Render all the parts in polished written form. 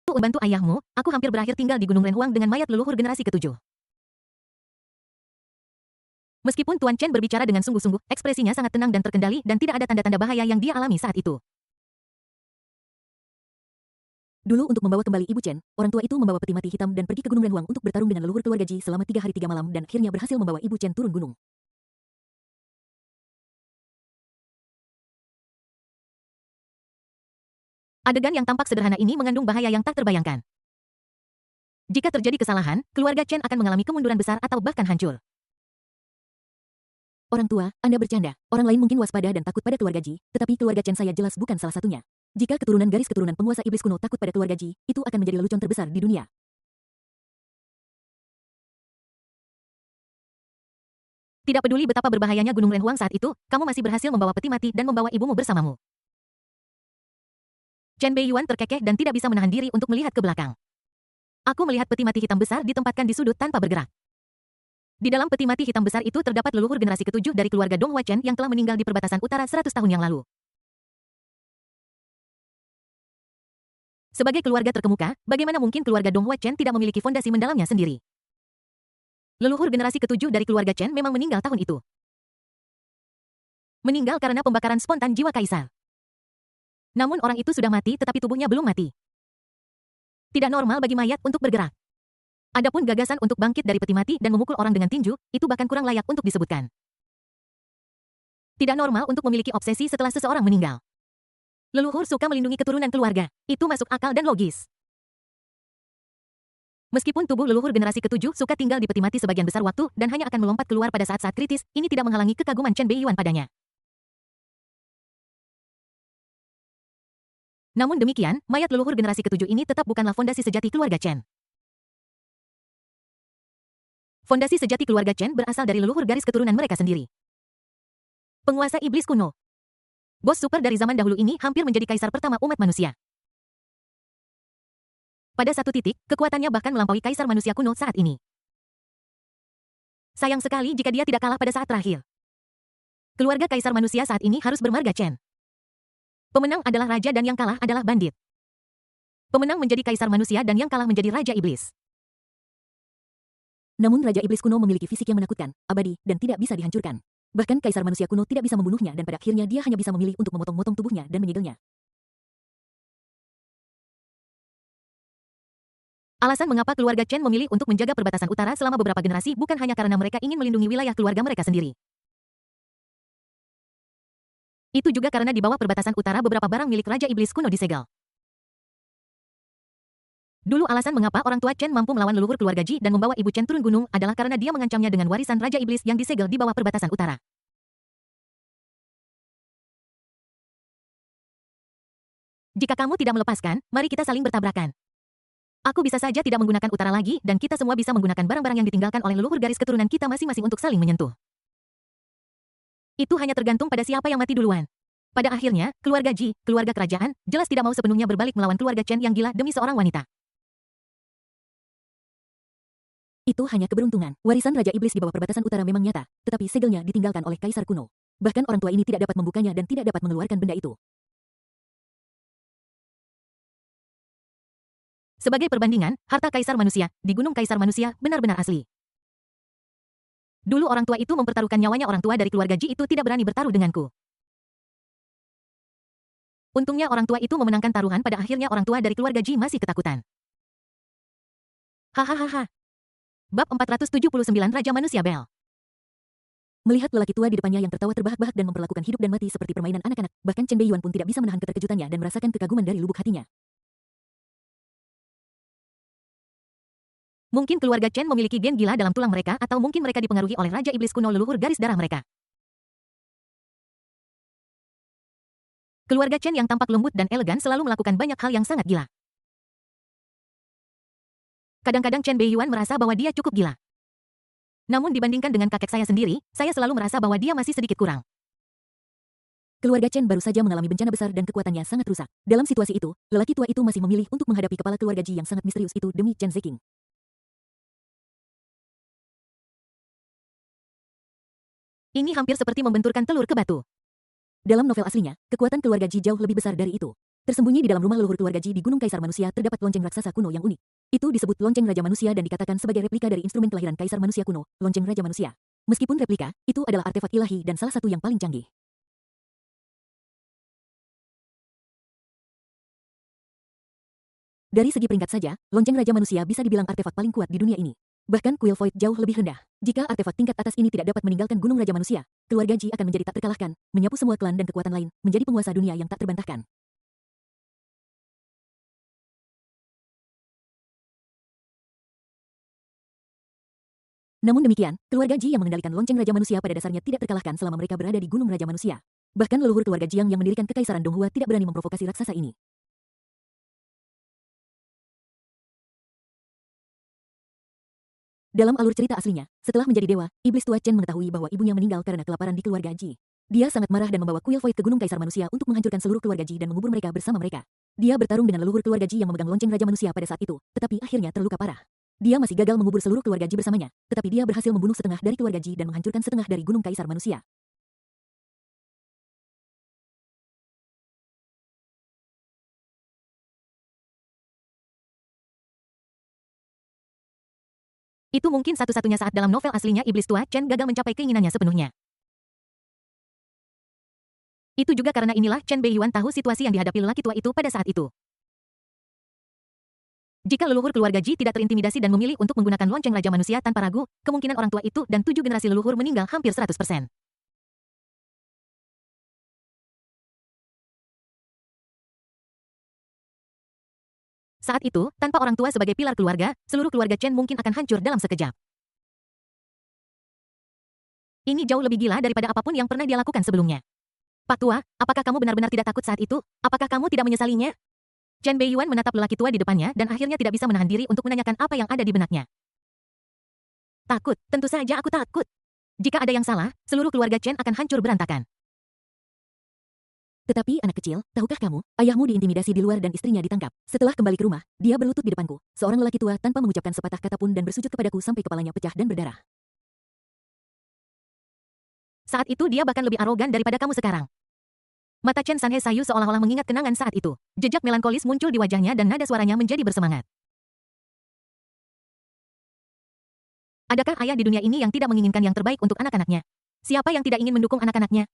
Membantu ayahmu, aku hampir berakhir tinggal di Gunung Renhuang dengan mayat leluhur generasi ketujuh. Meskipun Tuan Chen berbicara dengan sungguh-sungguh, ekspresinya sangat tenang dan terkendali dan tidak ada tanda-tanda bahaya yang dia alami saat itu. Dulu untuk membawa kembali Ibu Chen, orang tua itu membawa peti mati hitam dan pergi ke Gunung Renhuang untuk bertarung dengan leluhur keluarga Ji selama 3 hari 3 malam dan akhirnya berhasil membawa Ibu Chen turun gunung. Adegan yang tampak sederhana ini mengandung bahaya yang tak terbayangkan. Jika terjadi kesalahan, keluarga Chen akan mengalami kemunduran besar atau bahkan hancur. Orang tua, Anda bercanda. Orang lain mungkin waspada dan takut pada keluarga Ji, tetapi keluarga Chen saya jelas bukan salah satunya. Jika keturunan garis keturunan penguasa iblis kuno takut pada keluarga Ji, itu akan menjadi lelucon terbesar di dunia. Tidak peduli betapa berbahayanya Gunung Renhuang saat itu, kamu masih berhasil membawa peti mati dan membawa ibumu bersamamu. Chen Beiyuan terkekeh dan tidak bisa menahan diri untuk melihat ke belakang. Aku melihat peti mati hitam besar ditempatkan di sudut tanpa bergerak. Di dalam peti mati hitam besar itu terdapat leluhur generasi ketujuh dari keluarga Donghua Chen yang telah meninggal di perbatasan utara 100 tahun yang lalu. Sebagai keluarga terkemuka, bagaimana mungkin keluarga Donghua Chen tidak memiliki fondasi mendalamnya sendiri? Leluhur generasi ketujuh dari keluarga Chen memang meninggal tahun itu. Meninggal karena pembakaran spontan jiwa kaisar. Namun orang itu sudah mati tetapi tubuhnya belum mati. Tidak normal bagi mayat untuk bergerak. Adapun gagasan untuk bangkit dari peti mati dan memukul orang dengan tinju, itu bahkan kurang layak untuk disebutkan. Tidak normal untuk memiliki obsesi setelah seseorang meninggal. Leluhur suka melindungi keturunan keluarga. Itu masuk akal dan logis. Meskipun tubuh leluhur generasi ketujuh suka tinggal di peti mati sebagian besar waktu dan hanya akan melompat keluar pada saat-saat kritis, ini tidak menghalangi kekaguman Chen Beiyuan padanya. Namun demikian, mayat leluhur generasi ketujuh ini tetap bukanlah fondasi sejati keluarga Chen. Fondasi sejati keluarga Chen berasal dari leluhur garis keturunan mereka sendiri. Penguasa iblis kuno. Bos super dari zaman dahulu ini hampir menjadi kaisar pertama umat manusia. Pada satu titik, kekuatannya bahkan melampaui kaisar manusia kuno saat ini. Sayang sekali jika dia tidak kalah pada saat terakhir. Keluarga kaisar manusia saat ini harus bermarga Chen. Pemenang adalah raja dan yang kalah adalah bandit. Pemenang menjadi kaisar manusia dan yang kalah menjadi raja iblis. Namun raja iblis kuno memiliki fisik yang menakutkan, abadi, dan tidak bisa dihancurkan. Bahkan kaisar manusia kuno tidak bisa membunuhnya dan pada akhirnya dia hanya bisa memilih untuk memotong-motong tubuhnya dan menyegelnya. Alasan mengapa keluarga Chen memilih untuk menjaga perbatasan utara selama beberapa generasi bukan hanya karena mereka ingin melindungi wilayah keluarga mereka sendiri. Itu juga karena di bawah perbatasan utara beberapa barang milik Raja Iblis kuno disegel. Dulu alasan mengapa orang tua Chen mampu melawan leluhur keluarga Ji dan membawa Ibu Chen turun gunung adalah karena dia mengancamnya dengan warisan Raja Iblis yang disegel di bawah perbatasan utara. Jika kamu tidak melepaskan, mari kita saling bertabrakan. Aku bisa saja tidak menggunakan utara lagi dan kita semua bisa menggunakan barang-barang yang ditinggalkan oleh leluhur garis keturunan kita masing-masing untuk saling menyentuh. Itu hanya tergantung pada siapa yang mati duluan. Pada akhirnya, keluarga Ji, keluarga kerajaan, jelas tidak mau sepenuhnya berbalik melawan keluarga Chen yang gila demi seorang wanita. Itu hanya keberuntungan. Warisan Raja Iblis di bawah perbatasan utara memang nyata, tetapi segelnya ditinggalkan oleh Kaisar kuno. Bahkan orang tua ini tidak dapat membukanya dan tidak dapat mengeluarkan benda itu. Sebagai perbandingan, harta Kaisar manusia, di Gunung Kaisar manusia, benar-benar asli. Dulu orang tua itu mempertaruhkan nyawanya orang tua dari keluarga Ji itu tidak berani bertaruh denganku. Untungnya orang tua itu memenangkan taruhan pada akhirnya orang tua dari keluarga Ji masih ketakutan. Hahaha. Bab 479 Raja Manusia Bel. Melihat lelaki tua di depannya yang tertawa terbahak-bahak dan memperlakukan hidup dan mati seperti permainan anak-anak, bahkan Chen Beiyuan pun tidak bisa menahan keterkejutannya dan merasakan kekaguman dari lubuk hatinya. Mungkin keluarga Chen memiliki gen gila dalam tulang mereka atau mungkin mereka dipengaruhi oleh Raja Iblis kuno leluhur garis darah mereka. Keluarga Chen yang tampak lembut dan elegan selalu melakukan banyak hal yang sangat gila. Kadang-kadang Chen Beiyuan merasa bahwa dia cukup gila. Namun dibandingkan dengan kakek saya sendiri, saya selalu merasa bahwa dia masih sedikit kurang. Keluarga Chen baru saja mengalami bencana besar dan kekuatannya sangat rusak. Dalam situasi itu, lelaki tua itu masih memilih untuk menghadapi kepala keluarga Ji yang sangat misterius itu demi Chen Zeking. Ini hampir seperti membenturkan telur ke batu. Dalam novel aslinya, kekuatan keluarga Ji jauh lebih besar dari itu. Tersembunyi di dalam rumah leluhur keluarga Ji di Gunung Kaisar Manusia terdapat lonceng raksasa kuno yang unik. Itu disebut lonceng Raja Manusia dan dikatakan sebagai replika dari instrumen kelahiran Kaisar Manusia kuno, lonceng Raja Manusia. Meskipun replika, itu adalah artefak ilahi dan salah satu yang paling canggih. Dari segi peringkat saja, lonceng Raja Manusia bisa dibilang artefak paling kuat di dunia ini. Bahkan kuil Void jauh lebih rendah. Jika artefak tingkat atas ini tidak dapat meninggalkan Gunung Raja Manusia, keluarga Ji akan menjadi tak terkalahkan, menyapu semua klan dan kekuatan lain, menjadi penguasa dunia yang tak terbantahkan. Namun demikian, keluarga Ji yang mengendalikan lonceng Raja Manusia pada dasarnya tidak terkalahkan selama mereka berada di Gunung Raja Manusia. Bahkan leluhur keluarga Jiang yang mendirikan Kekaisaran Donghua tidak berani memprovokasi raksasa ini. Dalam alur cerita aslinya, setelah menjadi dewa, iblis tua Chen mengetahui bahwa ibunya meninggal karena kelaparan di keluarga Ji. Dia sangat marah dan membawa kuil Void ke Gunung Kaisar Manusia untuk menghancurkan seluruh keluarga Ji dan mengubur mereka bersama mereka. Dia bertarung dengan leluhur keluarga Ji yang memegang lonceng Raja Manusia pada saat itu, tetapi akhirnya terluka parah. Dia masih gagal mengubur seluruh keluarga Ji bersamanya, tetapi dia berhasil membunuh setengah dari keluarga Ji dan menghancurkan setengah dari Gunung Kaisar Manusia. Itu mungkin satu-satunya saat dalam novel aslinya iblis tua Chen gagal mencapai keinginannya sepenuhnya. Itu juga karena inilah Chen Beiyuan tahu situasi yang dihadapi lelaki tua itu pada saat itu. Jika leluhur keluarga Ji tidak terintimidasi dan memilih untuk menggunakan lonceng Raja Manusia tanpa ragu, kemungkinan orang tua itu dan 7 generasi leluhur meninggal hampir 100%. Saat itu, tanpa orang tua sebagai pilar keluarga, seluruh keluarga Chen mungkin akan hancur dalam sekejap. Ini jauh lebih gila daripada apapun yang pernah dia lakukan sebelumnya. Pak Tua, apakah kamu benar-benar tidak takut saat itu? Apakah kamu tidak menyesalinya? Chen Beiyuan menatap lelaki tua di depannya dan akhirnya tidak bisa menahan diri untuk menanyakan apa yang ada di benaknya. Takut, tentu saja aku takut. Jika ada yang salah, seluruh keluarga Chen akan hancur berantakan. Tetapi anak kecil, tahukah kamu, ayahmu diintimidasi di luar dan istrinya ditangkap. Setelah kembali ke rumah, dia berlutut di depanku, seorang lelaki tua tanpa mengucapkan sepatah kata pun dan bersujud kepadaku sampai kepalanya pecah dan berdarah. Saat itu dia bahkan lebih arogan daripada kamu sekarang. Mata Chen Sanhe sayu seolah-olah mengingat kenangan saat itu. Jejak melankolis muncul di wajahnya dan nada suaranya menjadi bersemangat. Adakah ayah di dunia ini yang tidak menginginkan yang terbaik untuk anak-anaknya? Siapa yang tidak ingin mendukung anak-anaknya?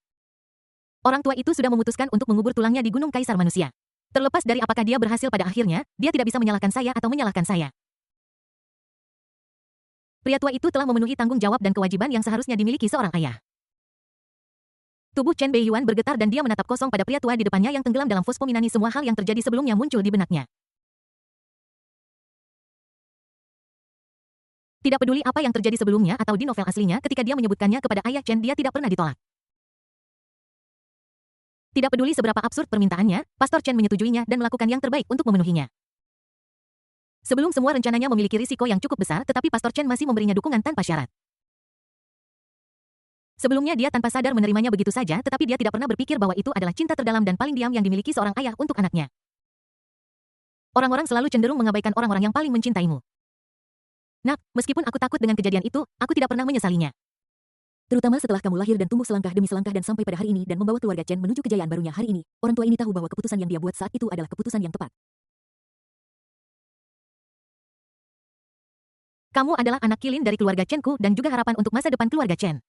Orang tua itu sudah memutuskan untuk mengubur tulangnya di Gunung Kaisar Manusia. Terlepas dari apakah dia berhasil pada akhirnya, dia tidak bisa menyalahkan saya atau menyalahkan saya. Pria tua itu telah memenuhi tanggung jawab dan kewajiban yang seharusnya dimiliki seorang ayah. Tubuh Chen Beiyuan bergetar dan dia menatap kosong pada pria tua di depannya yang tenggelam dalam fosfominani. Semua hal yang terjadi sebelumnya muncul di benaknya. Tidak peduli apa yang terjadi sebelumnya atau di novel aslinya, ketika dia menyebutkannya kepada ayah Chen, dia tidak pernah ditolak. Tidak peduli seberapa absurd permintaannya, Pastor Chen menyetujuinya dan melakukan yang terbaik untuk memenuhinya. Sebelum semua rencananya memiliki risiko yang cukup besar, tetapi Pastor Chen masih memberinya dukungan tanpa syarat. Sebelumnya dia tanpa sadar menerimanya begitu saja, tetapi dia tidak pernah berpikir bahwa itu adalah cinta terdalam dan paling diam yang dimiliki seorang ayah untuk anaknya. Orang-orang selalu cenderung mengabaikan orang-orang yang paling mencintaimu. Nak, meskipun aku takut dengan kejadian itu, aku tidak pernah menyesalinya. Terutama setelah kamu lahir dan tumbuh selangkah demi selangkah dan sampai pada hari ini dan membawa keluarga Chen menuju kejayaan barunya hari ini, orang tua ini tahu bahwa keputusan yang dia buat saat itu adalah keputusan yang tepat. Kamu adalah anak kilin dari keluarga Chen-ku dan juga harapan untuk masa depan keluarga Chen.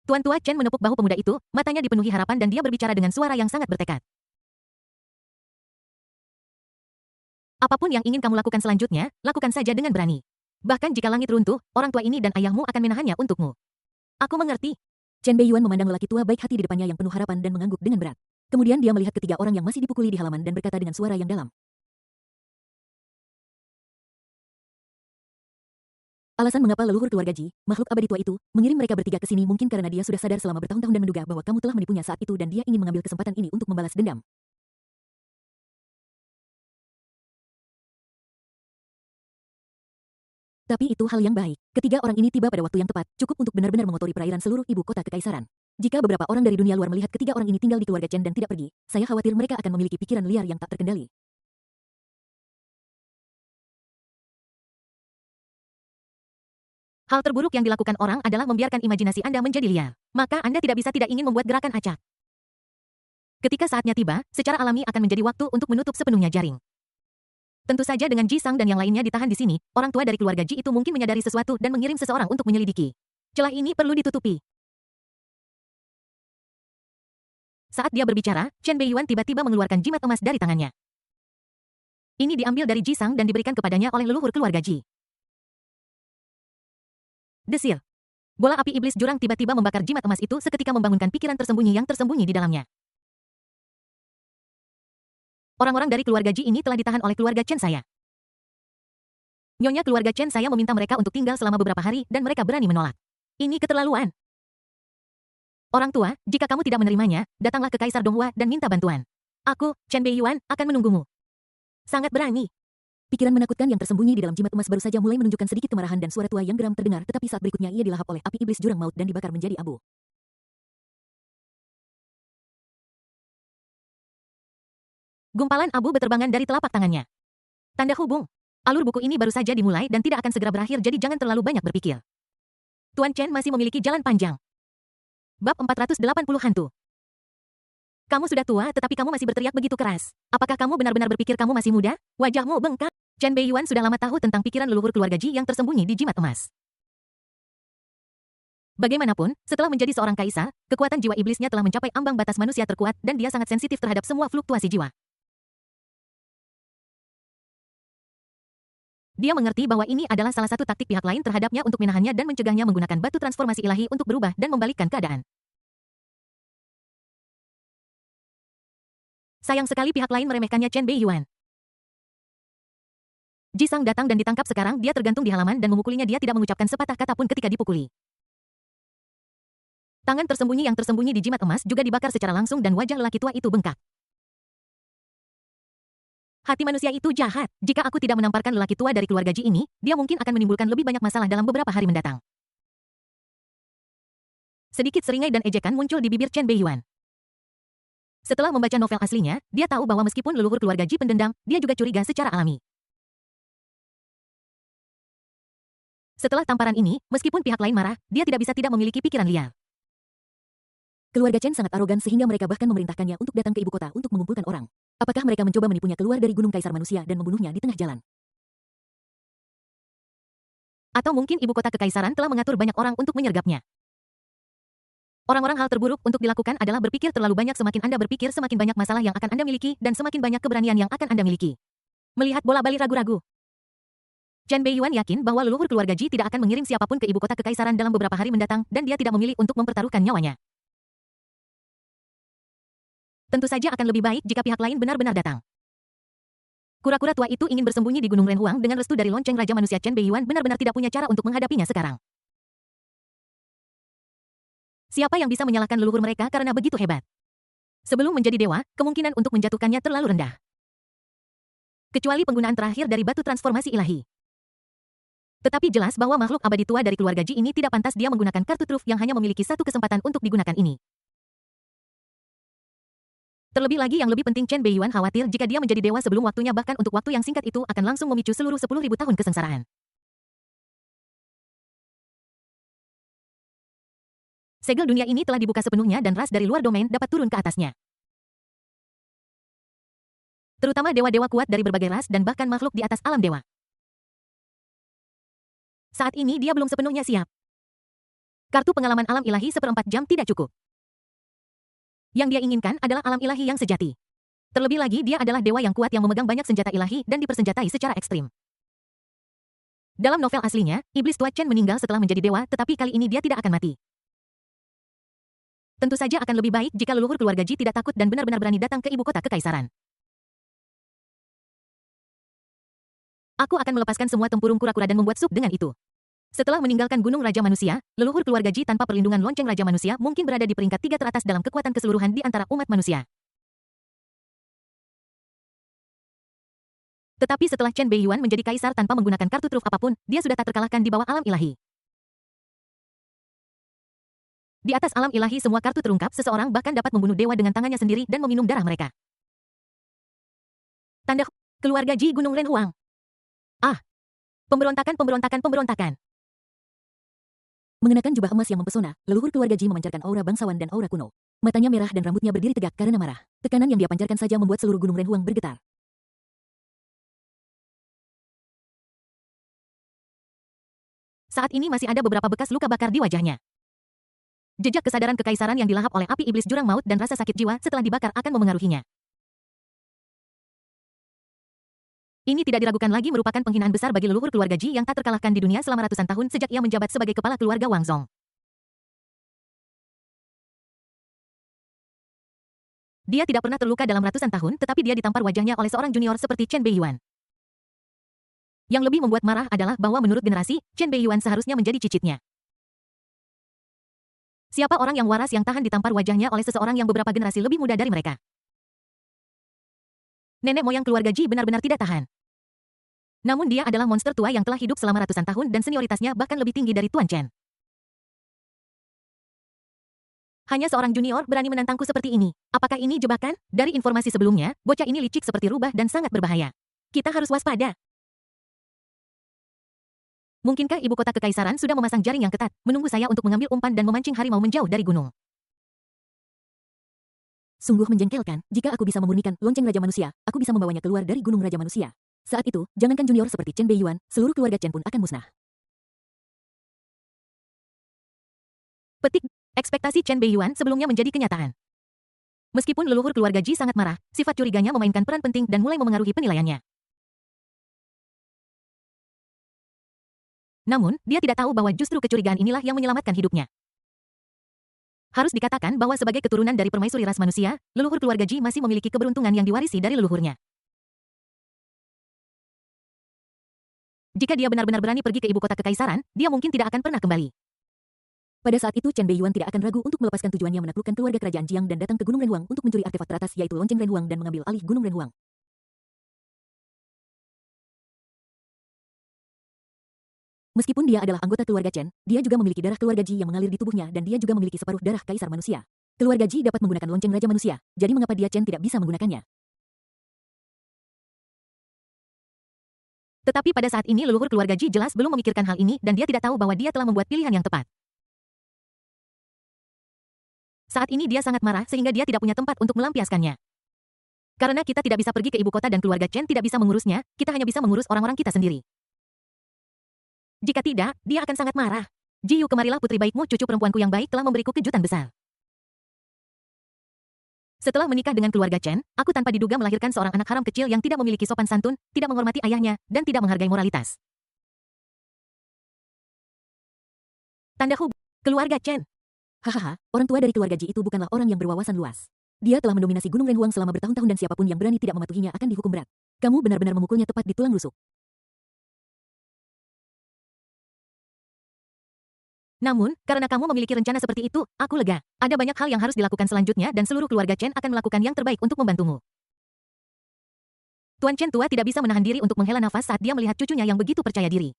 Tuan tua Chen menepuk bahu pemuda itu, matanya dipenuhi harapan dan dia berbicara dengan suara yang sangat bertekad. Apapun yang ingin kamu lakukan selanjutnya, lakukan saja dengan berani. Bahkan jika langit runtuh, orang tua ini dan ayahmu akan menahannya untukmu. Aku mengerti. Chen Beiyuan memandang lelaki tua baik hati di depannya yang penuh harapan dan mengangguk dengan berat. Kemudian dia melihat ketiga orang yang masih dipukuli di halaman dan berkata dengan suara yang dalam. Alasan mengapa leluhur keluarga Ji, makhluk abadi tua itu, mengirim mereka bertiga ke sini mungkin karena dia sudah sadar selama bertahun-tahun dan menduga bahwa kamu telah menipunya saat itu dan dia ingin mengambil kesempatan ini untuk membalas dendam. Tapi itu hal yang baik. Ketiga orang ini tiba pada waktu yang tepat, cukup untuk benar-benar mengotori perairan seluruh ibu kota kekaisaran. Jika beberapa orang dari dunia luar melihat ketiga orang ini tinggal di keluarga Chen dan tidak pergi, saya khawatir mereka akan memiliki pikiran liar yang tak terkendali. Hal terburuk yang dilakukan orang adalah membiarkan imajinasi Anda menjadi liar. Maka Anda tidak bisa tidak ingin membuat gerakan acak. Ketika saatnya tiba, secara alami akan menjadi waktu untuk menutup sepenuhnya jaring. Tentu saja dengan Ji Sang dan yang lainnya ditahan di sini, orang tua dari keluarga Ji itu mungkin menyadari sesuatu dan mengirim seseorang untuk menyelidiki. Celah ini perlu ditutupi. Saat dia berbicara, Chen Beiyuan tiba-tiba mengeluarkan jimat emas dari tangannya. Ini diambil dari Ji Sang dan diberikan kepadanya oleh leluhur keluarga Ji. Desir. Bola api iblis jurang tiba-tiba membakar jimat emas itu seketika membangunkan pikiran tersembunyi yang tersembunyi di dalamnya. Orang-orang dari keluarga Ji ini telah ditahan oleh keluarga Chen saya. Nyonya keluarga Chen saya meminta mereka untuk tinggal selama beberapa hari dan mereka berani menolak. Ini keterlaluan. Orang tua, jika kamu tidak menerimanya, datanglah ke Kaisar Donghua dan minta bantuan. Aku, Chen Beiyuan, akan menunggumu. Sangat berani. Pikiran menakutkan yang tersembunyi di dalam jimat emas baru saja mulai menunjukkan sedikit kemarahan dan suara tua yang geram terdengar, tetapi saat berikutnya ia dilahap oleh api iblis jurang maut dan dibakar menjadi abu. Gumpalan abu berterbangan dari telapak tangannya. Tanda hubung. Alur buku ini baru saja dimulai dan tidak akan segera berakhir, jadi jangan terlalu banyak berpikir. Tuan Chen masih memiliki jalan panjang. Bab 480 Hantu. Kamu sudah tua tetapi kamu masih berteriak begitu keras. Apakah kamu benar-benar berpikir kamu masih muda? Wajahmu bengkak. Chen Beiyuan sudah lama tahu tentang pikiran leluhur keluarga Ji yang tersembunyi di jimat emas. Bagaimanapun, setelah menjadi seorang kaisar, kekuatan jiwa iblisnya telah mencapai ambang batas manusia terkuat dan dia sangat sensitif terhadap semua fluktuasi jiwa. Dia mengerti bahwa ini adalah salah satu taktik pihak lain terhadapnya untuk menahannya dan mencegahnya menggunakan batu transformasi ilahi untuk berubah dan membalikkan keadaan. Sayang sekali pihak lain meremehkannya Chen Beiyuan. Ji Sang datang dan ditangkap sekarang dia tergantung di halaman dan memukulinya, dia tidak mengucapkan sepatah kata pun ketika dipukuli. Tangan tersembunyi yang tersembunyi di jimat emas juga dibakar secara langsung dan wajah lelaki tua itu bengkak. Hati manusia itu jahat. Jika aku tidak menamparkan lelaki tua dari keluarga Ji ini, dia mungkin akan menimbulkan lebih banyak masalah dalam beberapa hari mendatang. Sedikit seringai dan ejekan muncul di bibir Chen Beiyuan. Setelah membaca novel aslinya, dia tahu bahwa meskipun leluhur keluarga Ji pendendam, dia juga curiga secara alami. Setelah tamparan ini, meskipun pihak lain marah, dia tidak bisa tidak memiliki pikiran liar. Keluarga Chen sangat arogan sehingga mereka bahkan memerintahkannya untuk datang ke ibu kota untuk mengumpulkan orang. Apakah mereka mencoba menipunya keluar dari Gunung Kaisar Manusia dan membunuhnya di tengah jalan? Atau mungkin ibu kota kekaisaran telah mengatur banyak orang untuk menyergapnya. Orang-orang hal terburuk untuk dilakukan adalah berpikir terlalu banyak. Semakin Anda berpikir, semakin banyak masalah yang akan Anda miliki dan semakin banyak keberanian yang akan Anda miliki. Melihat bola balik ragu-ragu. Chen Beiyuan yakin bahwa leluhur keluarga Ji tidak akan mengirim siapapun ke ibu kota kekaisaran dalam beberapa hari mendatang dan dia tidak memilih untuk mempertaruhkan nyawanya. Tentu saja akan lebih baik jika pihak lain benar-benar datang. Kura-kura tua itu ingin bersembunyi di Gunung Renhuang dengan restu dari lonceng Raja Manusia. Chen Beiyuan benar-benar tidak punya cara untuk menghadapinya sekarang. Siapa yang bisa menyalahkan leluhur mereka karena begitu hebat? Sebelum menjadi dewa, kemungkinan untuk menjatuhkannya terlalu rendah. Kecuali penggunaan terakhir dari batu transformasi ilahi. Tetapi jelas bahwa makhluk abadi tua dari keluarga Ji ini tidak pantas dia menggunakan kartu truf yang hanya memiliki satu kesempatan untuk digunakan ini. Terlebih lagi yang lebih penting, Chen Beiyuan khawatir jika dia menjadi dewa sebelum waktunya, bahkan untuk waktu yang singkat itu akan langsung memicu seluruh 10.000 tahun kesengsaraan. Segel dunia ini telah dibuka sepenuhnya dan ras dari luar domain dapat turun ke atasnya. Terutama dewa-dewa kuat dari berbagai ras dan bahkan makhluk di atas alam dewa. Saat ini dia belum sepenuhnya siap. Kartu pengalaman alam ilahi 1/4 jam tidak cukup. Yang dia inginkan adalah alam ilahi yang sejati. Terlebih lagi dia adalah dewa yang kuat yang memegang banyak senjata ilahi dan dipersenjatai secara ekstrim. Dalam novel aslinya, iblis tua Chen meninggal setelah menjadi dewa, tetapi kali ini dia tidak akan mati. Tentu saja akan lebih baik jika leluhur keluarga Ji tidak takut dan benar-benar berani datang ke ibu kota kekaisaran. Aku akan melepaskan semua tempurung kura-kura dan membuat sup dengan itu. Setelah meninggalkan Gunung Raja Manusia, leluhur keluarga Ji tanpa perlindungan lonceng Raja Manusia mungkin berada di peringkat 3 teratas dalam kekuatan keseluruhan di antara umat manusia. Tetapi setelah Chen Beiyuan menjadi kaisar tanpa menggunakan kartu truf apapun, dia sudah tak terkalahkan di bawah alam ilahi. Di atas alam ilahi semua kartu terungkap, seseorang bahkan dapat membunuh dewa dengan tangannya sendiri dan meminum darah mereka. Tanda keluarga Ji Gunung Renhuang. Ah, pemberontakan. Mengenakan jubah emas yang mempesona, leluhur keluarga Ji memancarkan aura bangsawan dan aura kuno. Matanya merah dan rambutnya berdiri tegak karena marah. Tekanan yang dia pancarkan saja membuat seluruh gunung Renhuang bergetar. Saat ini masih ada beberapa bekas luka bakar di wajahnya. Jejak kesadaran kekaisaran yang dilahap oleh api iblis jurang maut dan rasa sakit jiwa setelah dibakar akan memengaruhinya. Ini tidak diragukan lagi merupakan penghinaan besar bagi leluhur keluarga Ji yang tak terkalahkan di dunia selama ratusan tahun sejak ia menjabat sebagai kepala keluarga Wang Zong. Dia tidak pernah terluka dalam ratusan tahun, tetapi dia ditampar wajahnya oleh seorang junior seperti Chen Beiyuan. Yang lebih membuat marah adalah bahwa menurut generasi, Chen Beiyuan seharusnya menjadi cicitnya. Siapa orang yang waras yang tahan ditampar wajahnya oleh seseorang yang beberapa generasi lebih muda dari mereka? Nenek moyang keluarga Ji benar-benar tidak tahan. Namun dia adalah monster tua yang telah hidup selama ratusan tahun dan senioritasnya bahkan lebih tinggi dari Tuan Chen. Hanya seorang junior berani menantangku seperti ini. Apakah ini jebakan? Dari informasi sebelumnya, bocah ini licik seperti rubah dan sangat berbahaya. Kita harus waspada. Mungkinkah ibu kota kekaisaran sudah memasang jaring yang ketat, menunggu saya untuk mengambil umpan dan memancing harimau menjauh dari gunung? Sungguh menjengkelkan, jika aku bisa memurnikan lonceng Raja Manusia, aku bisa membawanya keluar dari gunung Raja Manusia. Saat itu, jangankan junior seperti Chen Beiyuan, seluruh keluarga Chen pun akan musnah. Petik. Ekspektasi Chen Beiyuan sebelumnya menjadi kenyataan. Meskipun leluhur keluarga Ji sangat marah, sifat curiganya memainkan peran penting dan mulai memengaruhi penilaiannya. Namun, dia tidak tahu bahwa justru kecurigaan inilah yang menyelamatkan hidupnya. Harus dikatakan bahwa sebagai keturunan dari permaisuri ras manusia, leluhur keluarga Ji masih memiliki keberuntungan yang diwarisi dari leluhurnya. Jika dia benar-benar berani pergi ke ibu kota kekaisaran, dia mungkin tidak akan pernah kembali. Pada saat itu Chen Beiyuan tidak akan ragu untuk melepaskan tujuannya menaklukkan keluarga kerajaan Jiang dan datang ke Gunung Renhuang untuk mencuri artefak teratas yaitu lonceng Renhuang dan mengambil alih Gunung Renhuang. Meskipun dia adalah anggota keluarga Chen, dia juga memiliki darah keluarga Ji yang mengalir di tubuhnya dan dia juga memiliki separuh darah kaisar manusia. Keluarga Ji dapat menggunakan lonceng raja manusia, jadi mengapa dia Chen tidak bisa menggunakannya? Tetapi pada saat ini leluhur keluarga Ji jelas belum memikirkan hal ini dan dia tidak tahu bahwa dia telah membuat pilihan yang tepat. Saat ini dia sangat marah sehingga dia tidak punya tempat untuk melampiaskannya. Karena kita tidak bisa pergi ke ibu kota dan keluarga Chen tidak bisa mengurusnya, kita hanya bisa mengurus orang-orang kita sendiri. Jika tidak, dia akan sangat marah. Ji Yu, kemarilah putri baikmu, cucu perempuanku yang baik telah memberiku kejutan besar. Setelah menikah dengan keluarga Chen, aku tanpa diduga melahirkan seorang anak haram kecil yang tidak memiliki sopan santun, tidak menghormati ayahnya, dan tidak menghargai moralitas. Tanda hub. Keluarga Chen. Hahaha, orang tua dari keluarga Ji itu bukanlah orang yang berwawasan luas. Dia telah mendominasi Gunung Renhuang selama bertahun-tahun dan siapapun yang berani tidak mematuhinya akan dihukum berat. Kamu benar-benar memukulnya tepat di tulang rusuk. Namun, karena kamu memiliki rencana seperti itu, aku lega. Ada banyak hal yang harus dilakukan selanjutnya dan seluruh keluarga Chen akan melakukan yang terbaik untuk membantumu. Tuan Chen tua tidak bisa menahan diri untuk menghela nafas saat dia melihat cucunya yang begitu percaya diri.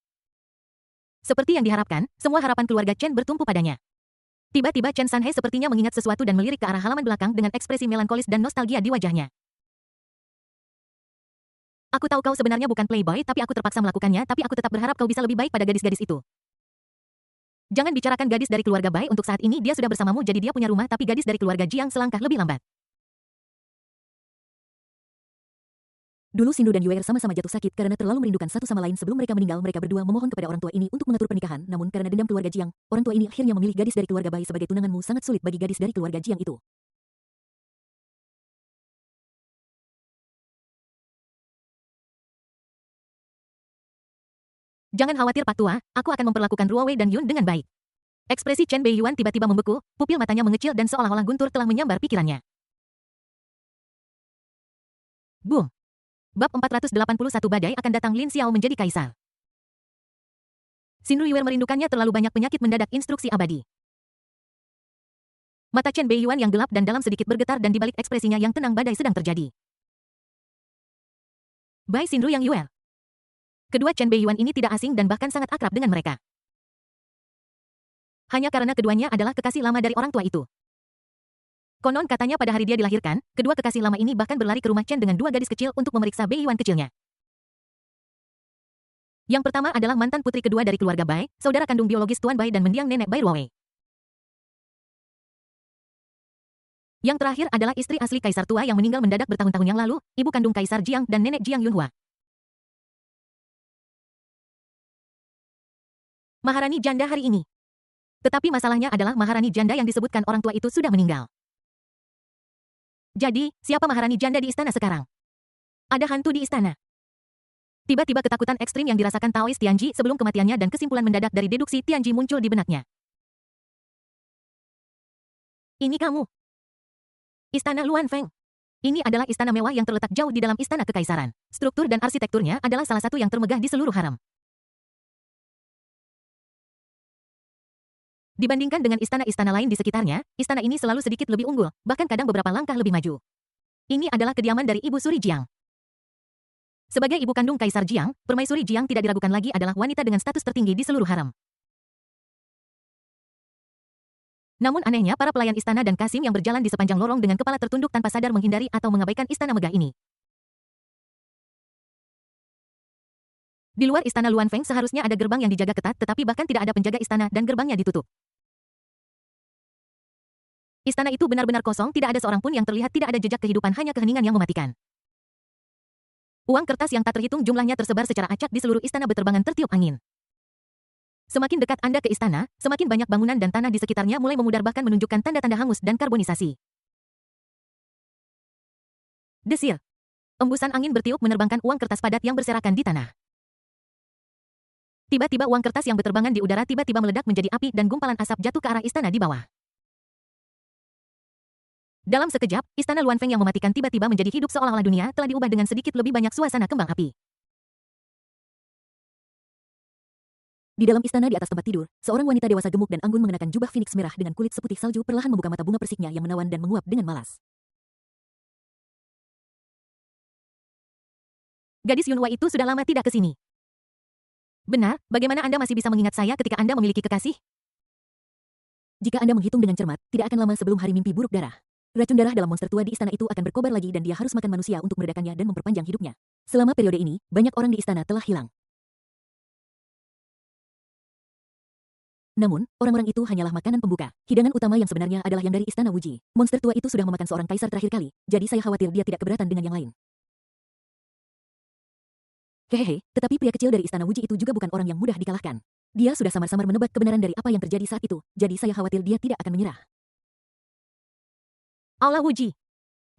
Seperti yang diharapkan, semua harapan keluarga Chen bertumpu padanya. Tiba-tiba Chen Sanhe sepertinya mengingat sesuatu dan melirik ke arah halaman belakang dengan ekspresi melankolis dan nostalgia di wajahnya. Aku tahu kau sebenarnya bukan playboy tapi aku terpaksa melakukannya tapi aku tetap berharap kau bisa lebih baik pada gadis-gadis itu. Jangan bicarakan gadis dari keluarga Bai untuk saat ini dia sudah bersamamu jadi dia punya rumah tapi gadis dari keluarga Jiang selangkah lebih lambat. Dulu Sindu dan Yuer sama-sama jatuh sakit karena terlalu merindukan satu sama lain sebelum mereka meninggal mereka berdua memohon kepada orang tua ini untuk mengatur pernikahan namun karena dendam keluarga Jiang, orang tua ini akhirnya memilih gadis dari keluarga Bai sebagai tunanganmu sangat sulit bagi gadis dari keluarga Jiang itu. Jangan khawatir Pak Tua, aku akan memperlakukan Ruo Wei dan Yun dengan baik. Ekspresi Chen Beiyuan tiba-tiba membeku, pupil matanya mengecil dan seolah-olah guntur telah menyambar pikirannya. Boom. Bab 481 badai akan datang Lin Xiao menjadi kaisar. Xin Ruiwer merindukannya terlalu banyak penyakit mendadak instruksi abadi. Mata Chen Beiyuan yang gelap dan dalam sedikit bergetar dan di balik ekspresinya yang tenang badai sedang terjadi. Bai Xinru yang Yuel. Kedua Chen Beiyuan ini tidak asing dan bahkan sangat akrab dengan mereka. Hanya karena keduanya adalah kekasih lama dari orang tua itu. Konon katanya pada hari dia dilahirkan, kedua kekasih lama ini bahkan berlari ke rumah Chen dengan dua gadis kecil untuk memeriksa Beiyuan kecilnya. Yang pertama adalah mantan putri kedua dari keluarga Bai, saudara kandung biologis Tuan Bai dan mendiang nenek Bai Ruowei. Yang terakhir adalah istri asli Kaisar tua yang meninggal mendadak bertahun-tahun yang lalu, ibu kandung Kaisar Jiang dan nenek Jiang Yunhua. Maharani janda hari ini. Tetapi masalahnya adalah Maharani janda yang disebutkan orang tua itu sudah meninggal. Jadi, siapa Maharani janda di istana sekarang? Ada hantu di istana. Tiba-tiba ketakutan ekstrim yang dirasakan Taois Tianji sebelum kematiannya dan kesimpulan mendadak dari deduksi Tianji muncul di benaknya. Ini kamu. Istana Luan Feng. Ini adalah istana mewah yang terletak jauh di dalam istana kekaisaran. Struktur dan arsitekturnya adalah salah satu yang termegah di seluruh harem. Dibandingkan dengan istana-istana lain di sekitarnya, istana ini selalu sedikit lebih unggul, bahkan kadang beberapa langkah lebih maju. Ini adalah kediaman dari Ibu Suri Jiang. Sebagai ibu kandung Kaisar Jiang, Permaisuri Jiang tidak diragukan lagi adalah wanita dengan status tertinggi di seluruh harem. Namun anehnya para pelayan istana dan Kasim yang berjalan di sepanjang lorong dengan kepala tertunduk tanpa sadar menghindari atau mengabaikan istana megah ini. Di luar istana Luan Feng seharusnya ada gerbang yang dijaga ketat tetapi bahkan tidak ada penjaga istana dan gerbangnya ditutup. Istana itu benar-benar kosong, tidak ada seorang pun yang terlihat, tidak ada jejak kehidupan, hanya keheningan yang mematikan. Uang kertas yang tak terhitung jumlahnya tersebar secara acak di seluruh istana berterbangan tertiup angin. Semakin dekat Anda ke istana, semakin banyak bangunan dan tanah di sekitarnya mulai memudar bahkan menunjukkan tanda-tanda hangus dan karbonisasi. Desir. Embusan angin bertiup menerbangkan uang kertas padat yang berserakan di tanah. Tiba-tiba uang kertas yang berterbangan di udara tiba-tiba meledak menjadi api dan gumpalan asap jatuh ke arah istana di bawah. Dalam sekejap, istana Luan Feng yang mematikan tiba-tiba menjadi hidup seolah-olah dunia telah diubah dengan sedikit lebih banyak suasana kembang api. Di dalam istana di atas tempat tidur, seorang wanita dewasa gemuk dan anggun mengenakan jubah phoenix merah dengan kulit seputih salju perlahan membuka mata bunga persiknya yang menawan dan menguap dengan malas. Gadis Yunhua itu sudah lama tidak ke sini. Benar, bagaimana Anda masih bisa mengingat saya ketika Anda memiliki kekasih? Jika Anda menghitung dengan cermat, tidak akan lama sebelum hari mimpi buruk darah. Racun darah dalam monster tua di istana itu akan berkobar lagi dan dia harus makan manusia untuk meredakannya dan memperpanjang hidupnya. Selama periode ini, banyak orang di istana telah hilang. Namun, orang-orang itu hanyalah makanan pembuka. Hidangan utama yang sebenarnya adalah yang dari istana Wuji. Monster tua itu sudah memakan seorang kaisar terakhir kali, jadi saya khawatir dia tidak keberatan dengan yang lain. Hehehe, tetapi pria kecil dari istana Wuji itu juga bukan orang yang mudah dikalahkan. Dia sudah samar-samar menebak kebenaran dari apa yang terjadi saat itu, jadi saya khawatir dia tidak akan menyerah. Aula Wuji.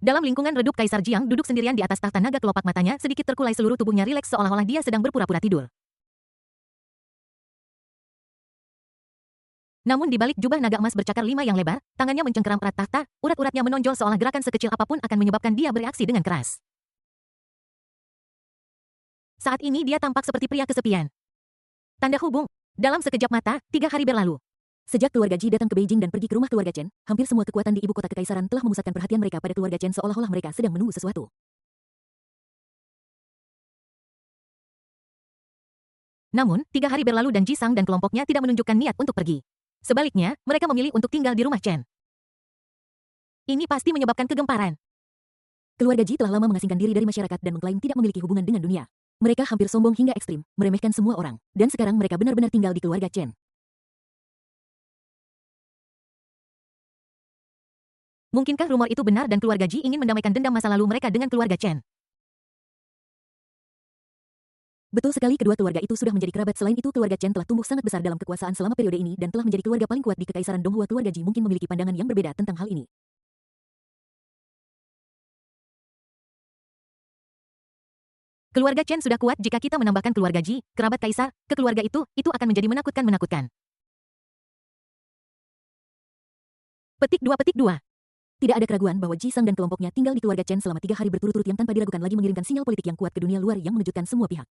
Dalam lingkungan redup Kaisar Jiang duduk sendirian di atas tahta naga, kelopak matanya sedikit terkulai, seluruh tubuhnya rileks seolah-olah dia sedang berpura-pura tidur. Namun di balik jubah naga emas bercakar 5 yang lebar, tangannya mencengkeram erat tahta, urat-uratnya menonjol seolah gerakan sekecil apapun akan menyebabkan dia bereaksi dengan keras. Saat ini dia tampak seperti pria kesepian. Tanda hubung. Dalam sekejap mata, 3 hari berlalu. Sejak keluarga Ji datang ke Beijing dan pergi ke rumah keluarga Chen, hampir semua kekuatan di ibu kota kekaisaran telah memusatkan perhatian mereka pada keluarga Chen seolah-olah mereka sedang menunggu sesuatu. Namun, 3 hari berlalu dan Ji Sang dan kelompoknya tidak menunjukkan niat untuk pergi. Sebaliknya, mereka memilih untuk tinggal di rumah Chen. Ini pasti menyebabkan kegemparan. Keluarga Ji telah lama mengasingkan diri dari masyarakat dan mengklaim tidak memiliki hubungan dengan dunia. Mereka hampir sombong hingga ekstrim, meremehkan semua orang, dan sekarang mereka benar-benar tinggal di keluarga Chen. Mungkinkah rumor itu benar dan keluarga Ji ingin mendamaikan dendam masa lalu mereka dengan keluarga Chen? Betul sekali, kedua keluarga itu sudah menjadi kerabat. Selain itu, keluarga Chen telah tumbuh sangat besar dalam kekuasaan selama periode ini dan telah menjadi keluarga paling kuat di kekaisaran Donghua. Keluarga Ji mungkin memiliki pandangan yang berbeda tentang hal ini. Keluarga Chen sudah kuat jika kita menambahkan keluarga Ji, kerabat kaisar, ke keluarga itu akan menjadi menakutkan. Petik 2. Tidak ada keraguan bahwa Ji Sang dan kelompoknya tinggal di keluarga Chen selama 3 hari berturut-turut yang tanpa diragukan lagi mengirimkan sinyal politik yang kuat ke dunia luar yang mengejutkan semua pihak.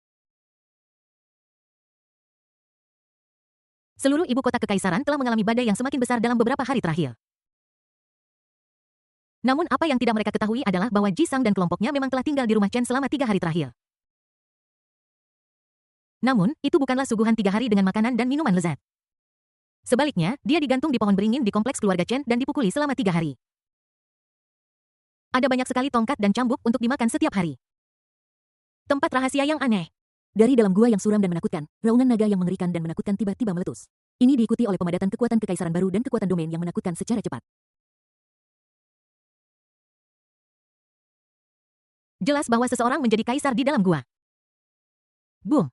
Seluruh ibu kota kekaisaran telah mengalami badai yang semakin besar dalam beberapa hari terakhir. Namun apa yang tidak mereka ketahui adalah bahwa Ji Sang dan kelompoknya memang telah tinggal di rumah Chen selama 3 hari terakhir. Namun, itu bukanlah suguhan 3 hari dengan makanan dan minuman lezat. Sebaliknya, dia digantung di pohon beringin di kompleks keluarga Chen dan dipukuli selama 3 hari. Ada banyak sekali tongkat dan cambuk untuk dimakan setiap hari. Tempat rahasia yang aneh. Dari dalam gua yang suram dan menakutkan, raungan naga yang mengerikan dan menakutkan tiba-tiba meletus. Ini diikuti oleh pemadatan kekuatan kekaisaran baru dan kekuatan domain yang menakutkan secara cepat. Jelas bahwa seseorang menjadi kaisar di dalam gua. Boom!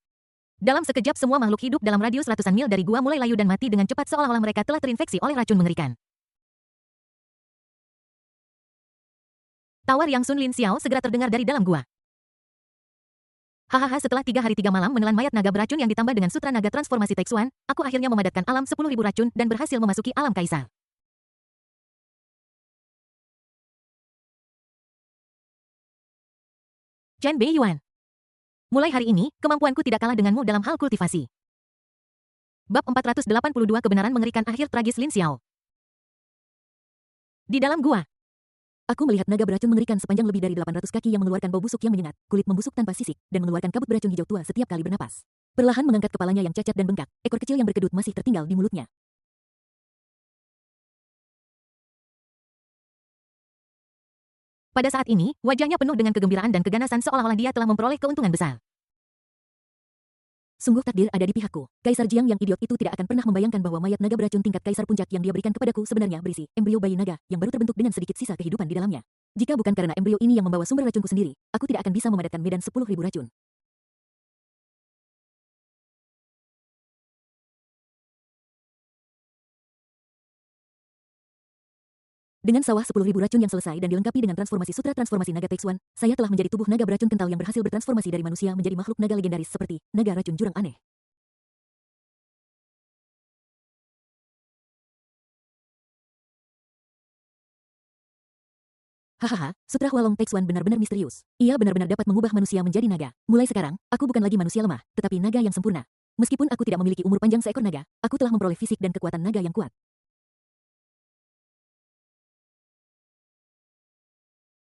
Dalam sekejap semua makhluk hidup dalam radius ratusan mil dari gua mulai layu dan mati dengan cepat seolah-olah mereka telah terinfeksi oleh racun mengerikan. Tawar yang Sun Lin Xiao segera terdengar dari dalam gua. Hahaha, setelah 3 hari 3 malam menelan mayat naga beracun yang ditambah dengan sutra naga transformasi Taixuan, aku akhirnya memadatkan alam 10.000 racun dan berhasil memasuki alam kaisar. Chen Beiyuan. Mulai hari ini, kemampuanku tidak kalah denganmu dalam hal kultivasi. Bab 482 Kebenaran Mengerikan Akhir Tragis Lin Xiao. Di dalam gua, aku melihat naga beracun mengerikan sepanjang lebih dari 800 kaki yang mengeluarkan bau busuk yang menyengat, kulit membusuk tanpa sisik, dan mengeluarkan kabut beracun hijau tua setiap kali bernapas. Perlahan mengangkat kepalanya yang cacat dan bengkak, ekor kecil yang berkedut masih tertinggal di mulutnya. Pada saat ini, wajahnya penuh dengan kegembiraan dan keganasan seolah-olah dia telah memperoleh keuntungan besar. Sungguh takdir ada di pihakku. Kaisar Jiang yang idiot itu tidak akan pernah membayangkan bahwa mayat naga beracun tingkat kaisar puncak yang dia berikan kepadaku sebenarnya berisi embrio bayi naga yang baru terbentuk dengan sedikit sisa kehidupan di dalamnya. Jika bukan karena embrio ini yang membawa sumber racunku sendiri, aku tidak akan bisa memadatkan medan 10.000 racun. Dengan sawah 10.000 racun yang selesai dan dilengkapi dengan transformasi sutra transformasi naga Taixuan, saya telah menjadi tubuh naga beracun kental yang berhasil bertransformasi dari manusia menjadi makhluk naga legendaris seperti naga racun jurang aneh. Hahaha, sutra Hualong Taixuan benar-benar misterius. Ia benar-benar dapat mengubah manusia menjadi naga. Mulai sekarang, aku bukan lagi manusia lemah, tetapi naga yang sempurna. Meskipun aku tidak memiliki umur panjang seekor naga, aku telah memperoleh fisik dan kekuatan naga yang kuat.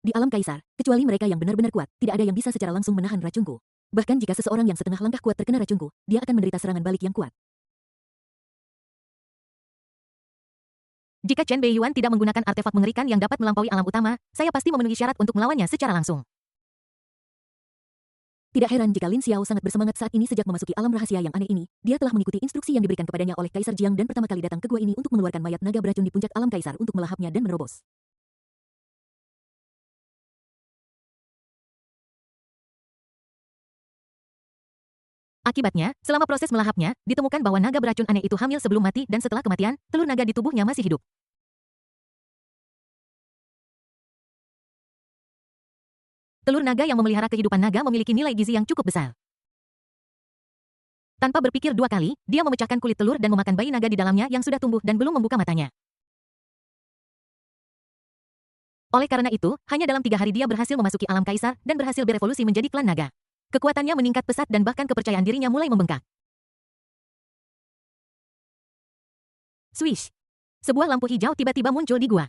Di alam kaisar, kecuali mereka yang benar-benar kuat, tidak ada yang bisa secara langsung menahan racunku. Bahkan jika seseorang yang setengah langkah kuat terkena racunku, dia akan menderita serangan balik yang kuat. Jika Chen Beiyuan tidak menggunakan artefak mengerikan yang dapat melampaui alam utama, saya pasti memenuhi syarat untuk melawannya secara langsung. Tidak heran jika Lin Xiao sangat bersemangat saat ini sejak memasuki alam rahasia yang aneh ini, dia telah mengikuti instruksi yang diberikan kepadanya oleh Kaisar Jiang dan pertama kali datang ke gua ini untuk mengeluarkan mayat naga beracun di puncak alam kaisar untuk melahapnya dan menerobos. Akibatnya, selama proses melahapnya, ditemukan bahwa naga beracun aneh itu hamil sebelum mati dan setelah kematian, telur naga di tubuhnya masih hidup. Telur naga yang memelihara kehidupan naga memiliki nilai gizi yang cukup besar. Tanpa berpikir 2 kali, dia memecahkan kulit telur dan memakan bayi naga di dalamnya yang sudah tumbuh dan belum membuka matanya. Oleh karena itu, hanya dalam 3 hari dia berhasil memasuki alam kaisar dan berhasil berevolusi menjadi klan naga. Kekuatannya meningkat pesat dan bahkan kepercayaan dirinya mulai membengkak. Swish! Sebuah lampu hijau tiba-tiba muncul di gua.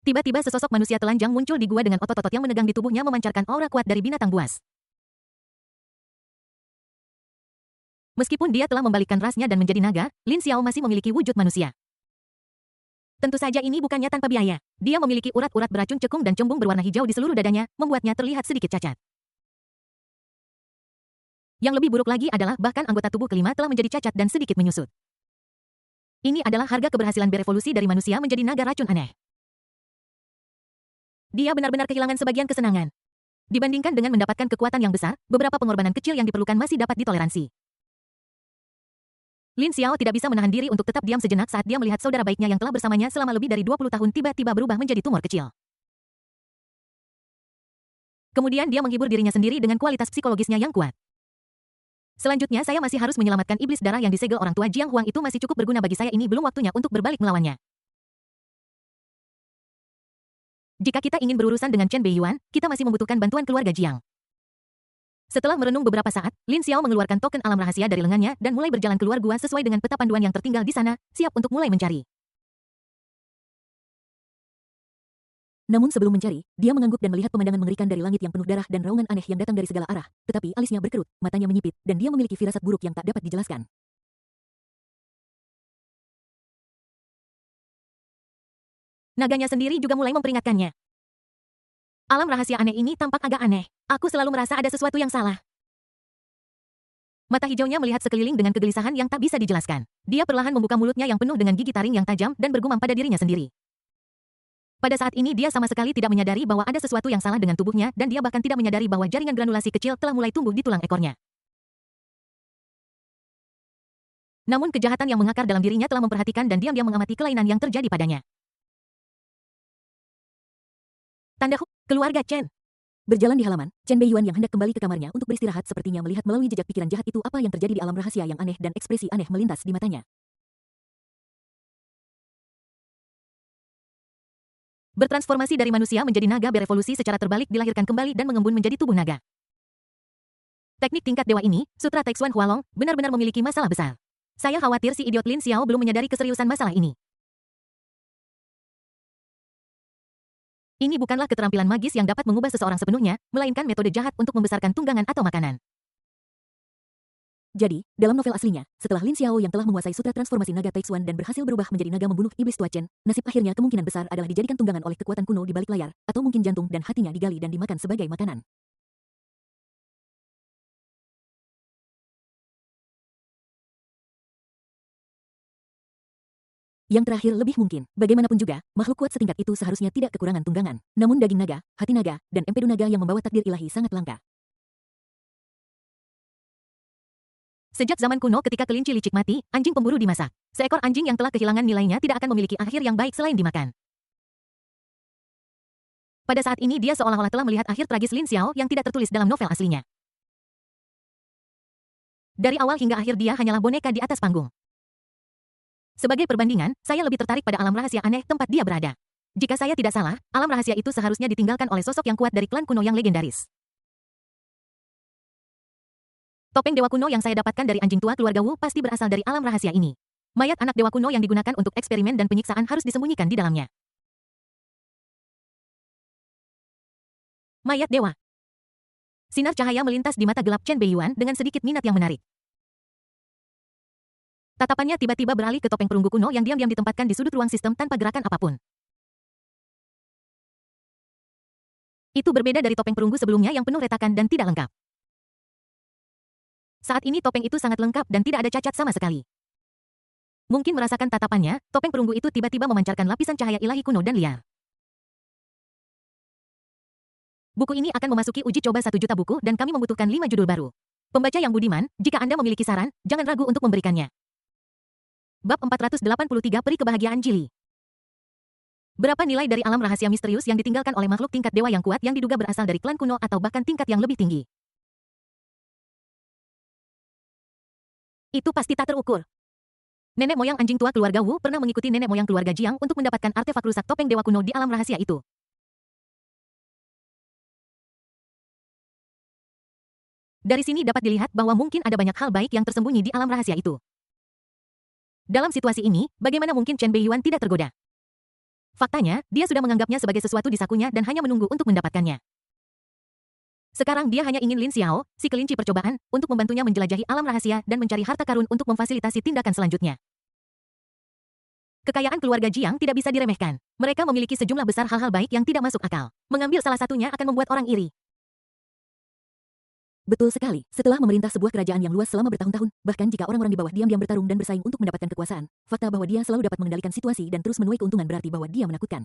Tiba-tiba sesosok manusia telanjang muncul di gua dengan otot-otot yang menegang di tubuhnya memancarkan aura kuat dari binatang buas. Meskipun dia telah membalikkan rasnya dan menjadi naga, Lin Xiao masih memiliki wujud manusia. Tentu saja ini bukannya tanpa biaya. Dia memiliki urat-urat beracun cekung dan cembung berwarna hijau di seluruh dadanya, membuatnya terlihat sedikit cacat. Yang lebih buruk lagi adalah bahkan anggota tubuh kelima telah menjadi cacat dan sedikit menyusut. Ini adalah harga keberhasilan berevolusi dari manusia menjadi naga racun aneh. Dia benar-benar kehilangan sebagian kesenangan. Dibandingkan dengan mendapatkan kekuatan yang besar, beberapa pengorbanan kecil yang diperlukan masih dapat ditoleransi. Lin Xiao tidak bisa menahan diri untuk tetap diam sejenak saat dia melihat saudara baiknya yang telah bersamanya selama lebih dari 20 tahun tiba-tiba berubah menjadi tumor kecil. Kemudian dia menghibur dirinya sendiri dengan kualitas psikologisnya yang kuat. Selanjutnya saya masih harus menyelamatkan iblis darah yang disegel orang tua Jiang Huang itu masih cukup berguna bagi saya ini belum waktunya untuk berbalik melawannya. Jika kita ingin berurusan dengan Chen Beiyuan, kita masih membutuhkan bantuan keluarga Jiang. Setelah merenung beberapa saat, Lin Xiao mengeluarkan token alam rahasia dari lengannya dan mulai berjalan keluar gua sesuai dengan peta panduan yang tertinggal di sana, siap untuk mulai mencari. Namun sebelum mencari, dia mengangguk dan melihat pemandangan mengerikan dari langit yang penuh darah dan raungan aneh yang datang dari segala arah, tetapi alisnya berkerut, matanya menyipit, dan dia memiliki firasat buruk yang tak dapat dijelaskan. Naganya sendiri juga mulai memperingatkannya. Alam rahasia aneh ini tampak agak aneh. Aku selalu merasa ada sesuatu yang salah. Mata hijaunya melihat sekeliling dengan kegelisahan yang tak bisa dijelaskan. Dia perlahan membuka mulutnya yang penuh dengan gigi taring yang tajam dan bergumam pada dirinya sendiri. Pada saat ini dia sama sekali tidak menyadari bahwa ada sesuatu yang salah dengan tubuhnya dan dia bahkan tidak menyadari bahwa jaringan granulasi kecil telah mulai tumbuh di tulang ekornya. Namun kejahatan yang mengakar dalam dirinya telah memperhatikan dan diam-diam mengamati kelainan yang terjadi padanya. Tanda keluarga Chen. Berjalan di halaman, Chen Beiyuan yang hendak kembali ke kamarnya untuk beristirahat sepertinya melihat melalui jejak pikiran jahat itu apa yang terjadi di alam rahasia yang aneh dan ekspresi aneh melintas di matanya. Bertransformasi dari manusia menjadi naga berevolusi secara terbalik dilahirkan kembali dan mengembun menjadi tubuh naga. Teknik tingkat dewa ini, Sutra Taixuan Hualong, benar-benar memiliki masalah besar. Saya khawatir si idiot Lin Xiao belum menyadari keseriusan masalah ini. Ini bukanlah keterampilan magis yang dapat mengubah seseorang sepenuhnya, melainkan metode jahat untuk membesarkan tunggangan atau makanan. Jadi, dalam novel aslinya, setelah Lin Xiao yang telah menguasai sutra transformasi naga Taixuan dan berhasil berubah menjadi naga membunuh iblis tua Chen, nasib akhirnya kemungkinan besar adalah dijadikan tunggangan oleh kekuatan kuno di balik layar, atau mungkin jantung dan hatinya digali dan dimakan sebagai makanan. Yang terakhir lebih mungkin, bagaimanapun juga, makhluk kuat setingkat itu seharusnya tidak kekurangan tunggangan. Namun daging naga, hati naga, dan empedu naga yang membawa takdir ilahi sangat langka. Sejak zaman kuno ketika kelinci licik mati, anjing pemburu dimasak. Seekor anjing yang telah kehilangan nilainya tidak akan memiliki akhir yang baik selain dimakan. Pada saat ini dia seolah-olah telah melihat akhir tragis Lin Xiao yang tidak tertulis dalam novel aslinya. Dari awal hingga akhir dia hanyalah boneka di atas panggung. Sebagai perbandingan, saya lebih tertarik pada alam rahasia aneh tempat dia berada. Jika saya tidak salah, alam rahasia itu seharusnya ditinggalkan oleh sosok yang kuat dari klan kuno yang legendaris. Topeng dewa kuno yang saya dapatkan dari anjing tua keluarga Wu pasti berasal dari alam rahasia ini. Mayat anak dewa kuno yang digunakan untuk eksperimen dan penyiksaan harus disembunyikan di dalamnya. Mayat dewa. Sinar cahaya melintas di mata gelap Chen Beiyuan dengan sedikit minat yang menarik. Tatapannya tiba-tiba beralih ke topeng perunggu kuno yang diam-diam ditempatkan di sudut ruang sistem tanpa gerakan apapun. Itu berbeda dari topeng perunggu sebelumnya yang penuh retakan dan tidak lengkap. Saat ini topeng itu sangat lengkap dan tidak ada cacat sama sekali. Mungkin merasakan tatapannya, topeng perunggu itu tiba-tiba memancarkan lapisan cahaya ilahi kuno dan liar. Buku ini akan memasuki uji coba 1 juta buku dan kami membutuhkan 5 judul baru. Pembaca yang budiman, jika Anda memiliki saran, jangan ragu untuk memberikannya. Bab 483 Peri Kebahagiaan Jili. Berapa nilai dari alam rahasia misterius yang ditinggalkan oleh makhluk tingkat dewa yang kuat yang diduga berasal dari klan kuno atau bahkan tingkat yang lebih tinggi? Itu pasti tak terukur. Nenek moyang anjing tua keluarga Wu pernah mengikuti nenek moyang keluarga Jiang untuk mendapatkan artefak rusak topeng dewa kuno di alam rahasia itu. Dari sini dapat dilihat bahwa mungkin ada banyak hal baik yang tersembunyi di alam rahasia itu. Dalam situasi ini, bagaimana mungkin Chen Beiyuan tidak tergoda? Faktanya, dia sudah menganggapnya sebagai sesuatu di sakunya dan hanya menunggu untuk mendapatkannya. Sekarang dia hanya ingin Lin Xiao, si kelinci percobaan, untuk membantunya menjelajahi alam rahasia dan mencari harta karun untuk memfasilitasi tindakan selanjutnya. Kekayaan keluarga Jiang tidak bisa diremehkan. Mereka memiliki sejumlah besar hal-hal baik yang tidak masuk akal. Mengambil salah satunya akan membuat orang iri. Betul sekali, setelah memerintah sebuah kerajaan yang luas selama bertahun-tahun, bahkan jika orang-orang di bawah diam-diam bertarung dan bersaing untuk mendapatkan kekuasaan, fakta bahwa dia selalu dapat mengendalikan situasi dan terus menuai keuntungan berarti bahwa dia menakutkan.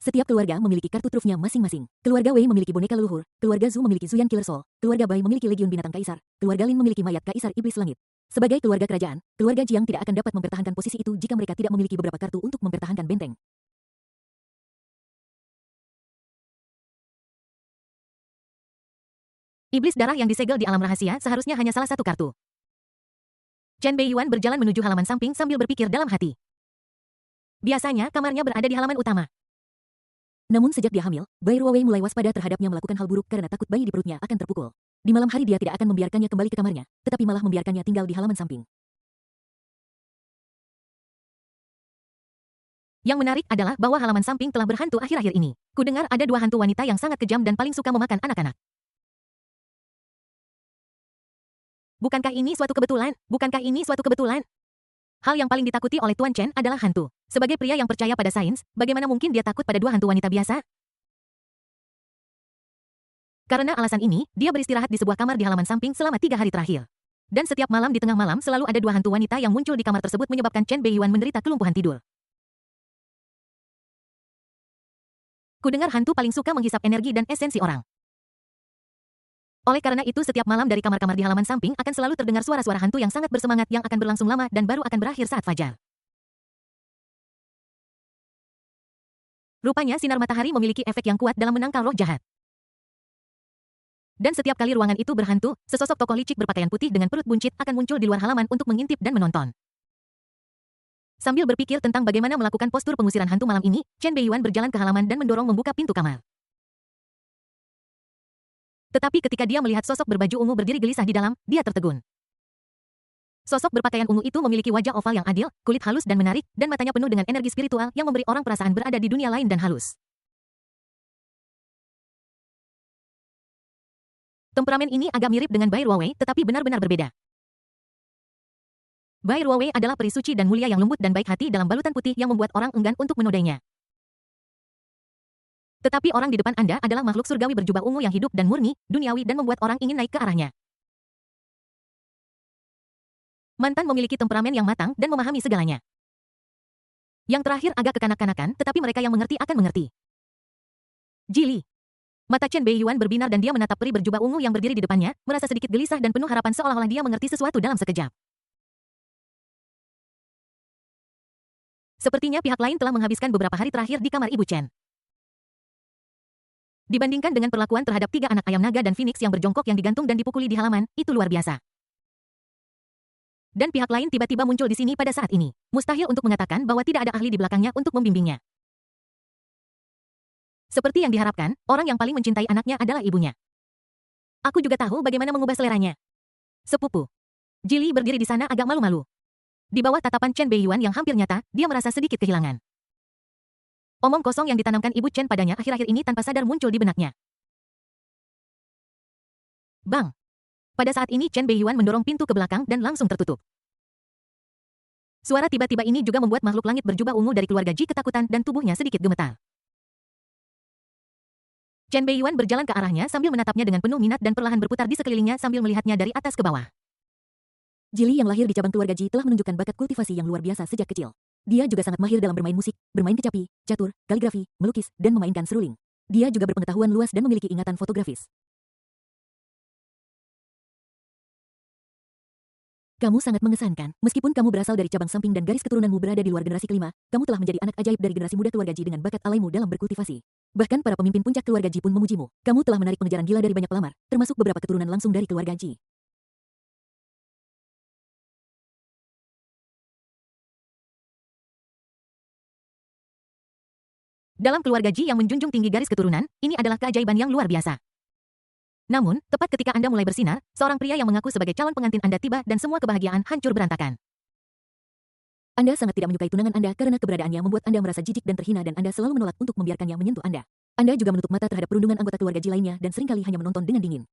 Setiap keluarga memiliki kartu trufnya masing-masing. Keluarga Wei memiliki boneka leluhur, keluarga Zhu memiliki Zuyan Killer Soul, keluarga Bai memiliki Legiun Binatang Kaisar, keluarga Lin memiliki mayat Kaisar Iblis Langit. Sebagai keluarga kerajaan, keluarga Jiang tidak akan dapat mempertahankan posisi itu jika mereka tidak memiliki beberapa kartu untuk mempertahankan benteng. Iblis darah yang disegel di alam rahasia seharusnya hanya salah satu kartu. Chen Beiyuan berjalan menuju halaman samping sambil berpikir dalam hati. Biasanya kamarnya berada di halaman utama. Namun sejak dia hamil, Bai Ruowei mulai waspada terhadapnya melakukan hal buruk karena takut bayi di perutnya akan terpukul. Di malam hari dia tidak akan membiarkannya kembali ke kamarnya, tetapi malah membiarkannya tinggal di halaman samping. Yang menarik adalah bahwa halaman samping telah berhantu akhir-akhir ini. Kudengar ada 2 hantu wanita yang sangat kejam dan paling suka memakan anak-anak. Bukankah ini suatu kebetulan? Bukankah ini suatu kebetulan? Hal yang paling ditakuti oleh Tuan Chen adalah hantu. Sebagai pria yang percaya pada sains, bagaimana mungkin dia takut pada 2 hantu wanita biasa? Karena alasan ini, dia beristirahat di sebuah kamar di halaman samping selama 3 hari terakhir. Dan setiap malam di tengah malam selalu ada dua hantu wanita yang muncul di kamar tersebut menyebabkan Chen Beiyuan menderita kelumpuhan tidur. Kudengar hantu paling suka menghisap energi dan esensi orang. Oleh karena itu setiap malam dari kamar-kamar di halaman samping akan selalu terdengar suara-suara hantu yang sangat bersemangat yang akan berlangsung lama dan baru akan berakhir saat fajar. Rupanya sinar matahari memiliki efek yang kuat dalam menangkal roh jahat. Dan setiap kali ruangan itu berhantu, sesosok tokoh licik berpakaian putih dengan perut buncit akan muncul di luar halaman untuk mengintip dan menonton. Sambil berpikir tentang bagaimana melakukan postur pengusiran hantu malam ini, Chen Beiyuan berjalan ke halaman dan mendorong membuka pintu kamar. Tetapi ketika dia melihat sosok berbaju ungu berdiri gelisah di dalam, dia tertegun. Sosok berpakaian ungu itu memiliki wajah oval yang adil, kulit halus dan menarik, dan matanya penuh dengan energi spiritual yang memberi orang perasaan berada di dunia lain dan halus. Temperamen ini agak mirip dengan Bai Ruowei, tetapi benar-benar berbeda. Bai Ruowei adalah peri suci dan mulia yang lembut dan baik hati dalam balutan putih yang membuat orang enggan untuk menodainya. Tetapi orang di depan Anda adalah makhluk surgawi berjubah ungu yang hidup dan murni, duniawi dan membuat orang ingin naik ke arahnya. Mantan memiliki temperamen yang matang dan memahami segalanya. Yang terakhir agak kekanak-kanakan, tetapi mereka yang mengerti akan mengerti. Jili. Mata Chen Beiyuan berbinar dan dia menatap peri berjubah ungu yang berdiri di depannya, merasa sedikit gelisah dan penuh harapan seolah-olah dia mengerti sesuatu dalam sekejap. Sepertinya pihak lain telah menghabiskan beberapa hari terakhir di kamar Ibu Chen. Dibandingkan dengan perlakuan terhadap 3 anak ayam naga dan phoenix yang berjongkok yang digantung dan dipukuli di halaman, itu luar biasa. Dan pihak lain tiba-tiba muncul di sini pada saat ini. Mustahil untuk mengatakan bahwa tidak ada ahli di belakangnya untuk membimbingnya. Seperti yang diharapkan, orang yang paling mencintai anaknya adalah ibunya. Aku juga tahu bagaimana mengubah seleranya. Sepupu. Jili berdiri di sana agak malu-malu. Di bawah tatapan Chen Beiyuan yang hampir nyata, dia merasa sedikit kehilangan. Omong kosong yang ditanamkan Ibu Chen padanya akhir-akhir ini tanpa sadar muncul di benaknya. Bang! Pada saat ini Chen Beiyuan mendorong pintu ke belakang dan langsung tertutup. Suara tiba-tiba ini juga membuat makhluk langit berjubah ungu dari keluarga Ji ketakutan dan tubuhnya sedikit gemetar. Chen Beiyuan berjalan ke arahnya sambil menatapnya dengan penuh minat dan perlahan berputar di sekelilingnya sambil melihatnya dari atas ke bawah. Jili yang lahir di cabang keluarga Ji telah menunjukkan bakat kultivasi yang luar biasa sejak kecil. Dia juga sangat mahir dalam bermain musik, bermain kecapi, catur, kaligrafi, melukis, dan memainkan seruling. Dia juga berpengetahuan luas dan memiliki ingatan fotografis. Kamu sangat mengesankan. Meskipun kamu berasal dari cabang samping dan garis keturunanmu berada di luar generasi kelima, kamu telah menjadi anak ajaib dari generasi muda keluarga Ji dengan bakat alaimu dalam berkultivasi. Bahkan para pemimpin puncak keluarga Ji pun memujimu. Kamu telah menarik pengejaran gila dari banyak pelamar, termasuk beberapa keturunan langsung dari keluarga Ji. Dalam keluarga Ji yang menjunjung tinggi garis keturunan, ini adalah keajaiban yang luar biasa. Namun, tepat ketika Anda mulai bersinar, seorang pria yang mengaku sebagai calon pengantin Anda tiba dan semua kebahagiaan hancur berantakan. Anda sangat tidak menyukai tunangan Anda karena keberadaannya membuat Anda merasa jijik dan terhina dan Anda selalu menolak untuk membiarkannya menyentuh Anda. Anda juga menutup mata terhadap perundungan anggota keluarga Ji lainnya dan seringkali hanya menonton dengan dingin.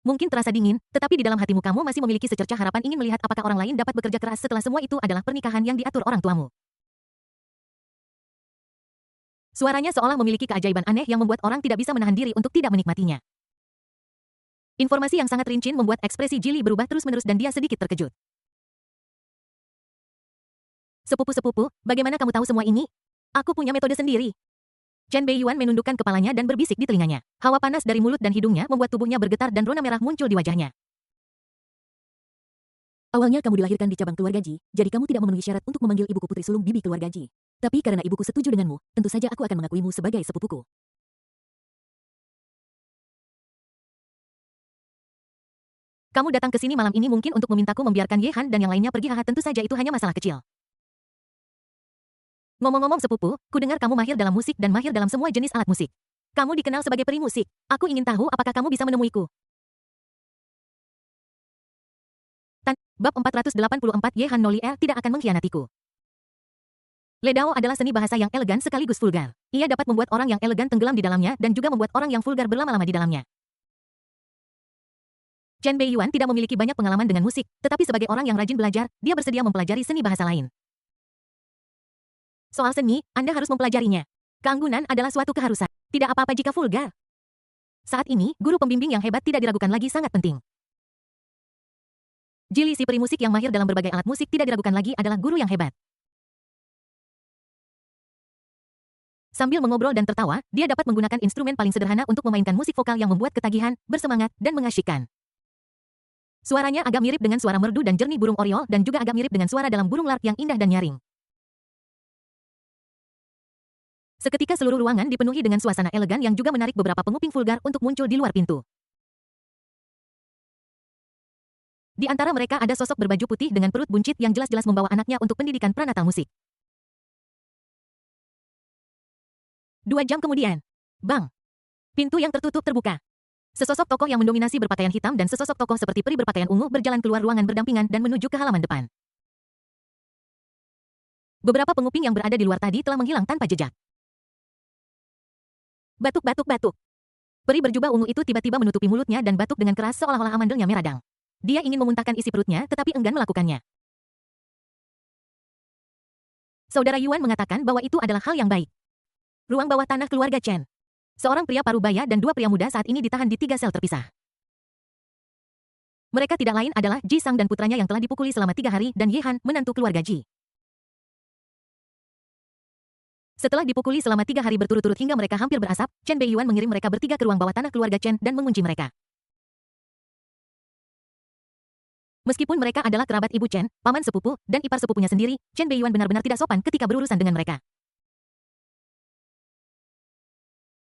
Mungkin terasa dingin, tetapi di dalam hatimu kamu masih memiliki secercah harapan ingin melihat apakah orang lain dapat bekerja keras setelah semua itu adalah pernikahan yang diatur orang tuamu. Suaranya seolah memiliki keajaiban aneh yang membuat orang tidak bisa menahan diri untuk tidak menikmatinya. Informasi yang sangat rinci membuat ekspresi Jili berubah terus-menerus dan dia sedikit terkejut. Sepupu-sepupu, bagaimana kamu tahu semua ini? Aku punya metode sendiri. Chen Beiyuan menundukkan kepalanya dan berbisik di telinganya. Hawa panas dari mulut dan hidungnya membuat tubuhnya bergetar dan rona merah muncul di wajahnya. Awalnya kamu dilahirkan di cabang keluarga Ji, jadi kamu tidak memenuhi syarat untuk memanggil ibuku putri sulung bibi keluarga Ji. Tapi karena ibuku setuju denganmu, tentu saja aku akan mengakuimu sebagai sepupuku. Kamu datang ke sini malam ini mungkin untuk memintaku membiarkan Ye Han dan yang lainnya pergi. Haha, tentu saja itu hanya masalah kecil. Ngomong-ngomong sepupu, ku dengar kamu mahir dalam musik dan mahir dalam semua jenis alat musik. Kamu dikenal sebagai peri musik. Aku ingin tahu apakah kamu bisa menemuiku. Bab 484 Ye Han Nolier tidak akan mengkhianatiku. Ledao adalah seni bahasa yang elegan sekaligus vulgar. Ia dapat membuat orang yang elegan tenggelam di dalamnya dan juga membuat orang yang vulgar berlama-lama di dalamnya. Chen Beiyuan tidak memiliki banyak pengalaman dengan musik, tetapi sebagai orang yang rajin belajar, dia bersedia mempelajari seni bahasa lain. Soal seni, Anda harus mempelajarinya. Keanggunan adalah suatu keharusan. Tidak apa-apa jika vulgar. Saat ini, guru pembimbing yang hebat tidak diragukan lagi sangat penting. Jili, si peri musik yang mahir dalam berbagai alat musik, tidak diragukan lagi adalah guru yang hebat. Sambil mengobrol dan tertawa, dia dapat menggunakan instrumen paling sederhana untuk memainkan musik vokal yang membuat ketagihan, bersemangat, dan mengasyikkan. Suaranya agak mirip dengan suara merdu dan jernih burung oriol dan juga agak mirip dengan suara dalam burung lark yang indah dan nyaring. Seketika seluruh ruangan dipenuhi dengan suasana elegan yang juga menarik beberapa penguping vulgar untuk muncul di luar pintu. Di antara mereka ada sosok berbaju putih dengan perut buncit yang jelas-jelas membawa anaknya untuk pendidikan pranatal musik. 2 jam kemudian, bang! Pintu yang tertutup terbuka. Sesosok tokoh yang mendominasi berpakaian hitam dan sesosok tokoh seperti peri berpakaian ungu berjalan keluar ruangan berdampingan dan menuju ke halaman depan. Beberapa penguping yang berada di luar tadi telah menghilang tanpa jejak. Batuk, batuk, batuk. Peri berjubah ungu itu tiba-tiba menutupi mulutnya dan batuk dengan keras seolah-olah amandelnya meradang. Dia ingin memuntahkan isi perutnya tetapi enggan melakukannya. Saudara Yuan mengatakan bahwa itu adalah hal yang baik. Ruang bawah tanah keluarga Chen. Seorang pria parubaya dan 2 pria muda saat ini ditahan di 3 sel terpisah. Mereka tidak lain adalah Ji Sang dan putranya yang telah dipukuli selama 3 hari dan Ye Han, menantu keluarga Ji. Setelah dipukuli selama 3 hari berturut-turut hingga mereka hampir berasap, Chen Beiyuan mengirim mereka bertiga ke ruang bawah tanah keluarga Chen dan mengunci mereka. Meskipun mereka adalah kerabat ibu Chen, paman sepupu, dan ipar sepupunya sendiri, Chen Beiyuan benar-benar tidak sopan ketika berurusan dengan mereka.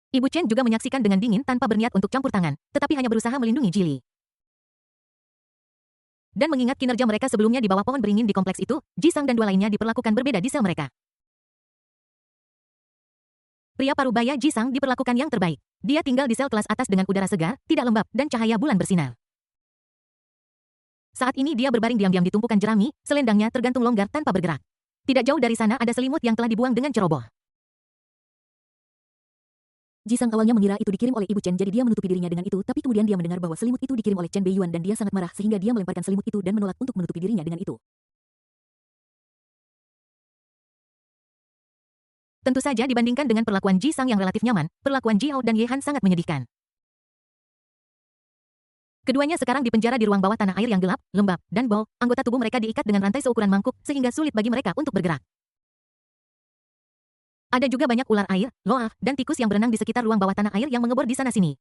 Ibu Chen juga menyaksikan dengan dingin tanpa berniat untuk campur tangan, tetapi hanya berusaha melindungi Jili. Dan mengingat kinerja mereka sebelumnya di bawah pohon beringin di kompleks itu, Ji Sang dan 2 lainnya diperlakukan berbeda di sel mereka. Pria parubaya Ji Sang diperlakukan yang terbaik. Dia tinggal di sel kelas atas dengan udara segar, tidak lembab, dan cahaya bulan bersinar. Saat ini dia berbaring diam-diam di tumpukan jerami, selendangnya tergantung longgar tanpa bergerak. Tidak jauh dari sana ada selimut yang telah dibuang dengan ceroboh. Ji Sang awalnya mengira itu dikirim oleh Ibu Chen, jadi dia menutupi dirinya dengan itu, tapi kemudian dia mendengar bahwa selimut itu dikirim oleh Chen Beiyuan dan dia sangat marah sehingga dia melemparkan selimut itu dan menolak untuk menutupi dirinya dengan itu. Tentu saja dibandingkan dengan perlakuan Ji Sang yang relatif nyaman, perlakuan Ji Hao dan Ye Han sangat menyedihkan. Keduanya sekarang dipenjara di ruang bawah tanah air yang gelap, lembab, dan bau. Anggota tubuh mereka diikat dengan rantai seukuran mangkuk sehingga sulit bagi mereka untuk bergerak. Ada juga banyak ular air, loaf, dan tikus yang berenang di sekitar ruang bawah tanah air yang mengebor di sana-sini.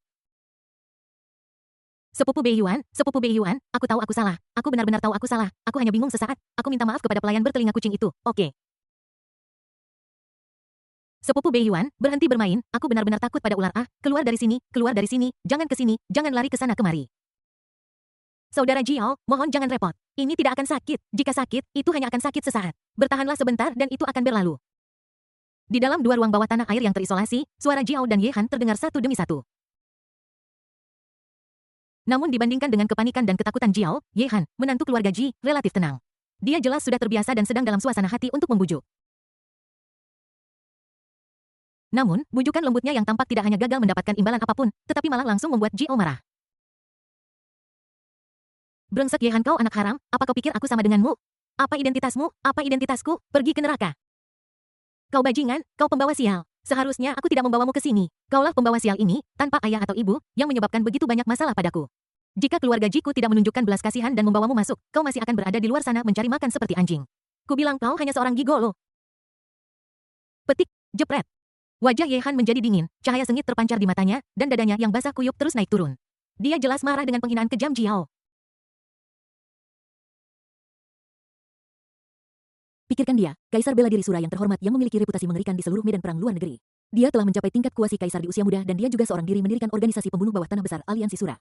Sepupu Beiyuan, aku tahu aku salah. Aku benar-benar tahu aku salah. Aku hanya bingung sesaat. Aku minta maaf kepada pelayan bertelinga kucing itu, oke? Sepupu Beiyuan, berhenti bermain. Aku benar-benar takut pada ular. Keluar dari sini, jangan ke sini, jangan lari ke sana kemari. Saudara Jiao, mohon jangan repot. Ini tidak akan sakit. Jika sakit, itu hanya akan sakit sesaat. Bertahanlah sebentar dan itu akan berlalu. Di dalam 2 ruang bawah tanah air yang terisolasi, suara Jiao dan Ye Han terdengar satu demi satu. Namun dibandingkan dengan kepanikan dan ketakutan Jiao, Ye Han, menantu keluarga Ji, relatif tenang. Dia jelas sudah terbiasa dan sedang dalam suasana hati untuk membujuk. Namun, bujukan lembutnya yang tampak tidak hanya gagal mendapatkan imbalan apapun, tetapi malah langsung membuat Jiao marah. Brengsek Ye Han, kau anak haram, apa kau pikir aku sama denganmu? Apa identitasmu? Apa identitasku? Pergi ke neraka. Kau bajingan, kau pembawa sial. Seharusnya aku tidak membawamu ke sini. Kaulah pembawa sial ini, tanpa ayah atau ibu, yang menyebabkan begitu banyak masalah padaku. Jika keluarga Jiku tidak menunjukkan belas kasihan dan membawamu masuk, kau masih akan berada di luar sana mencari makan seperti anjing. Kubilang kau hanya seorang gigolo. Petik, jepret. Wajah Ye Han menjadi dingin, cahaya sengit terpancar di matanya, dan dadanya yang basah kuyup terus naik turun. Dia jelas marah dengan penghinaan kejam Jiao. Pikirkan dia, Kaisar bela diri Sura yang terhormat yang memiliki reputasi mengerikan di seluruh medan perang luar negeri. Dia telah mencapai tingkat kuasi kaisar di usia muda dan dia juga seorang diri mendirikan organisasi pembunuh bawah tanah besar, Aliansi Sura.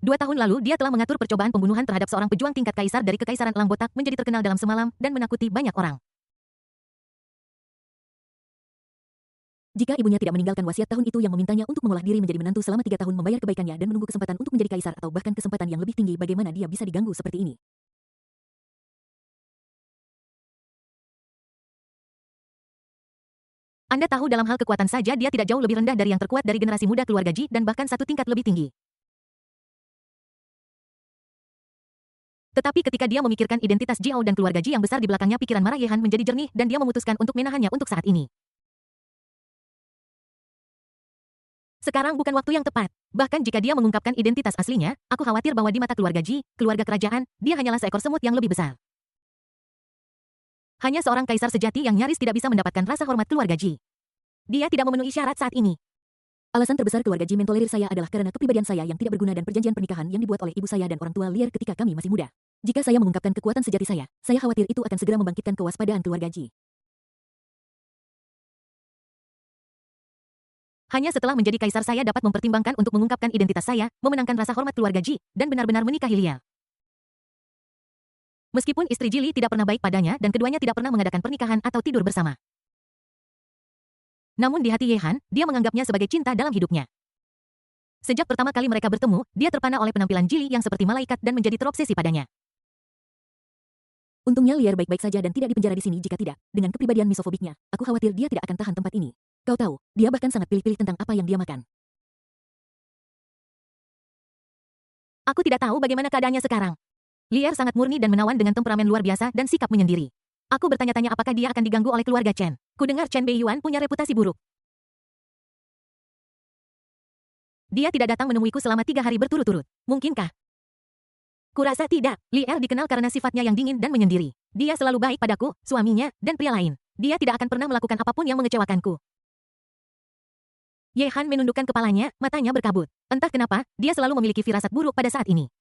2 tahun lalu dia telah mengatur percobaan pembunuhan terhadap seorang pejuang tingkat kaisar dari kekaisaran Lang Botak menjadi terkenal dalam semalam dan menangkuti banyak orang. 2 tahun lalu dia telah mengatur percobaan pembunuhan terhadap seorang pejuang tingkat kaisar dari kekaisaran Lang Botak menjadi terkenal dalam semalam dan menangkuti banyak orang. Jika ibunya tidak meninggalkan wasiat tahun itu yang memintanya untuk mengolah diri menjadi menantu selama 3 tahun membayar kebaikannya dan menunggu kesempatan untuk menjadi kaisar atau bahkan kesempatan yang lebih tinggi, bagaimana dia bisa diganggu seperti ini? Anda tahu dalam hal kekuatan saja dia tidak jauh lebih rendah dari yang terkuat dari generasi muda keluarga Ji dan bahkan 1 tingkat lebih tinggi. Tetapi ketika dia memikirkan identitas Jiao dan keluarga Ji yang besar di belakangnya, pikiran marah Ye Han menjadi jernih dan dia memutuskan untuk menahannya untuk saat ini. Sekarang bukan waktu yang tepat. Bahkan jika dia mengungkapkan identitas aslinya, aku khawatir bahwa di mata keluarga Ji, keluarga kerajaan, dia hanyalah seekor semut yang lebih besar. Hanya seorang kaisar sejati yang nyaris tidak bisa mendapatkan rasa hormat keluarga Ji. Dia tidak memenuhi syarat saat ini. Alasan terbesar keluarga Ji mentolerir saya adalah karena kepribadian saya yang tidak berguna dan perjanjian pernikahan yang dibuat oleh ibu saya dan orang tua Lier ketika kami masih muda. Jika saya mengungkapkan kekuatan sejati saya khawatir itu akan segera membangkitkan kewaspadaan keluarga Ji. Hanya setelah menjadi kaisar saya dapat mempertimbangkan untuk mengungkapkan identitas saya, memenangkan rasa hormat keluarga Ji, dan benar-benar menikahi Lier. Meskipun istri Ji Li tidak pernah baik padanya dan keduanya tidak pernah mengadakan pernikahan atau tidur bersama. Namun di hati Ye Han, dia menganggapnya sebagai cinta dalam hidupnya. Sejak pertama kali mereka bertemu, dia terpana oleh penampilan Ji Li yang seperti malaikat dan menjadi terobsesi padanya. Untungnya Lier baik-baik saja dan tidak dipenjara di sini. Jika tidak, dengan kepribadian misofobiknya, aku khawatir dia tidak akan tahan tempat ini. Kau tahu, dia bahkan sangat pilih-pilih tentang apa yang dia makan. Aku tidak tahu bagaimana keadaannya sekarang. Lier sangat murni dan menawan dengan temperamen luar biasa dan sikap menyendiri. Aku bertanya-tanya apakah dia akan diganggu oleh keluarga Chen. Kudengar Chen Beiyuan punya reputasi buruk. Dia tidak datang menemuiku selama 3 hari berturut-turut. Mungkinkah? Kurasa tidak. Lier dikenal karena sifatnya yang dingin dan menyendiri. Dia selalu baik padaku, suaminya, dan pria lain. Dia tidak akan pernah melakukan apapun yang mengecewakanku. Ye Han menundukkan kepalanya, matanya berkabut. Entah kenapa, dia selalu memiliki firasat buruk pada saat ini.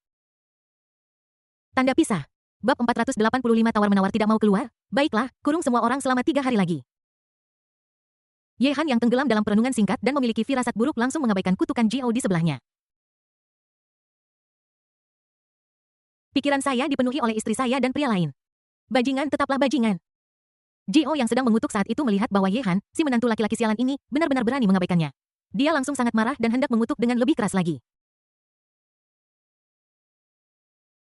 Tanda pisah. Bab 485 tawar-menawar tidak mau keluar? Baiklah, kurung semua orang selama 3 hari lagi. Ye Han yang tenggelam dalam perenungan singkat dan memiliki firasat buruk langsung mengabaikan kutukan Jiao di sebelahnya. Pikiran saya dipenuhi oleh istri saya dan pria lain. Bajingan tetaplah bajingan. Jiao yang sedang mengutuk saat itu melihat bahwa Ye Han, si menantu laki-laki sialan ini, benar-benar berani mengabaikannya. Dia langsung sangat marah dan hendak mengutuk dengan lebih keras lagi.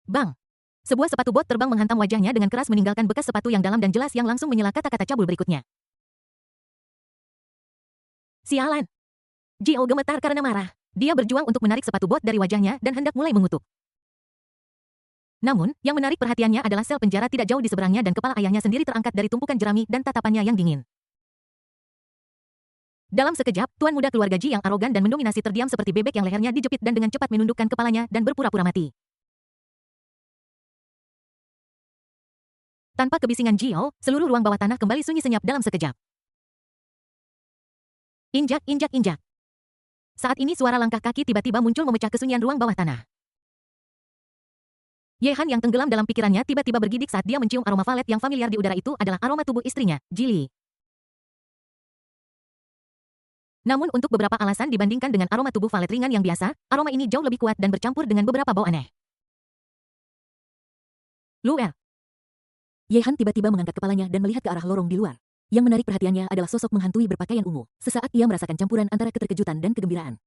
Bang! Sebuah sepatu bot terbang menghantam wajahnya dengan keras meninggalkan bekas sepatu yang dalam dan jelas yang langsung menyela kata-kata cabul berikutnya. Sialan! Jiao gemetar karena marah. Dia berjuang untuk menarik sepatu bot dari wajahnya dan hendak mulai mengutuk. Namun, yang menarik perhatiannya adalah sel penjara tidak jauh di seberangnya dan kepala ayahnya sendiri terangkat dari tumpukan jerami dan tatapannya yang dingin. Dalam sekejap, tuan muda keluarga Ji yang arogan dan mendominasi terdiam seperti bebek yang lehernya dijepit dan dengan cepat menundukkan kepalanya dan berpura-pura mati. Tanpa kebisingan Jiao, seluruh ruang bawah tanah kembali sunyi senyap dalam sekejap. Injak, injak, injak. Saat ini suara langkah kaki tiba-tiba muncul memecah kesunyian ruang bawah tanah. Ye Han yang tenggelam dalam pikirannya tiba-tiba bergidik saat dia mencium aroma valet yang familiar di udara. Itu adalah aroma tubuh istrinya, Ji Li. Namun untuk beberapa alasan dibandingkan dengan aroma tubuh valet ringan yang biasa, aroma ini jauh lebih kuat dan bercampur dengan beberapa bau aneh. Luel. Ye Han tiba-tiba mengangkat kepalanya dan melihat ke arah lorong di luar. Yang menarik perhatiannya adalah sosok menghantui berpakaian ungu. Sesaat ia merasakan campuran antara keterkejutan dan kegembiraan.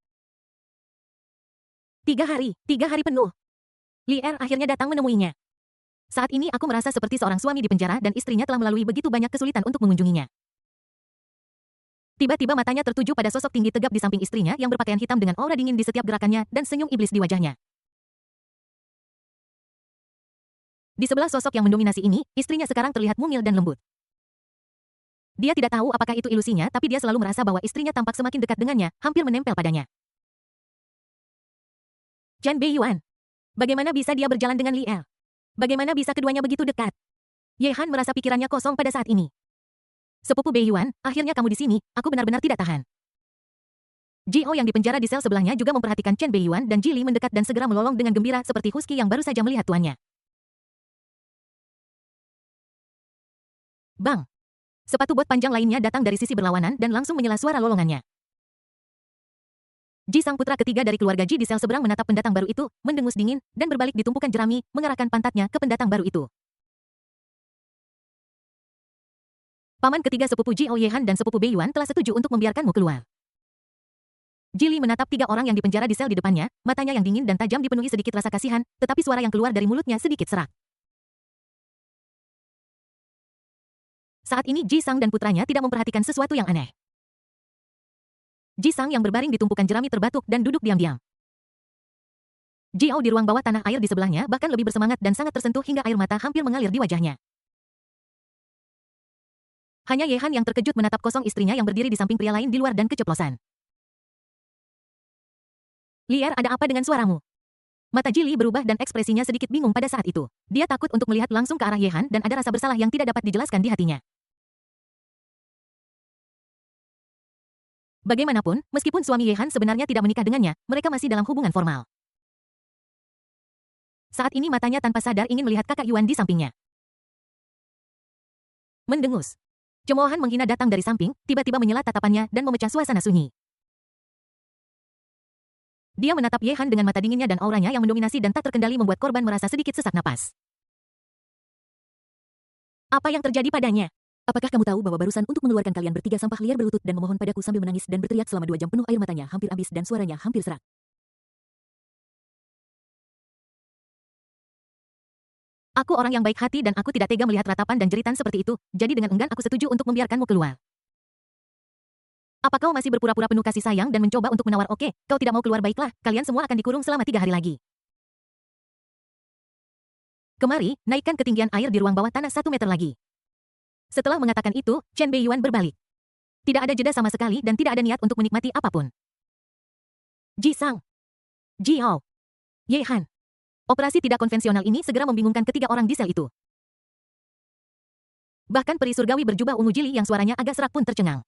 3 hari penuh. Lier akhirnya datang menemuinya. Saat ini aku merasa seperti seorang suami di penjara dan istrinya telah melalui begitu banyak kesulitan untuk mengunjunginya. Tiba-tiba matanya tertuju pada sosok tinggi tegap di samping istrinya yang berpakaian hitam dengan aura dingin di setiap gerakannya dan senyum iblis di wajahnya. Di sebelah sosok yang mendominasi ini, istrinya sekarang terlihat mungil dan lembut. Dia tidak tahu apakah itu ilusinya, tapi dia selalu merasa bahwa istrinya tampak semakin dekat dengannya, hampir menempel padanya. Chen Beiyuan. Bagaimana bisa dia berjalan dengan Lier? Bagaimana bisa keduanya begitu dekat? Ye Han merasa pikirannya kosong pada saat ini. Sepupu Beiyuan, akhirnya kamu di sini, aku benar-benar tidak tahan. Jiao yang dipenjara di sel sebelahnya juga memperhatikan Chen Beiyuan dan Ji Li mendekat dan segera melolong dengan gembira seperti husky yang baru saja melihat tuannya. Bang! Sepatu bot panjang lainnya datang dari sisi berlawanan dan langsung menyela suara lolongannya. Ji sang putra ketiga dari keluarga Ji di sel seberang menatap pendatang baru itu, mendengus dingin, dan berbalik di tumpukan jerami, mengarahkan pantatnya ke pendatang baru itu. Paman ketiga sepupu Jiao Ye Han dan sepupu Beiyuan telah setuju untuk membiarkanmu keluar. Ji Li menatap 3 orang yang dipenjara di sel di depannya, matanya yang dingin dan tajam dipenuhi sedikit rasa kasihan, tetapi suara yang keluar dari mulutnya sedikit serak. Saat ini Ji Sang dan putranya tidak memperhatikan sesuatu yang aneh. Ji Sang yang berbaring di tumpukan jerami terbatuk dan duduk diam-diam. Jiao di ruang bawah tanah air di sebelahnya bahkan lebih bersemangat dan sangat tersentuh hingga air mata hampir mengalir di wajahnya. Hanya Ye Han yang terkejut menatap kosong istrinya yang berdiri di samping pria lain di luar dan keceplosan. Lier, ada apa dengan suaramu? Mata Ji Li berubah dan ekspresinya sedikit bingung pada saat itu. Dia takut untuk melihat langsung ke arah Ye Han dan ada rasa bersalah yang tidak dapat dijelaskan di hatinya. Bagaimanapun, meskipun suami Ye Han sebenarnya tidak menikah dengannya, mereka masih dalam hubungan formal. Saat ini matanya tanpa sadar ingin melihat kakak Yuan di sampingnya. Mendengus. Cemoohan menghina datang dari samping, tiba-tiba menyela tatapannya dan memecah suasana sunyi. Dia menatap Ye Han dengan mata dinginnya dan auranya yang mendominasi dan tak terkendali membuat korban merasa sedikit sesak napas. Apa yang terjadi padanya? Apakah kamu tahu bahwa barusan untuk mengeluarkan kalian bertiga sampah liar berlutut dan memohon padaku sambil menangis dan berteriak selama 2 jam penuh air matanya hampir habis dan suaranya hampir serak. Aku orang yang baik hati dan aku tidak tega melihat ratapan dan jeritan seperti itu, jadi dengan enggan aku setuju untuk membiarkanmu keluar. Apa kau masih berpura-pura penuh kasih sayang dan mencoba untuk menawar oke, kau tidak mau keluar baiklah, kalian semua akan dikurung selama 3 hari lagi. Kemari, naikkan ketinggian air di ruang bawah tanah 1 meter lagi. Setelah mengatakan itu, Chen Beiyuan berbalik. Tidak ada jeda sama sekali dan tidak ada niat untuk menikmati apapun. Ji Sang, Ji Hao, Ye Han. Operasi tidak konvensional ini segera membingungkan ketiga orang di sel itu. Bahkan peri surgawi berjubah ungu jili yang suaranya agak serak pun tercengang.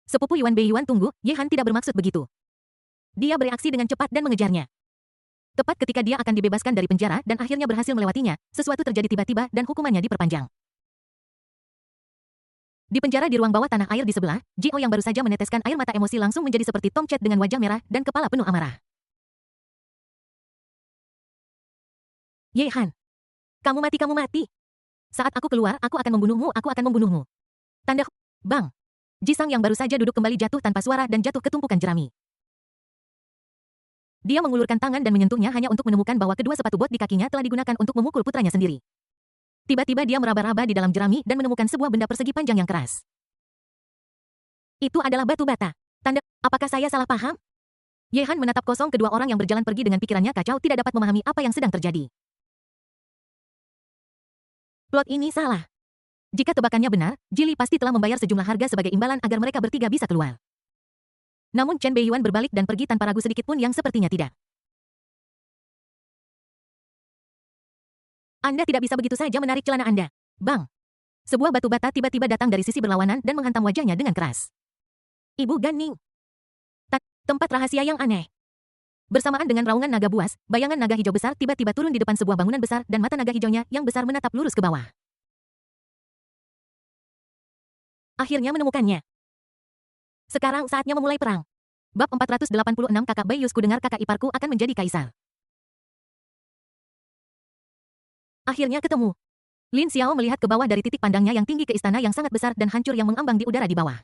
Sepupu Yuan Beiyuan tunggu, Ye Han tidak bermaksud begitu. Dia bereaksi dengan cepat dan mengejarnya. Tepat ketika dia akan dibebaskan dari penjara dan akhirnya berhasil melewatinya, sesuatu terjadi tiba-tiba dan hukumannya diperpanjang. Di penjara di ruang bawah tanah air di sebelah, Jiao yang baru saja meneteskan air mata emosi langsung menjadi seperti Tom Chet dengan wajah merah dan kepala penuh amarah. Ye Han. Kamu mati. Saat aku keluar, aku akan membunuhmu. Tanda Bang. Ji Sang yang baru saja duduk kembali jatuh tanpa suara dan jatuh ke tumpukan jerami. Dia mengulurkan tangan dan menyentuhnya hanya untuk menemukan bahwa kedua sepatu bot di kakinya telah digunakan untuk memukul putranya sendiri. Tiba-tiba dia meraba-raba di dalam jerami dan menemukan sebuah benda persegi panjang yang keras. Itu adalah batu bata. Tanda, apakah saya salah paham? Ye Han menatap kosong kedua orang yang berjalan pergi dengan pikirannya kacau tidak dapat memahami apa yang sedang terjadi. Plot ini salah. Jika tebakannya benar, Jili pasti telah membayar sejumlah harga sebagai imbalan agar mereka bertiga bisa keluar. Namun Chen Beiyuan berbalik dan pergi tanpa ragu sedikit pun yang sepertinya tidak. Anda tidak bisa begitu saja menarik celana Anda. Bang! Sebuah batu bata tiba-tiba datang dari sisi berlawanan dan menghantam wajahnya dengan keras. Ibu Ganning. Tempat rahasia yang aneh. Bersamaan dengan raungan naga buas, bayangan naga hijau besar tiba-tiba turun di depan sebuah bangunan besar dan mata naga hijaunya yang besar menatap lurus ke bawah. Akhirnya menemukannya. Sekarang saatnya memulai perang. Bab 486 Kakak Bayiusku dengar kakak iparku akan menjadi kaisar. Akhirnya ketemu. Lin Xiao melihat ke bawah dari titik pandangnya yang tinggi ke istana yang sangat besar dan hancur yang mengambang di udara di bawah.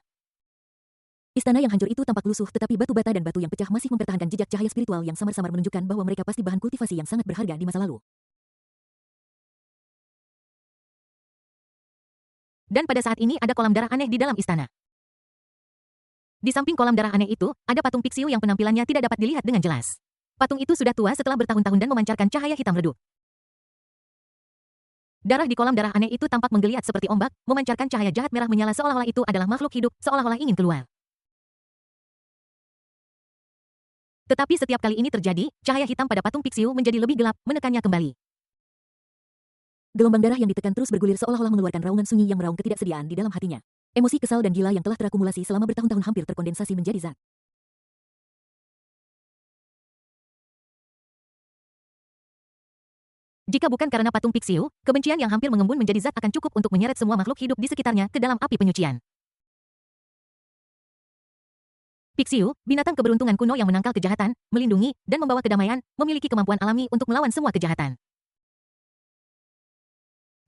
Istana yang hancur itu tampak lusuh tetapi batu bata dan batu yang pecah masih mempertahankan jejak cahaya spiritual yang samar-samar menunjukkan bahwa mereka pasti bahan kultivasi yang sangat berharga di masa lalu. Dan pada saat ini ada kolam darah aneh di dalam istana. Di samping kolam darah aneh itu, ada patung Pixiu yang penampilannya tidak dapat dilihat dengan jelas. Patung itu sudah tua setelah bertahun-tahun dan memancarkan cahaya hitam redup. Darah di kolam darah aneh itu tampak menggeliat seperti ombak, memancarkan cahaya jahat merah menyala seolah-olah itu adalah makhluk hidup, seolah-olah ingin keluar. Tetapi setiap kali ini terjadi, cahaya hitam pada patung Pixiu menjadi lebih gelap, menekannya kembali. Gelombang darah yang ditekan terus bergulir seolah-olah mengeluarkan raungan sunyi yang meraung ketidaksediaan di dalam hatinya. Emosi kesal dan gila yang telah terakumulasi selama bertahun-tahun hampir terkondensasi menjadi zat. Jika bukan karena patung Pixiu, kebencian yang hampir mengembun menjadi zat akan cukup untuk menyeret semua makhluk hidup di sekitarnya ke dalam api penyucian. Pixiu, binatang keberuntungan kuno yang menangkal kejahatan, melindungi, dan membawa kedamaian, memiliki kemampuan alami untuk melawan semua kejahatan.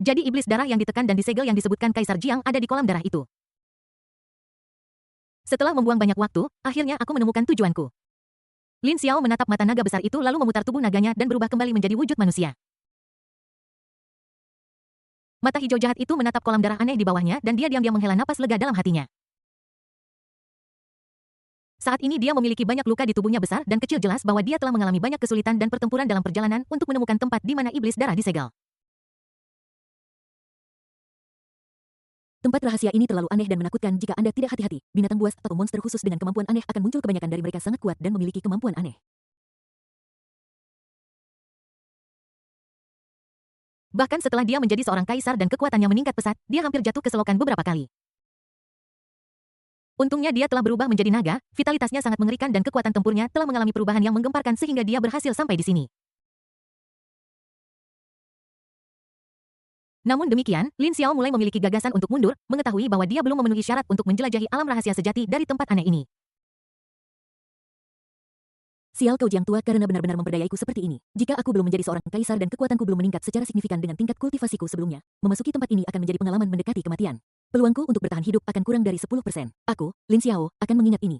Jadi iblis darah yang ditekan dan disegel yang disebutkan Kaisar Jiang ada di kolam darah itu. Setelah membuang banyak waktu, akhirnya aku menemukan tujuanku. Lin Xiao menatap mata naga besar itu lalu memutar tubuh naganya dan berubah kembali menjadi wujud manusia. Mata hijau jahat itu menatap kolam darah aneh di bawahnya dan dia diam-diam menghela napas lega dalam hatinya. Saat ini dia memiliki banyak luka di tubuhnya besar dan kecil, jelas bahwa dia telah mengalami banyak kesulitan dan pertempuran dalam perjalanan untuk menemukan tempat di mana iblis darah disegel. Tempat rahasia ini terlalu aneh dan menakutkan jika Anda tidak hati-hati. Binatang buas atau monster khusus dengan kemampuan aneh akan muncul, kebanyakan dari mereka sangat kuat dan memiliki kemampuan aneh. Bahkan setelah dia menjadi seorang kaisar dan kekuatannya meningkat pesat, dia hampir jatuh ke selokan beberapa kali. Untungnya dia telah berubah menjadi naga, vitalitasnya sangat mengerikan dan kekuatan tempurnya telah mengalami perubahan yang menggemparkan sehingga dia berhasil sampai di sini. Namun demikian, Lin Xiao mulai memiliki gagasan untuk mundur, mengetahui bahwa dia belum memenuhi syarat untuk menjelajahi alam rahasia sejati dari tempat aneh ini. Sial kau Jiang tua karena benar-benar memperdayaiku seperti ini. Jika aku belum menjadi seorang kaisar dan kekuatanku belum meningkat secara signifikan dengan tingkat kultivasiku sebelumnya, memasuki tempat ini akan menjadi pengalaman mendekati kematian. Peluangku untuk bertahan hidup akan kurang dari 10%. Aku, Lin Xiao, akan mengingat ini.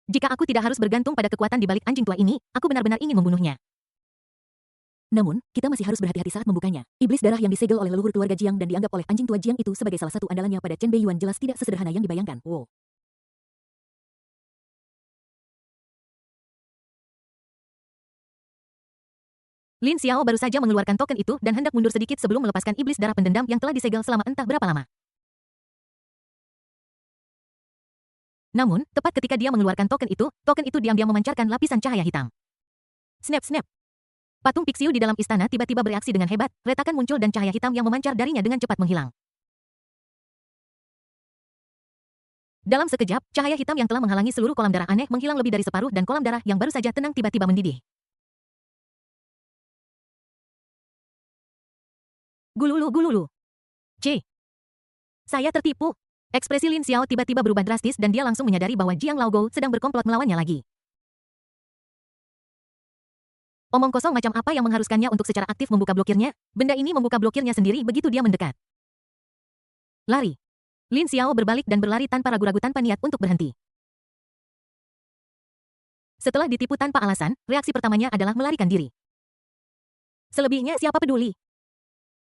Jika aku tidak harus bergantung pada kekuatan di balik anjing tua ini, aku benar-benar ingin membunuhnya. Namun, kita masih harus berhati-hati saat membukanya. Iblis darah yang disegel oleh leluhur keluarga Jiang dan dianggap oleh anjing tua Jiang itu sebagai salah satu andalannya pada Chen Beiyuan jelas tidak sesederhana yang dibayangkan. Wow. Lin Xiao baru saja mengeluarkan token itu dan hendak mundur sedikit sebelum melepaskan iblis darah pendendam yang telah disegel selama entah berapa lama. Namun, tepat ketika dia mengeluarkan token itu diam-diam memancarkan lapisan cahaya hitam. Snap snap. Patung Pixiu di dalam istana tiba-tiba bereaksi dengan hebat, retakan muncul dan cahaya hitam yang memancar darinya dengan cepat menghilang. Dalam sekejap, cahaya hitam yang telah menghalangi seluruh kolam darah aneh menghilang lebih dari separuh dan kolam darah yang baru saja tenang tiba-tiba mendidih. Gululu gululu. C. Saya tertipu. Ekspresi Lin Xiao tiba-tiba berubah drastis dan dia langsung menyadari bahwa Jiang Laogou sedang berkomplot melawannya lagi. Omong kosong macam apa yang mengharuskannya untuk secara aktif membuka blokirnya? Benda ini membuka blokirnya sendiri begitu dia mendekat. Lari. Lin Xiao berbalik dan berlari tanpa ragu-ragu, tanpa niat untuk berhenti. Setelah ditipu tanpa alasan, reaksi pertamanya adalah melarikan diri. Selebihnya siapa peduli?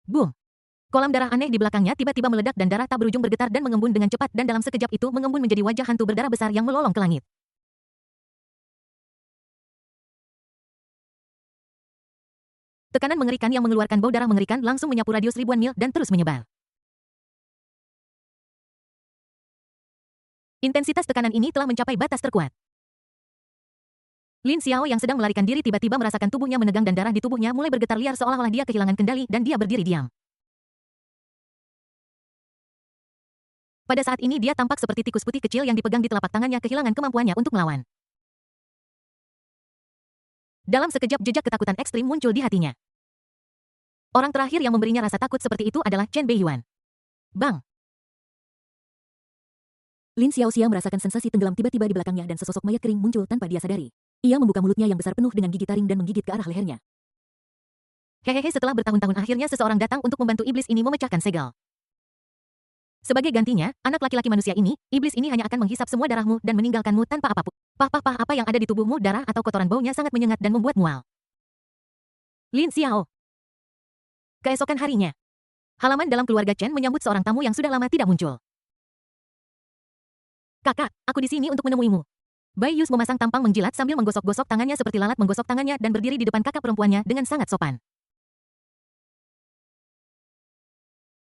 Boom. Kolam darah aneh di belakangnya tiba-tiba meledak dan darah tak berujung bergetar dan mengembun dengan cepat dan dalam sekejap itu mengembun menjadi wajah hantu berdarah besar yang melolong ke langit. Tekanan mengerikan yang mengeluarkan bau darah mengerikan langsung menyapu radius ribuan mil dan terus menyebar. Intensitas tekanan ini telah mencapai batas terkuat. Lin Xiao yang sedang melarikan diri tiba-tiba merasakan tubuhnya menegang dan darah di tubuhnya mulai bergetar liar seolah-olah dia kehilangan kendali dan dia berdiri diam. Pada saat ini dia tampak seperti tikus putih kecil yang dipegang di telapak tangannya, kehilangan kemampuannya untuk melawan. Dalam sekejap jejak ketakutan ekstrim muncul di hatinya. Orang terakhir yang memberinya rasa takut seperti itu adalah Chen Beiyuan. Bang! Lin Xiaoxia merasakan sensasi tenggelam tiba-tiba di belakangnya dan sesosok mayat kering muncul tanpa dia sadari. Ia membuka mulutnya yang besar penuh dengan gigi taring dan menggigit ke arah lehernya. Hehehe, setelah bertahun-tahun akhirnya seseorang datang untuk membantu iblis ini memecahkan segel. Sebagai gantinya, anak laki-laki manusia ini, iblis ini hanya akan menghisap semua darahmu dan meninggalkanmu tanpa apapun. Pah, apa yang ada di tubuhmu, darah atau kotoran, baunya sangat menyengat dan membuat mual. Lin Xiao. Keesokan harinya, halaman dalam keluarga Chen menyambut seorang tamu yang sudah lama tidak muncul. Kakak, aku di sini untuk menemuimu. Bai Yus memasang tampang menjilat sambil menggosok-gosok tangannya seperti lalat menggosok tangannya dan berdiri di depan kakak perempuannya dengan sangat sopan.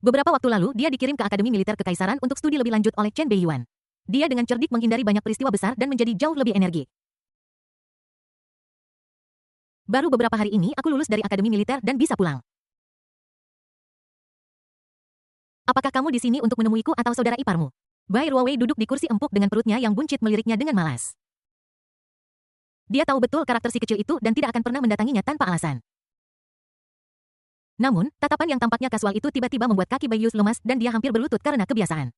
Beberapa waktu lalu, dia dikirim ke Akademi Militer Kekaisaran untuk studi lebih lanjut oleh Chen Beiyuan. Dia dengan cerdik menghindari banyak peristiwa besar dan menjadi jauh lebih energik. Baru beberapa hari ini aku lulus dari Akademi Militer dan bisa pulang. Apakah kamu di sini untuk menemuiku atau saudara iparmu? Bai Ruowei duduk di kursi empuk dengan perutnya yang buncit meliriknya dengan malas. Dia tahu betul karakter si kecil itu dan tidak akan pernah mendatanginya tanpa alasan. Namun, tatapan yang tampaknya kasual itu tiba-tiba membuat kaki Bai Yus lemas dan dia hampir berlutut karena kebiasaan.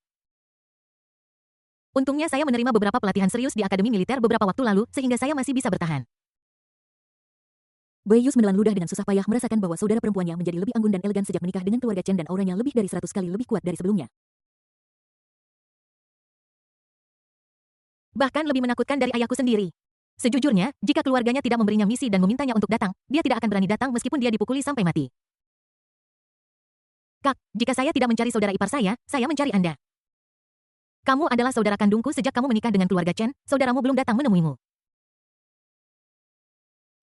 Untungnya saya menerima beberapa pelatihan serius di Akademi Militer beberapa waktu lalu, sehingga saya masih bisa bertahan. Bai Yus menelan ludah dengan susah payah merasakan bahwa saudara perempuannya menjadi lebih anggun dan elegan sejak menikah dengan keluarga Chen dan auranya lebih dari 100 kali lebih kuat dari sebelumnya. Bahkan lebih menakutkan dari ayahku sendiri. Sejujurnya, jika keluarganya tidak memberinya misi dan memintanya untuk datang, dia tidak akan berani datang meskipun dia dipukuli sampai mati. Kak, jika saya tidak mencari saudara ipar saya mencari Anda. Kamu adalah saudara kandungku sejak kamu menikah dengan keluarga Chen, saudaramu belum datang menemuimu.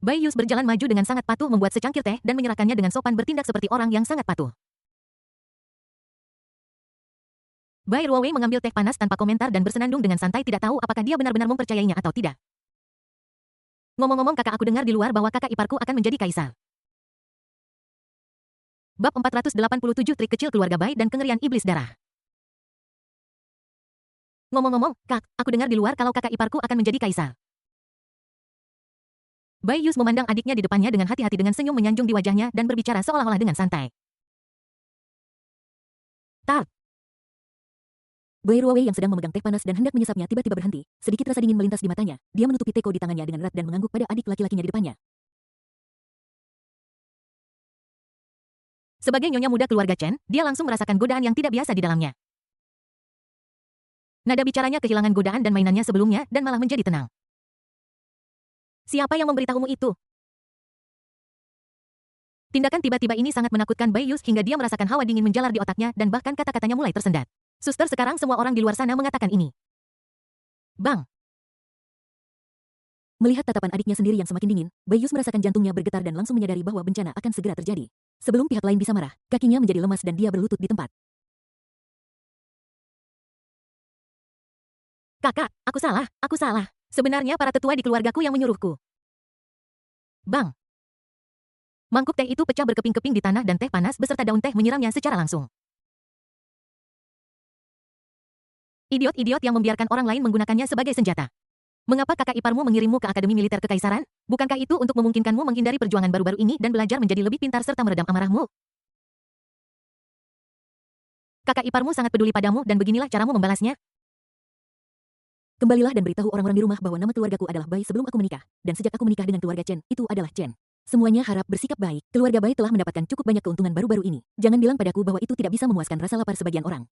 Bai Yus berjalan maju dengan sangat patuh membuat secangkir teh dan menyerahkannya dengan sopan bertindak seperti orang yang sangat patuh. Bai Ruowei mengambil teh panas tanpa komentar dan bersenandung dengan santai tidak tahu apakah dia benar-benar mempercayainya atau tidak. Ngomong-ngomong kakak aku dengar di luar bahwa kakak iparku akan menjadi kaisar. Bab 487 Trik Kecil Keluarga Bai dan Kengerian Iblis Darah. Ngomong-ngomong, Kak, aku dengar di luar kalau kakak iparku akan menjadi kaisar. Bai Yus memandang adiknya di depannya dengan hati-hati dengan senyum menyanjung di wajahnya dan berbicara seolah-olah dengan santai. Tar. Bai Ruowei yang sedang memegang teh panas dan hendak menyesapnya tiba-tiba berhenti. Sedikit rasa dingin melintas di matanya. Dia menutupi teko di tangannya dengan erat dan mengangguk pada adik laki-lakinya di depannya. Sebagai nyonya muda keluarga Chen, dia langsung merasakan godaan yang tidak biasa di dalamnya. Nada bicaranya kehilangan godaan dan mainannya sebelumnya dan malah menjadi tenang. Siapa yang memberitahumu itu? Tindakan tiba-tiba ini sangat menakutkan Bai Yus hingga dia merasakan hawa dingin menjalar di otaknya dan bahkan kata-katanya mulai tersendat. Suster, sekarang semua orang di luar sana mengatakan ini. Bang. Melihat tatapan adiknya sendiri yang semakin dingin, Bai Yus merasakan jantungnya bergetar dan langsung menyadari bahwa bencana akan segera terjadi. Sebelum pihak lain bisa marah, kakinya menjadi lemas dan dia berlutut di tempat. Kakak, aku salah. Sebenarnya para tetua di keluargaku yang menyuruhku. Bang. Mangkuk teh itu pecah berkeping-keping di tanah dan teh panas beserta daun teh menyiramnya secara langsung. Idiot-idiot yang membiarkan orang lain menggunakannya sebagai senjata. Mengapa kakak iparmu mengirimmu ke Akademi Militer Kekaisaran? Bukankah itu untuk memungkinkanmu menghindari perjuangan baru-baru ini dan belajar menjadi lebih pintar serta meredam amarahmu? Kakak iparmu sangat peduli padamu dan beginilah caramu membalasnya? Kembalilah dan beritahu orang-orang di rumah bahwa nama keluargaku adalah Bai sebelum aku menikah. Dan sejak aku menikah dengan keluarga Chen, itu adalah Chen. Semuanya harap bersikap baik. Keluarga Bai telah mendapatkan cukup banyak keuntungan baru-baru ini. Jangan bilang padaku bahwa itu tidak bisa memuaskan rasa lapar sebagian orang.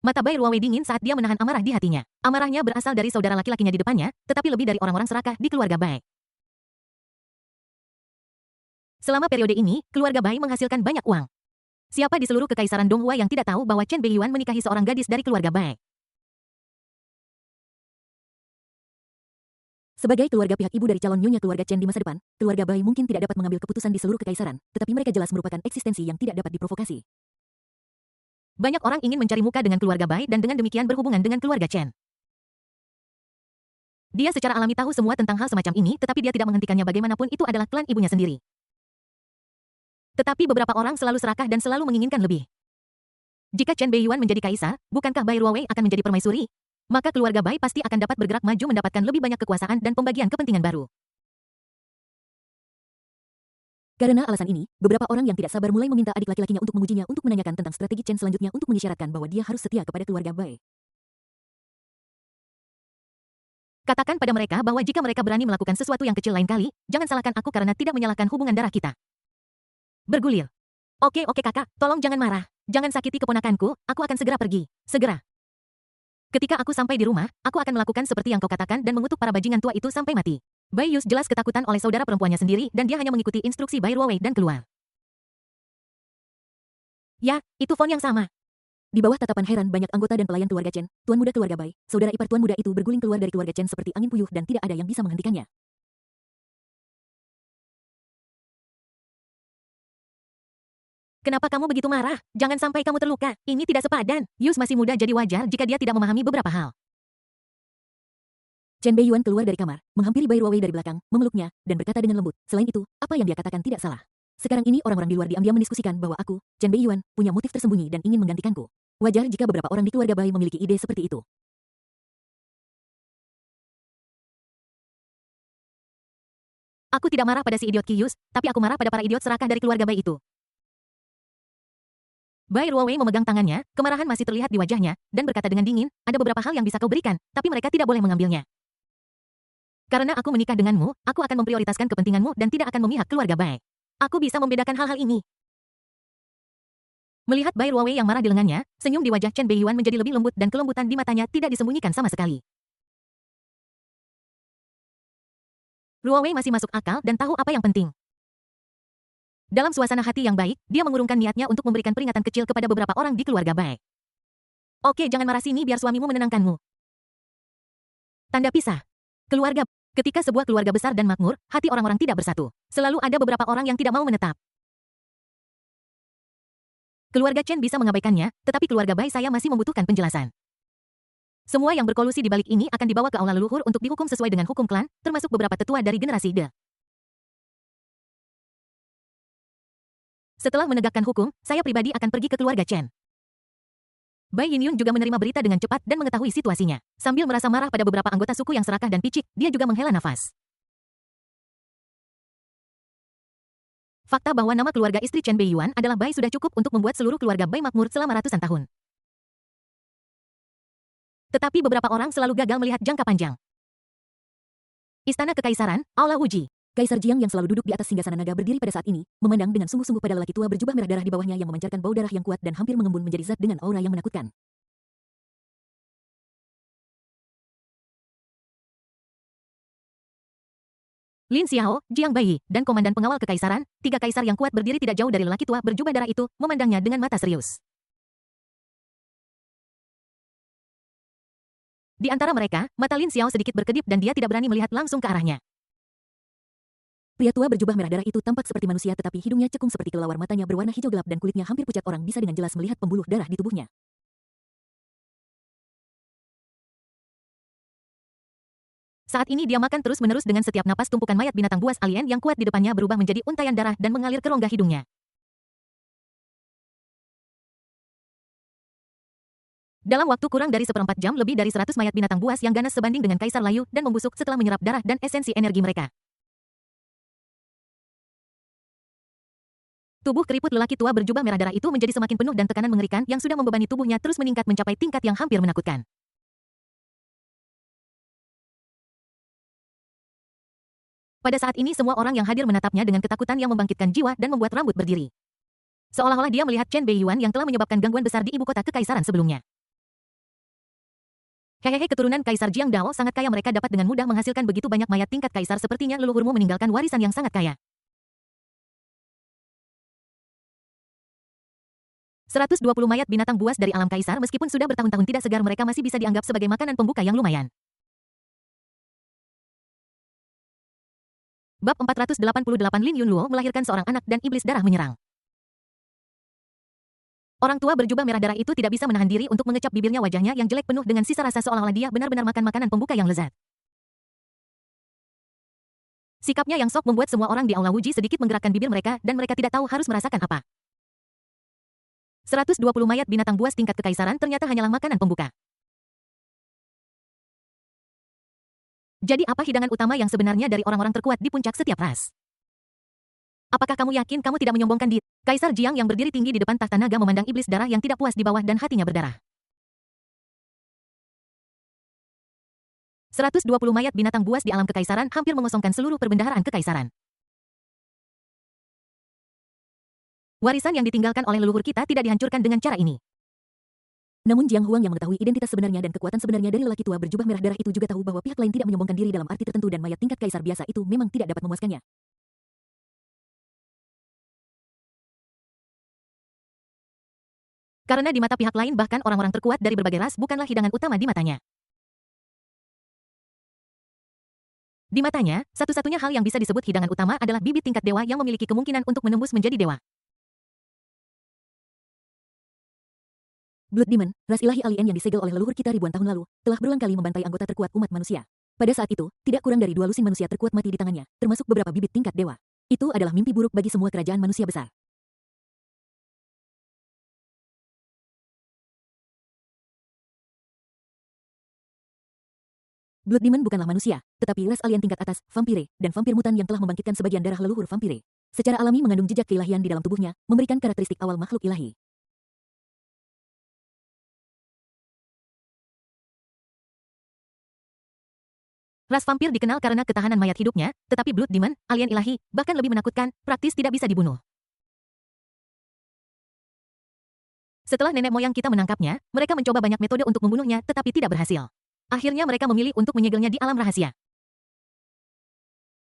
Mata Bai Ruowei dingin saat dia menahan amarah di hatinya. Amarahnya berasal dari saudara laki-lakinya di depannya, tetapi lebih dari orang-orang serakah di keluarga Bai. Selama periode ini, keluarga Bai menghasilkan banyak uang. Siapa di seluruh kekaisaran Donghua yang tidak tahu bahwa Chen Beiyuan menikahi seorang gadis dari keluarga Bai? Sebagai keluarga pihak ibu dari calon nyonya keluarga Chen di masa depan, keluarga Bai mungkin tidak dapat mengambil keputusan di seluruh kekaisaran, tetapi mereka jelas merupakan eksistensi yang tidak dapat diprovokasi. Banyak orang ingin mencari muka dengan keluarga Bai dan dengan demikian berhubungan dengan keluarga Chen. Dia secara alami tahu semua tentang hal semacam ini, tetapi dia tidak menghentikannya bagaimanapun itu adalah klan ibunya sendiri. Tetapi beberapa orang selalu serakah dan selalu menginginkan lebih. Jika Chen Beiyuan menjadi kaisar, bukankah Bai Ruowei akan menjadi permaisuri? Maka keluarga Bai pasti akan dapat bergerak maju mendapatkan lebih banyak kekuasaan dan pembagian kepentingan baru. Karena alasan ini, beberapa orang yang tidak sabar mulai meminta adik laki-lakinya untuk mengujinya untuk menanyakan tentang strategi Chen selanjutnya untuk mengisyaratkan bahwa dia harus setia kepada keluarga Bai. Katakan pada mereka bahwa jika mereka berani melakukan sesuatu yang kecil lain kali, jangan salahkan aku karena tidak menyalahkan hubungan darah kita. Bergulir. Oke kakak, tolong jangan marah. Jangan sakiti keponakanku, aku akan segera pergi. Segera. Ketika aku sampai di rumah, aku akan melakukan seperti yang kau katakan dan mengutuk para bajingan tua itu sampai mati. Bai Yus jelas ketakutan oleh saudara perempuannya sendiri dan dia hanya mengikuti instruksi Bai Ruowei dan keluar. Ya, itu font yang sama. Di bawah tatapan heran banyak anggota dan pelayan keluarga Chen, tuan muda keluarga Bai, saudara ipar tuan muda itu berguling keluar dari keluarga Chen seperti angin puyuh dan tidak ada yang bisa menghentikannya. Kenapa kamu begitu marah? Jangan sampai kamu terluka. Ini tidak sepadan. Yus masih muda jadi wajar jika dia tidak memahami beberapa hal. Chen Beiyuan keluar dari kamar, menghampiri Bai Ruowei dari belakang, memeluknya, dan berkata dengan lembut, selain itu, apa yang dia katakan tidak salah. Sekarang ini orang-orang di luar diam-diam mendiskusikan bahwa aku, Chen Beiyuan, punya motif tersembunyi dan ingin menggantikanku. Wajar jika beberapa orang di keluarga Bai memiliki ide seperti itu. Aku tidak marah pada si idiot Qiyus, tapi aku marah pada para idiot serakah dari keluarga Bai itu. Bai Ruowei memegang tangannya, kemarahan masih terlihat di wajahnya, dan berkata dengan dingin, ada beberapa hal yang bisa kau berikan, tapi mereka tidak boleh mengambilnya. Karena aku menikah denganmu, aku akan memprioritaskan kepentinganmu dan tidak akan memihak keluarga Bai. Aku bisa membedakan hal-hal ini. Melihat Bai Ruowei yang marah di lengannya, senyum di wajah Chen Beiyuan menjadi lebih lembut dan kelembutan di matanya tidak disembunyikan sama sekali. Ruowei masih masuk akal dan tahu apa yang penting. Dalam suasana hati yang baik, dia mengurungkan niatnya untuk memberikan peringatan kecil kepada beberapa orang di keluarga Bai. Oke, jangan marah sini biar suamimu menenangkanmu. Tanda pisah. Keluarga. Ketika sebuah keluarga besar dan makmur, hati orang-orang tidak bersatu. Selalu ada beberapa orang yang tidak mau menetap. Keluarga Chen bisa mengabaikannya, tetapi keluarga Bai saya masih membutuhkan penjelasan. Semua yang berkolusi di balik ini akan dibawa ke aula leluhur untuk dihukum sesuai dengan hukum klan, termasuk beberapa tetua dari generasi De. Setelah menegakkan hukum, saya pribadi akan pergi ke keluarga Chen. Bai Yinyun juga menerima berita dengan cepat dan mengetahui situasinya. Sambil merasa marah pada beberapa anggota suku yang serakah dan picik, dia juga menghela nafas. Fakta bahwa nama keluarga istri Chen Beiyuan adalah Bai sudah cukup untuk membuat seluruh keluarga Bai makmur selama ratusan tahun. Tetapi beberapa orang selalu gagal melihat jangka panjang. Istana Kekaisaran, Aula Wuji. Kaisar Jiang yang selalu duduk di atas singgasana naga berdiri pada saat ini, memandang dengan sungguh-sungguh pada lelaki tua berjubah merah darah di bawahnya yang memancarkan bau darah yang kuat dan hampir mengembun menjadi zat dengan aura yang menakutkan. Lin Xiao, Jiang Bai, dan komandan pengawal kekaisaran, tiga kaisar yang kuat berdiri tidak jauh dari lelaki tua berjubah darah itu, memandangnya dengan mata serius. Di antara mereka, mata Lin Xiao sedikit berkedip dan dia tidak berani melihat langsung ke arahnya. Pria tua berjubah merah darah itu tampak seperti manusia tetapi hidungnya cekung seperti kelelawar, matanya berwarna hijau gelap dan kulitnya hampir pucat, orang bisa dengan jelas melihat pembuluh darah di tubuhnya. Saat ini dia makan terus-menerus dengan setiap napas tumpukan mayat binatang buas alien yang kuat di depannya berubah menjadi untaian darah dan mengalir ke rongga hidungnya. Dalam waktu kurang dari seperempat jam lebih dari 100 mayat binatang buas yang ganas sebanding dengan kaisar layu dan membusuk setelah menyerap darah dan esensi energi mereka. Tubuh keriput lelaki tua berjubah merah darah itu menjadi semakin penuh dan tekanan mengerikan yang sudah membebani tubuhnya terus meningkat mencapai tingkat yang hampir menakutkan. Pada saat ini semua orang yang hadir menatapnya dengan ketakutan yang membangkitkan jiwa dan membuat rambut berdiri. Seolah-olah dia melihat Chen Beiyuan yang telah menyebabkan gangguan besar di ibu kota kekaisaran sebelumnya. Hehehe, keturunan Kaisar Jiang Dao sangat kaya, mereka dapat dengan mudah menghasilkan begitu banyak mayat tingkat kaisar, sepertinya leluhurmu meninggalkan warisan yang sangat kaya. 120 mayat binatang buas dari alam kaisar, meskipun sudah bertahun-tahun tidak segar, mereka masih bisa dianggap sebagai makanan pembuka yang lumayan. Bab 488 Lin Yunluo melahirkan seorang anak dan iblis darah menyerang. Orang tua berjubah merah darah itu tidak bisa menahan diri untuk mengecap bibirnya, wajahnya yang jelek penuh dengan sisa rasa seolah-olah dia benar-benar makan makanan pembuka yang lezat. Sikapnya yang sok membuat semua orang di aula Wuji sedikit menggerakkan bibir mereka dan mereka tidak tahu harus merasakan apa. 120 mayat binatang buas tingkat kekaisaran ternyata hanyalah makanan pembuka. Jadi apa hidangan utama yang sebenarnya dari orang-orang terkuat di puncak setiap ras? Apakah kamu yakin kamu tidak menyombongkan diri? Kaisar Jiang yang berdiri tinggi di depan tahta naga memandang iblis darah yang tidak puas di bawah dan hatinya berdarah. 120 mayat binatang buas di alam kekaisaran hampir mengosongkan seluruh perbendaharaan kekaisaran. Warisan yang ditinggalkan oleh leluhur kita tidak dihancurkan dengan cara ini. Namun Jiang Huang yang mengetahui identitas sebenarnya dan kekuatan sebenarnya dari lelaki tua berjubah merah darah itu juga tahu bahwa pihak lain tidak menyombongkan diri dalam arti tertentu dan mayat tingkat kaisar biasa itu memang tidak dapat memuaskannya. Karena di mata pihak lain bahkan orang-orang terkuat dari berbagai ras bukanlah hidangan utama di matanya. Di matanya, satu-satunya hal yang bisa disebut hidangan utama adalah bibit tingkat dewa yang memiliki kemungkinan untuk menembus menjadi dewa. Blood Demon, ras ilahi alien yang disegel oleh leluhur kita ribuan tahun lalu, telah berulang kali membantai anggota terkuat umat manusia. Pada saat itu, tidak kurang dari 2 lusin manusia terkuat mati di tangannya, termasuk beberapa bibit tingkat dewa. Itu adalah mimpi buruk bagi semua kerajaan manusia besar. Blood Demon bukanlah manusia, tetapi ras alien tingkat atas, vampire, dan vampir mutan yang telah membangkitkan sebagian darah leluhur vampire. Secara alami mengandung jejak keilahian di dalam tubuhnya, memberikan karakteristik awal makhluk ilahi. Ras vampir dikenal karena ketahanan mayat hidupnya, tetapi Blood Demon, alien ilahi, bahkan lebih menakutkan, praktis tidak bisa dibunuh. Setelah nenek moyang kita menangkapnya, mereka mencoba banyak metode untuk membunuhnya tetapi tidak berhasil. Akhirnya mereka memilih untuk menyegelnya di alam rahasia.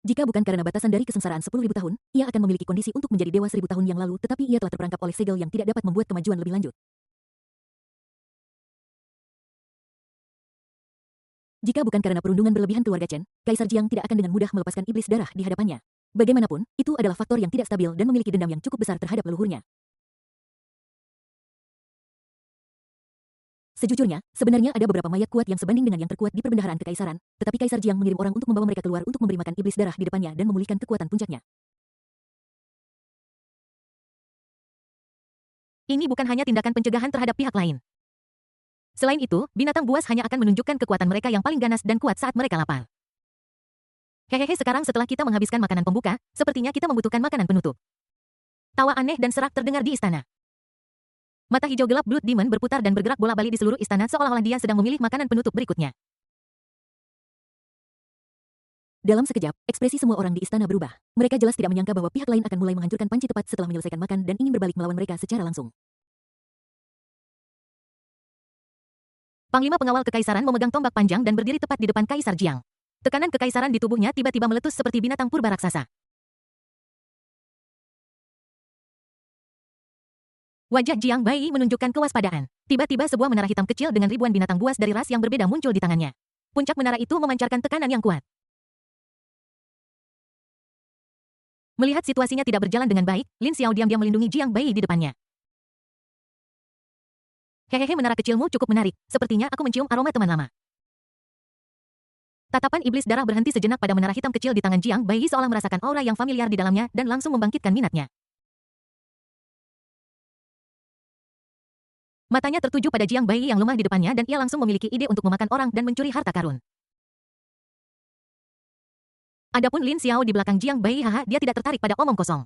Jika bukan karena batasan dari kesengsaraan 10.000 tahun, ia akan memiliki kondisi untuk menjadi dewa 1.000 tahun yang lalu, tetapi ia telah terperangkap oleh segel yang tidak dapat membuat kemajuan lebih lanjut. Jika bukan karena perundungan berlebihan keluarga Chen, Kaisar Jiang tidak akan dengan mudah melepaskan iblis darah di hadapannya. Bagaimanapun, itu adalah faktor yang tidak stabil dan memiliki dendam yang cukup besar terhadap leluhurnya. Sejujurnya, sebenarnya ada beberapa mayat kuat yang sebanding dengan yang terkuat di perbendaharaan kekaisaran, tetapi Kaisar Jiang mengirim orang untuk membawa mereka keluar untuk memberi makan iblis darah di depannya dan memulihkan kekuatan puncaknya. Ini bukan hanya tindakan pencegahan terhadap pihak lain. Selain itu, binatang buas hanya akan menunjukkan kekuatan mereka yang paling ganas dan kuat saat mereka lapar. Hehehe, sekarang setelah kita menghabiskan makanan pembuka, sepertinya kita membutuhkan makanan penutup. Tawa aneh dan serak terdengar di istana. Mata hijau gelap Blood Demon berputar dan bergerak bolak-balik di seluruh istana seolah-olah dia sedang memilih makanan penutup berikutnya. Dalam sekejap, ekspresi semua orang di istana berubah. Mereka jelas tidak menyangka bahwa pihak lain akan mulai menghancurkan panci tepat setelah menyelesaikan makan dan ingin berbalik melawan mereka secara langsung. Panglima pengawal kekaisaran memegang tombak panjang dan berdiri tepat di depan Kaisar Jiang. Tekanan kekaisaran di tubuhnya tiba-tiba meletus seperti binatang purba raksasa. Wajah Jiang Bai menunjukkan kewaspadaan. Tiba-tiba sebuah menara hitam kecil dengan ribuan binatang buas dari ras yang berbeda muncul di tangannya. Puncak menara itu memancarkan tekanan yang kuat. Melihat situasinya tidak berjalan dengan baik, Lin Xiao diam-diam melindungi Jiang Bai di depannya. Hehehe, menara kecilmu cukup menarik. Sepertinya aku mencium aroma teman lama. Tatapan iblis darah berhenti sejenak pada menara hitam kecil di tangan Jiang Bai seolah merasakan aura yang familiar di dalamnya dan langsung membangkitkan minatnya. Matanya tertuju pada Jiang Bai yang lemah di depannya dan ia langsung memiliki ide untuk memakan orang dan mencuri harta karun. Adapun Lin Xiao di belakang Jiang Bai, haha, dia tidak tertarik pada omong kosong.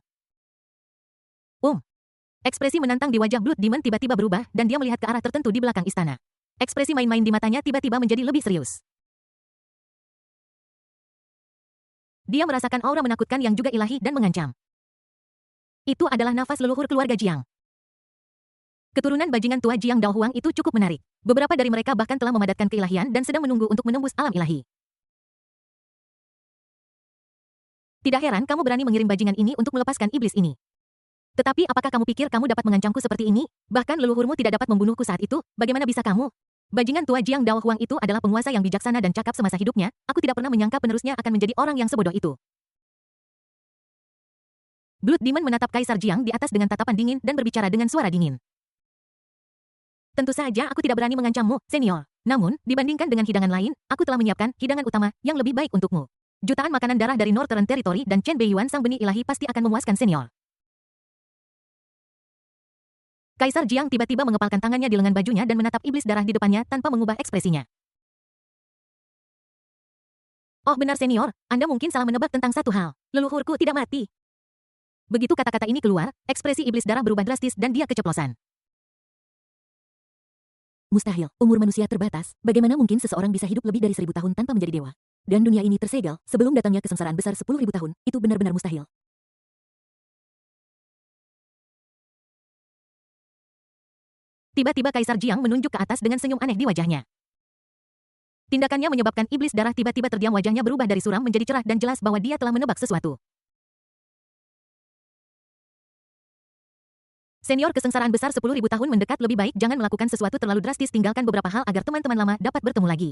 Ekspresi menantang di wajah Blood Demon tiba-tiba berubah dan dia melihat ke arah tertentu di belakang istana. Ekspresi main-main di matanya tiba-tiba menjadi lebih serius. Dia merasakan aura menakutkan yang juga ilahi dan mengancam. Itu adalah nafas leluhur keluarga Jiang. Keturunan bajingan tua Jiang Daohuang itu cukup menarik. Beberapa dari mereka bahkan telah memadatkan keilahian dan sedang menunggu untuk menembus alam ilahi. Tidak heran kamu berani mengirim bajingan ini untuk melepaskan iblis ini. Tetapi apakah kamu pikir kamu dapat mengancamku seperti ini? Bahkan leluhurmu tidak dapat membunuhku saat itu, bagaimana bisa kamu? Bajingan tua Jiang Daohuang itu adalah penguasa yang bijaksana dan cakap semasa hidupnya, aku tidak pernah menyangka penerusnya akan menjadi orang yang sebodoh itu. Blood Demon menatap Kaisar Jiang di atas dengan tatapan dingin dan berbicara dengan suara dingin. Tentu saja aku tidak berani mengancammu, senior. Namun, dibandingkan dengan hidangan lain, aku telah menyiapkan hidangan utama yang lebih baik untukmu. Jutaan makanan darah dari Northern Territory dan Chen Beiyuan sang benih ilahi pasti akan memuaskan senior. Kaisar Jiang tiba-tiba mengepalkan tangannya di lengan bajunya dan menatap iblis darah di depannya tanpa mengubah ekspresinya. Oh benar senior, Anda mungkin salah menebak tentang satu hal. Leluhurku tidak mati. Begitu kata-kata ini keluar, ekspresi iblis darah berubah drastis dan dia keceplosan. Mustahil, umur manusia terbatas, bagaimana mungkin seseorang bisa hidup lebih dari 1.000 tahun tanpa menjadi dewa? Dan dunia ini tersegel, sebelum datangnya kesengsaraan besar 10.000 tahun, itu benar-benar mustahil. Tiba-tiba Kaisar Jiang menunjuk ke atas dengan senyum aneh di wajahnya. Tindakannya menyebabkan iblis darah tiba-tiba terdiam, wajahnya berubah dari suram menjadi cerah dan jelas bahwa dia telah menebak sesuatu. Senior, kesengsaraan besar 10.000 tahun mendekat, lebih baik jangan melakukan sesuatu terlalu drastis, tinggalkan beberapa hal agar teman-teman lama dapat bertemu lagi.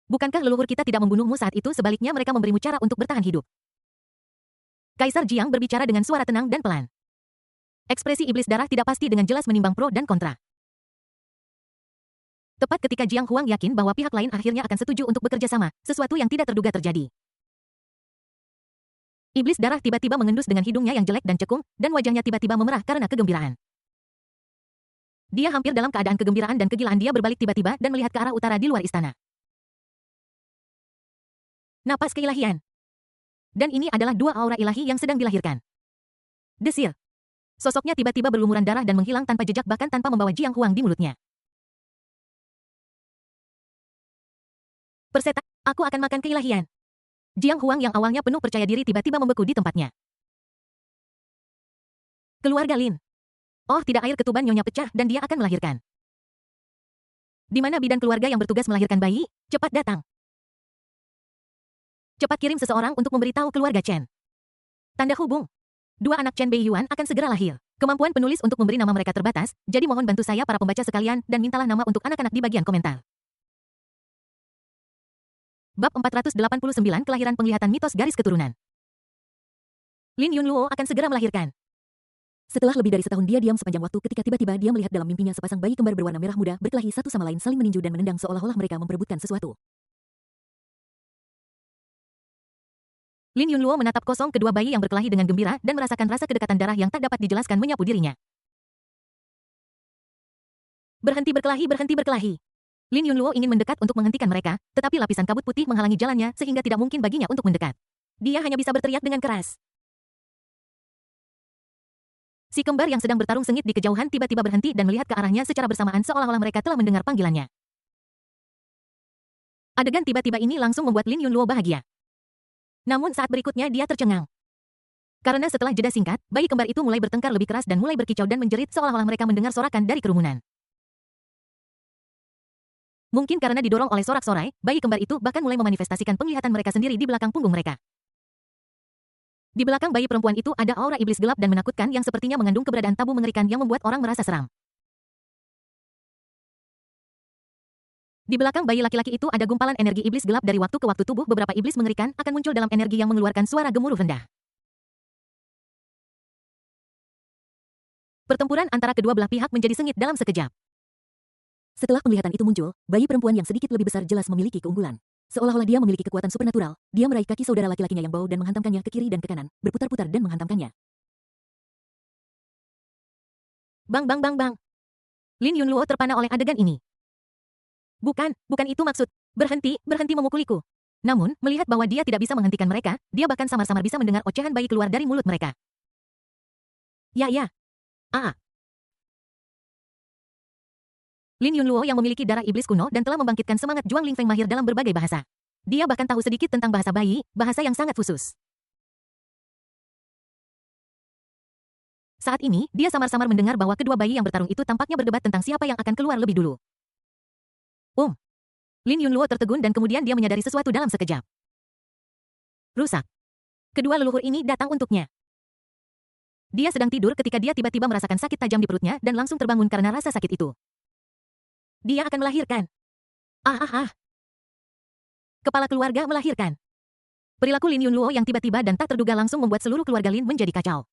Bukankah leluhur kita tidak membunuhmu saat itu, sebaliknya mereka memberimu cara untuk bertahan hidup? Kaisar Jiang berbicara dengan suara tenang dan pelan. Ekspresi iblis darah tidak pasti dengan jelas menimbang pro dan kontra. Tepat ketika Jiang Huang yakin bahwa pihak lain akhirnya akan setuju untuk bekerja sama, sesuatu yang tidak terduga terjadi. Iblis darah tiba-tiba mengendus dengan hidungnya yang jelek dan cekung, dan wajahnya tiba-tiba memerah karena kegembiraan. Dia hampir dalam keadaan kegembiraan dan kegilaan, dia berbalik tiba-tiba dan melihat ke arah utara di luar istana. Napas keilahian. Dan ini adalah dua aura ilahi yang sedang dilahirkan. Desir. Sosoknya tiba-tiba berlumuran darah dan menghilang tanpa jejak, bahkan tanpa membawa Jiang Huang di mulutnya. Persetan, aku akan makan keilahian. Jiang Huang yang awalnya penuh percaya diri tiba-tiba membeku di tempatnya. Keluarga Lin. Oh tidak, air ketuban nyonya pecah dan dia akan melahirkan. Di mana bidan keluarga yang bertugas melahirkan bayi? Cepat datang. Cepat kirim seseorang untuk memberitahu keluarga Chen. Tanda hubung. Dua anak Chen Beiyuan akan segera lahir. Kemampuan penulis untuk memberi nama mereka terbatas, jadi mohon bantu saya para pembaca sekalian dan mintalah nama untuk anak-anak di bagian komentar. Bab 489 Kelahiran Penglihatan Mitos Garis Keturunan. Lin Yunluo akan segera melahirkan. Setelah lebih dari setahun dia diam sepanjang waktu ketika tiba-tiba dia melihat dalam mimpinya sepasang bayi kembar berwarna merah muda berkelahi satu sama lain saling meninju dan menendang seolah-olah mereka memperebutkan sesuatu. Lin Yunluo menatap kosong kedua bayi yang berkelahi dengan gembira dan merasakan rasa kedekatan darah yang tak dapat dijelaskan menyapu dirinya. Berhenti berkelahi, berhenti berkelahi. Lin Yunluo ingin mendekat untuk menghentikan mereka, tetapi lapisan kabut putih menghalangi jalannya sehingga tidak mungkin baginya untuk mendekat. Dia hanya bisa berteriak dengan keras. Si kembar yang sedang bertarung sengit di kejauhan tiba-tiba berhenti dan melihat ke arahnya secara bersamaan seolah-olah mereka telah mendengar panggilannya. Adegan tiba-tiba ini langsung membuat Lin Yunluo bahagia. Namun saat berikutnya dia tercengang. Karena setelah jeda singkat, bayi kembar itu mulai bertengkar lebih keras dan mulai berkicau dan menjerit seolah-olah mereka mendengar sorakan dari kerumunan. Mungkin karena didorong oleh sorak-sorai, bayi kembar itu bahkan mulai memanifestasikan penglihatan mereka sendiri di belakang punggung mereka. Di belakang bayi perempuan itu ada aura iblis gelap dan menakutkan yang sepertinya mengandung keberadaan tabu mengerikan yang membuat orang merasa seram. Di belakang bayi laki-laki itu ada gumpalan energi iblis gelap dari waktu ke waktu tubuh beberapa iblis mengerikan akan muncul dalam energi yang mengeluarkan suara gemuruh rendah. Pertempuran antara kedua belah pihak menjadi sengit dalam sekejap. Setelah penglihatan itu muncul, bayi perempuan yang sedikit lebih besar jelas memiliki keunggulan. Seolah-olah dia memiliki kekuatan supernatural, dia meraih kaki saudara laki-lakinya yang bau dan menghantamkannya ke kiri dan ke kanan, berputar-putar dan menghantamkannya. Bang bang bang bang. Lin Yunluo terpana oleh adegan ini. Bukan itu maksud. Berhenti memukuliku. Namun, melihat bahwa dia tidak bisa menghentikan mereka, dia bahkan samar-samar bisa mendengar ocehan bayi keluar dari mulut mereka. Ya. Lin Yunluo yang memiliki darah iblis kuno dan telah membangkitkan semangat Juang Lingfeng mahir dalam berbagai bahasa. Dia bahkan tahu sedikit tentang bahasa bayi, bahasa yang sangat khusus. Saat ini, dia samar-samar mendengar bahwa kedua bayi yang bertarung itu tampaknya berdebat tentang siapa yang akan keluar lebih dulu. Lin Yunluo tertegun dan kemudian dia menyadari sesuatu dalam sekejap. Rusak. Kedua leluhur ini datang untuknya. Dia sedang tidur ketika dia tiba-tiba merasakan sakit tajam di perutnya dan langsung terbangun karena rasa sakit itu. Dia akan melahirkan. Kepala keluarga melahirkan. Perilaku Lin Yunluo yang tiba-tiba dan tak terduga langsung membuat seluruh keluarga Lin menjadi kacau.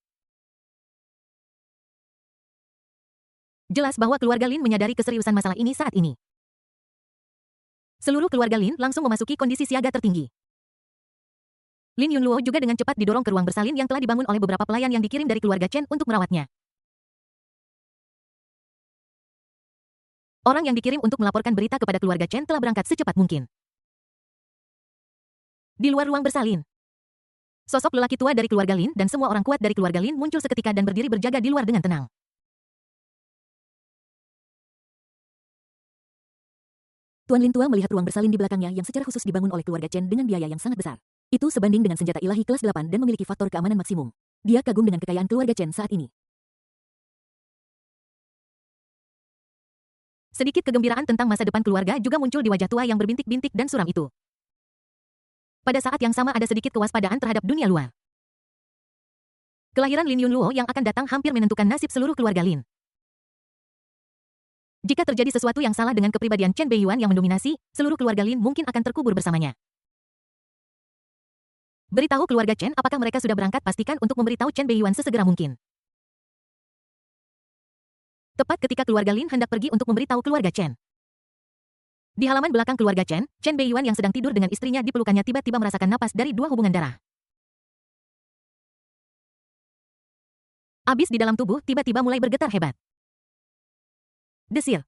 Jelas bahwa keluarga Lin menyadari keseriusan masalah ini saat ini. Seluruh keluarga Lin langsung memasuki kondisi siaga tertinggi. Lin Yunluo juga dengan cepat didorong ke ruang bersalin yang telah dibangun oleh beberapa pelayan yang dikirim dari keluarga Chen untuk merawatnya. Orang yang dikirim untuk melaporkan berita kepada keluarga Chen telah berangkat secepat mungkin. Di luar ruang bersalin, sosok lelaki tua dari keluarga Lin dan semua orang kuat dari keluarga Lin muncul seketika dan berdiri berjaga di luar dengan tenang. Tuan Lin tua melihat ruang bersalin di belakangnya yang secara khusus dibangun oleh keluarga Chen dengan biaya yang sangat besar. Itu sebanding dengan senjata ilahi kelas 8 dan memiliki faktor keamanan maksimum. Dia kagum dengan kekayaan keluarga Chen saat ini. Sedikit kegembiraan tentang masa depan keluarga juga muncul di wajah tua yang berbintik-bintik dan suram itu. Pada saat yang sama ada sedikit kewaspadaan terhadap dunia luar. Kelahiran Lin Yunluo yang akan datang hampir menentukan nasib seluruh keluarga Lin. Jika terjadi sesuatu yang salah dengan kepribadian Chen Beiyuan yang mendominasi, seluruh keluarga Lin mungkin akan terkubur bersamanya. Beritahu keluarga Chen apakah mereka sudah berangkat, pastikan untuk memberitahu Chen Beiyuan sesegera mungkin. Tepat ketika keluarga Lin hendak pergi untuk memberitahu keluarga Chen. Di halaman belakang keluarga Chen, Chen Beiyuan yang sedang tidur dengan istrinya di pelukannya tiba-tiba merasakan napas dari dua hubungan darah. Abis di dalam tubuh tiba-tiba mulai bergetar hebat. Desir.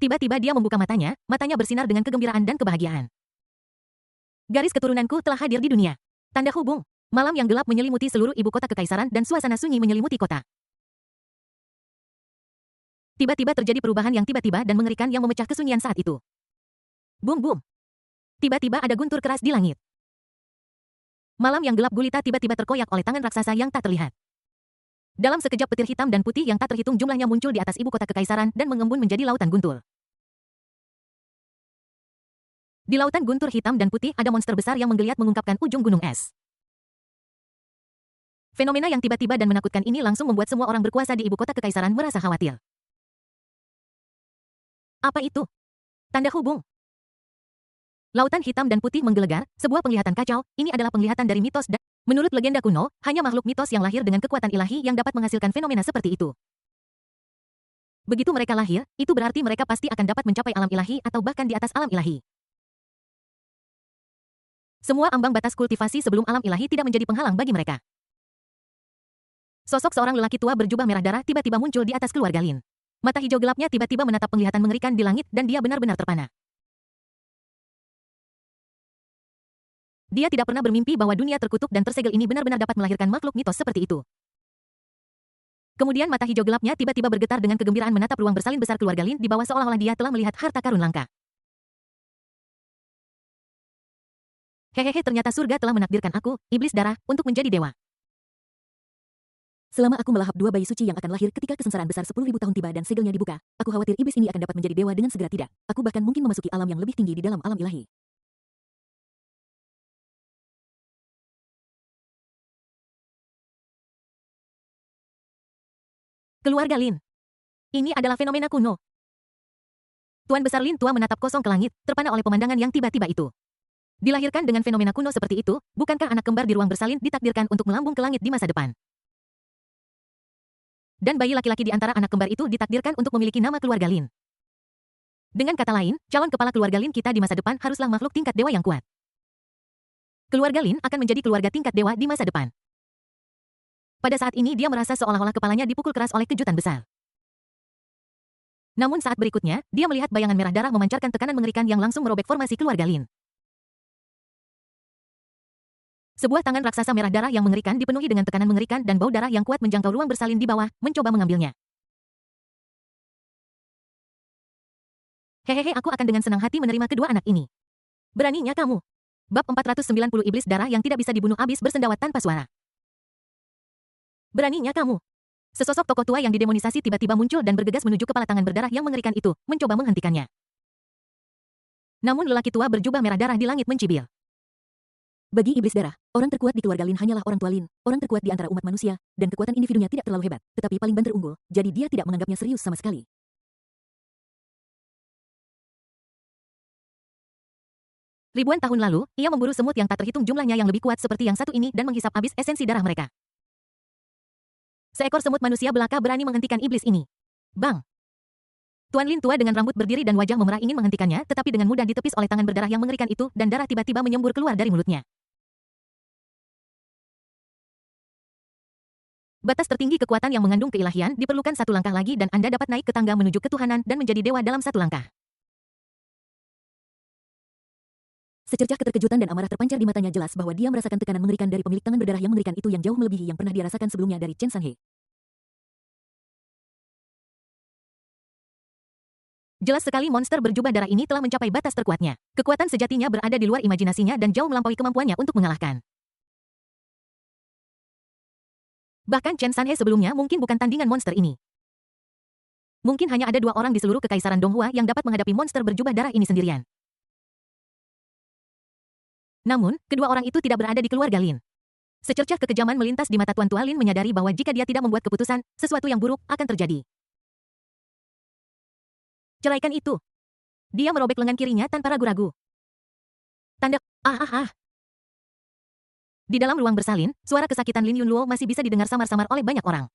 Tiba-tiba dia membuka matanya bersinar dengan kegembiraan dan kebahagiaan. Garis keturunanku telah hadir di dunia. Tanda hubung. Malam yang gelap menyelimuti seluruh ibu kota kekaisaran dan suasana sunyi menyelimuti kota. Tiba-tiba terjadi perubahan yang tiba-tiba dan mengerikan yang memecah kesunyian saat itu. Bum. Tiba-tiba ada guntur keras di langit. Malam yang gelap gulita tiba-tiba terkoyak oleh tangan raksasa yang tak terlihat. Dalam sekejap petir hitam dan putih yang tak terhitung jumlahnya muncul di atas ibu kota kekaisaran dan mengembun menjadi lautan guntur. Di lautan guntur hitam dan putih ada monster besar yang menggeliat mengungkapkan ujung gunung es. Fenomena yang tiba-tiba dan menakutkan ini langsung membuat semua orang berkuasa di ibu kota kekaisaran merasa khawatir. Apa itu? Tanda hubung. Lautan hitam dan putih menggelegar, sebuah penglihatan kacau, ini adalah penglihatan dari mitos dan menurut legenda kuno, hanya makhluk mitos yang lahir dengan kekuatan ilahi yang dapat menghasilkan fenomena seperti itu. Begitu mereka lahir, itu berarti mereka pasti akan dapat mencapai alam ilahi atau bahkan di atas alam ilahi. Semua ambang batas kultivasi sebelum alam ilahi tidak menjadi penghalang bagi mereka. Sosok seorang lelaki tua berjubah merah darah tiba-tiba muncul di atas keluarga Lin. Mata hijau gelapnya tiba-tiba menatap penglihatan mengerikan di langit dan dia benar-benar terpana. Dia tidak pernah bermimpi bahwa dunia terkutuk dan tersegel ini benar-benar dapat melahirkan makhluk mitos seperti itu. Kemudian mata hijau gelapnya tiba-tiba bergetar dengan kegembiraan menatap ruang bersalin besar keluarga Lin di bawah seolah-olah dia telah melihat harta karun langka. Hehehe, ternyata surga telah menakdirkan aku, iblis darah, untuk menjadi dewa. Selama aku melahap dua bayi suci yang akan lahir ketika kesengsaraan besar 10.000 tahun tiba dan segelnya dibuka, aku khawatir iblis ini akan dapat menjadi dewa dengan segera tidak. Aku bahkan mungkin memasuki alam yang lebih tinggi di dalam alam ilahi. Keluarga Lin. Ini adalah fenomena kuno. Tuan Besar Lin tua menatap kosong ke langit, terpana oleh pemandangan yang tiba-tiba itu. Dilahirkan dengan fenomena kuno seperti itu, bukankah anak kembar di ruang bersalin ditakdirkan untuk melambung ke langit di masa depan? Dan bayi laki-laki di antara anak kembar itu ditakdirkan untuk memiliki nama keluarga Lin. Dengan kata lain, calon kepala keluarga Lin kita di masa depan haruslah makhluk tingkat dewa yang kuat. Keluarga Lin akan menjadi keluarga tingkat dewa di masa depan. Pada saat ini dia merasa seolah-olah kepalanya dipukul keras oleh kejutan besar. Namun saat berikutnya, dia melihat bayangan merah darah memancarkan tekanan mengerikan yang langsung merobek formasi keluarga Lin. Sebuah tangan raksasa merah darah yang mengerikan dipenuhi dengan tekanan mengerikan dan bau darah yang kuat menjangkau ruang bersalin di bawah, mencoba mengambilnya. Hehehe, aku akan dengan senang hati menerima kedua anak ini. Beraninya kamu. Bab 490 Iblis Darah yang tidak bisa dibunuh abis bersendawat tanpa suara. Beraninya kamu. Sesosok tokoh tua yang didemonisasi tiba-tiba muncul dan bergegas menuju kepala tangan berdarah yang mengerikan itu, mencoba menghentikannya. Namun lelaki tua berjubah merah darah di langit mencibir. Bagi iblis darah, orang terkuat di keluarga Lin hanyalah orang tua Lin, orang terkuat di antara umat manusia, dan kekuatan individunya tidak terlalu hebat, tetapi paling banter unggul, jadi dia tidak menganggapnya serius sama sekali. Ribuan tahun lalu, ia memburu semut yang tak terhitung jumlahnya yang lebih kuat seperti yang satu ini dan menghisap habis esensi darah mereka. Seekor semut manusia belaka berani menghentikan iblis ini. Bang! Tuan Lin tua dengan rambut berdiri dan wajah memerah ingin menghentikannya, tetapi dengan mudah ditepis oleh tangan berdarah yang mengerikan itu, dan darah tiba-tiba menyembur keluar dari mulutnya. Batas tertinggi kekuatan yang mengandung keilahian diperlukan satu langkah lagi dan Anda dapat naik ke tangga menuju ketuhanan dan menjadi dewa dalam satu langkah. Secercah keterkejutan dan amarah terpancar di matanya jelas bahwa dia merasakan tekanan mengerikan dari pemilik tangan berdarah yang mengerikan itu yang jauh melebihi yang pernah dia rasakan sebelumnya dari Chen Sanhe. Jelas sekali monster berjubah darah ini telah mencapai batas terkuatnya. Kekuatan sejatinya berada di luar imajinasinya dan jauh melampaui kemampuannya untuk mengalahkan. Bahkan Chen Sanhe sebelumnya mungkin bukan tandingan monster ini. Mungkin hanya ada dua orang di seluruh kekaisaran Donghua yang dapat menghadapi monster berjubah darah ini sendirian. Namun, kedua orang itu tidak berada di keluarga Lin. Secercah kekejaman melintas di mata Tuan Tua Lin menyadari bahwa jika dia tidak membuat keputusan, sesuatu yang buruk akan terjadi. Ceraikan itu. Dia merobek lengan kirinya tanpa ragu-ragu. Tanda, Di dalam ruang bersalin, suara kesakitan Lin Yunluo masih bisa didengar samar-samar oleh banyak orang.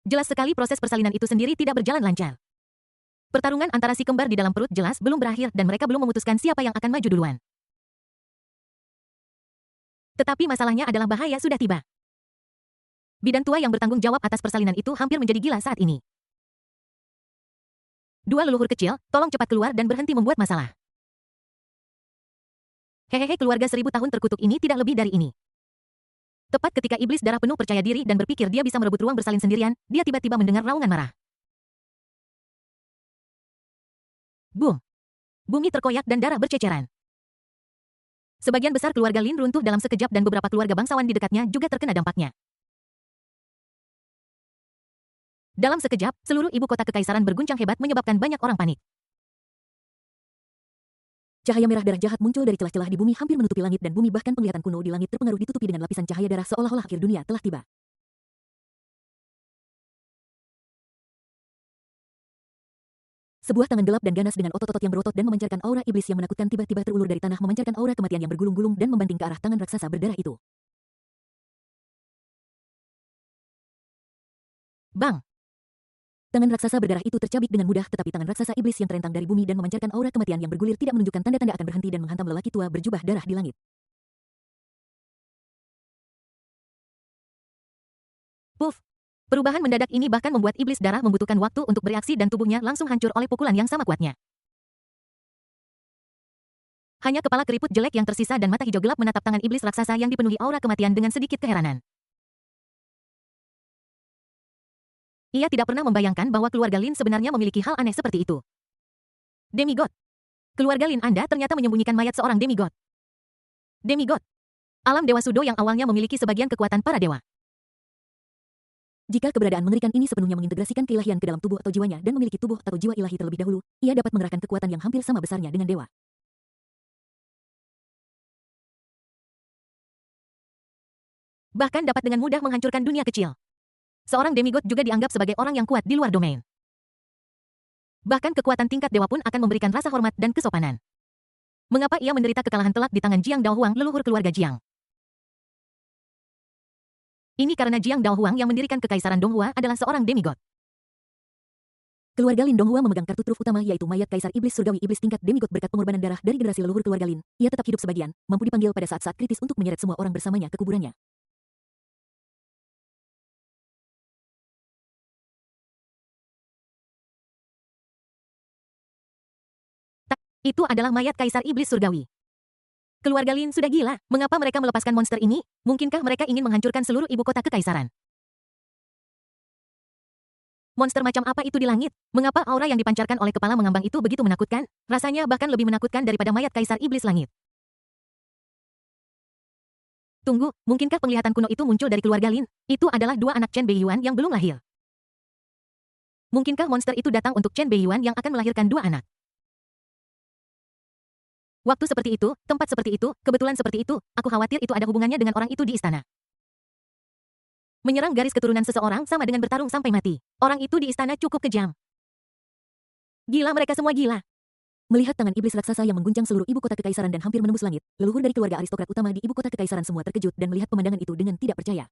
Jelas sekali proses persalinan itu sendiri tidak berjalan lancar. Pertarungan antara si kembar di dalam perut jelas belum berakhir dan mereka belum memutuskan siapa yang akan maju duluan. Tetapi masalahnya adalah bahaya sudah tiba. Bidan tua yang bertanggung jawab atas persalinan itu hampir menjadi gila saat ini. Dua leluhur kecil, tolong cepat keluar dan berhenti membuat masalah. Hehehe, keluarga 1000 tahun terkutuk ini tidak lebih dari ini. Tepat ketika iblis darah penuh percaya diri dan berpikir dia bisa merebut ruang bersalin sendirian, dia tiba-tiba mendengar raungan marah. Boom! Bumi terkoyak dan darah berceceran. Sebagian besar keluarga Lin runtuh dalam sekejap dan beberapa keluarga bangsawan di dekatnya juga terkena dampaknya. Dalam sekejap, seluruh ibu kota kekaisaran berguncang hebat menyebabkan banyak orang panik. Cahaya merah darah jahat muncul dari celah-celah di bumi hampir menutupi langit dan bumi bahkan penglihatan kuno di langit terpengaruh ditutupi dengan lapisan cahaya darah seolah-olah akhir dunia telah tiba. Sebuah tangan gelap dan ganas dengan otot-otot yang berotot dan memancarkan aura iblis yang menakutkan tiba-tiba terulur dari tanah memancarkan aura kematian yang bergulung-gulung dan membanting ke arah tangan raksasa berdarah itu. Bang! Tangan raksasa berdarah itu tercabik dengan mudah tetapi tangan raksasa iblis yang terentang dari bumi dan memancarkan aura kematian yang bergulir tidak menunjukkan tanda-tanda akan berhenti dan menghantam lelaki tua berjubah darah di langit. Puff! Perubahan mendadak ini bahkan membuat iblis darah membutuhkan waktu untuk bereaksi dan tubuhnya langsung hancur oleh pukulan yang sama kuatnya. Hanya kepala keriput jelek yang tersisa dan mata hijau gelap menatap tangan iblis raksasa yang dipenuhi aura kematian dengan sedikit keheranan. Ia tidak pernah membayangkan bahwa keluarga Lin sebenarnya memiliki hal aneh seperti itu. Demigod. Keluarga Lin Anda ternyata menyembunyikan mayat seorang demigod. Demigod. Alam Dewa Sudo yang awalnya memiliki sebagian kekuatan para dewa. Jika keberadaan mengerikan ini sepenuhnya mengintegrasikan keilahian ke dalam tubuh atau jiwanya dan memiliki tubuh atau jiwa ilahi terlebih dahulu, ia dapat mengerahkan kekuatan yang hampir sama besarnya dengan dewa. Bahkan dapat dengan mudah menghancurkan dunia kecil. Seorang demigod juga dianggap sebagai orang yang kuat di luar domain. Bahkan kekuatan tingkat dewa pun akan memberikan rasa hormat dan kesopanan. Mengapa ia menderita kekalahan telak di tangan Jiang Daohuang, leluhur keluarga Jiang? Ini karena Jiang Daohuang yang mendirikan kekaisaran Donghua adalah seorang demigod. Keluarga Lin Donghua memegang kartu truf utama yaitu mayat kaisar iblis surgawi iblis tingkat demigod berkat pengorbanan darah dari generasi leluhur keluarga Lin. Ia tetap hidup sebagian, mampu dipanggil pada saat-saat kritis untuk menyeret semua orang bersamanya ke kuburannya. Itu adalah mayat kaisar iblis surgawi. Keluarga Lin sudah gila. Mengapa mereka melepaskan monster ini? Mungkinkah mereka ingin menghancurkan seluruh ibu kota kekaisaran? Monster macam apa itu di langit? Mengapa aura yang dipancarkan oleh kepala mengambang itu begitu menakutkan? Rasanya bahkan lebih menakutkan daripada mayat kaisar iblis langit. Tunggu, mungkinkah penglihatan kuno itu muncul dari keluarga Lin? Itu adalah dua anak Chen Beiyuan yang belum lahir. Mungkinkah monster itu datang untuk Chen Beiyuan yang akan melahirkan dua anak? Waktu seperti itu, tempat seperti itu, kebetulan seperti itu, aku khawatir itu ada hubungannya dengan orang itu di istana. Menyerang garis keturunan seseorang sama dengan bertarung sampai mati. Orang itu di istana cukup kejam. Gila, mereka semua gila. Melihat tangan iblis raksasa yang mengguncang seluruh ibu kota kekaisaran dan hampir menembus langit, leluhur dari keluarga aristokrat utama di ibu kota kekaisaran semua terkejut dan melihat pemandangan itu dengan tidak percaya.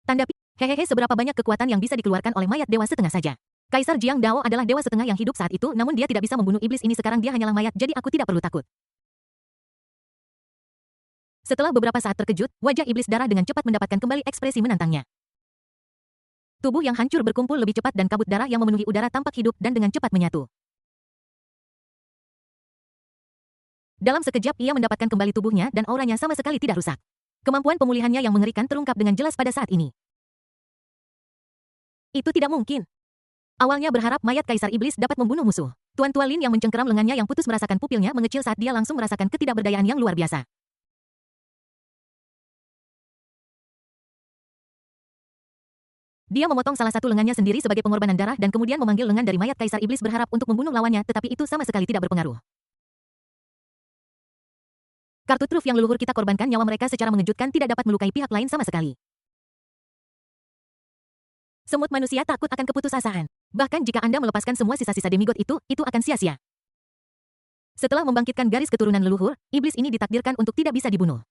Tanda hehehe, seberapa banyak kekuatan yang bisa dikeluarkan oleh mayat dewa setengah saja. Kaisar Jiang Dao adalah dewa setengah yang hidup saat itu, namun dia tidak bisa membunuh iblis ini sekarang dia hanyalah mayat, jadi aku tidak perlu takut. Setelah beberapa saat terkejut, wajah iblis darah dengan cepat mendapatkan kembali ekspresi menantangnya. Tubuh yang hancur berkumpul lebih cepat dan kabut darah yang memenuhi udara tampak hidup dan dengan cepat menyatu. Dalam sekejap ia mendapatkan kembali tubuhnya dan auranya sama sekali tidak rusak. Kemampuan pemulihannya yang mengerikan terungkap dengan jelas pada saat ini. Itu tidak mungkin. Awalnya berharap mayat kaisar iblis dapat membunuh musuh. Tuan Tua Lin yang mencengkeram lengannya yang putus merasakan pupilnya mengecil saat dia langsung merasakan ketidakberdayaan yang luar biasa. Dia memotong salah satu lengannya sendiri sebagai pengorbanan darah dan kemudian memanggil lengan dari mayat kaisar iblis berharap untuk membunuh lawannya, tetapi itu sama sekali tidak berpengaruh. Kartu truf yang leluhur kita korbankan nyawa mereka secara mengejutkan tidak dapat melukai pihak lain sama sekali. Semut manusia takut akan keputusasaan. Bahkan jika Anda melepaskan semua sisa-sisa demigod itu akan sia-sia. Setelah membangkitkan garis keturunan leluhur, iblis ini ditakdirkan untuk tidak bisa dibunuh.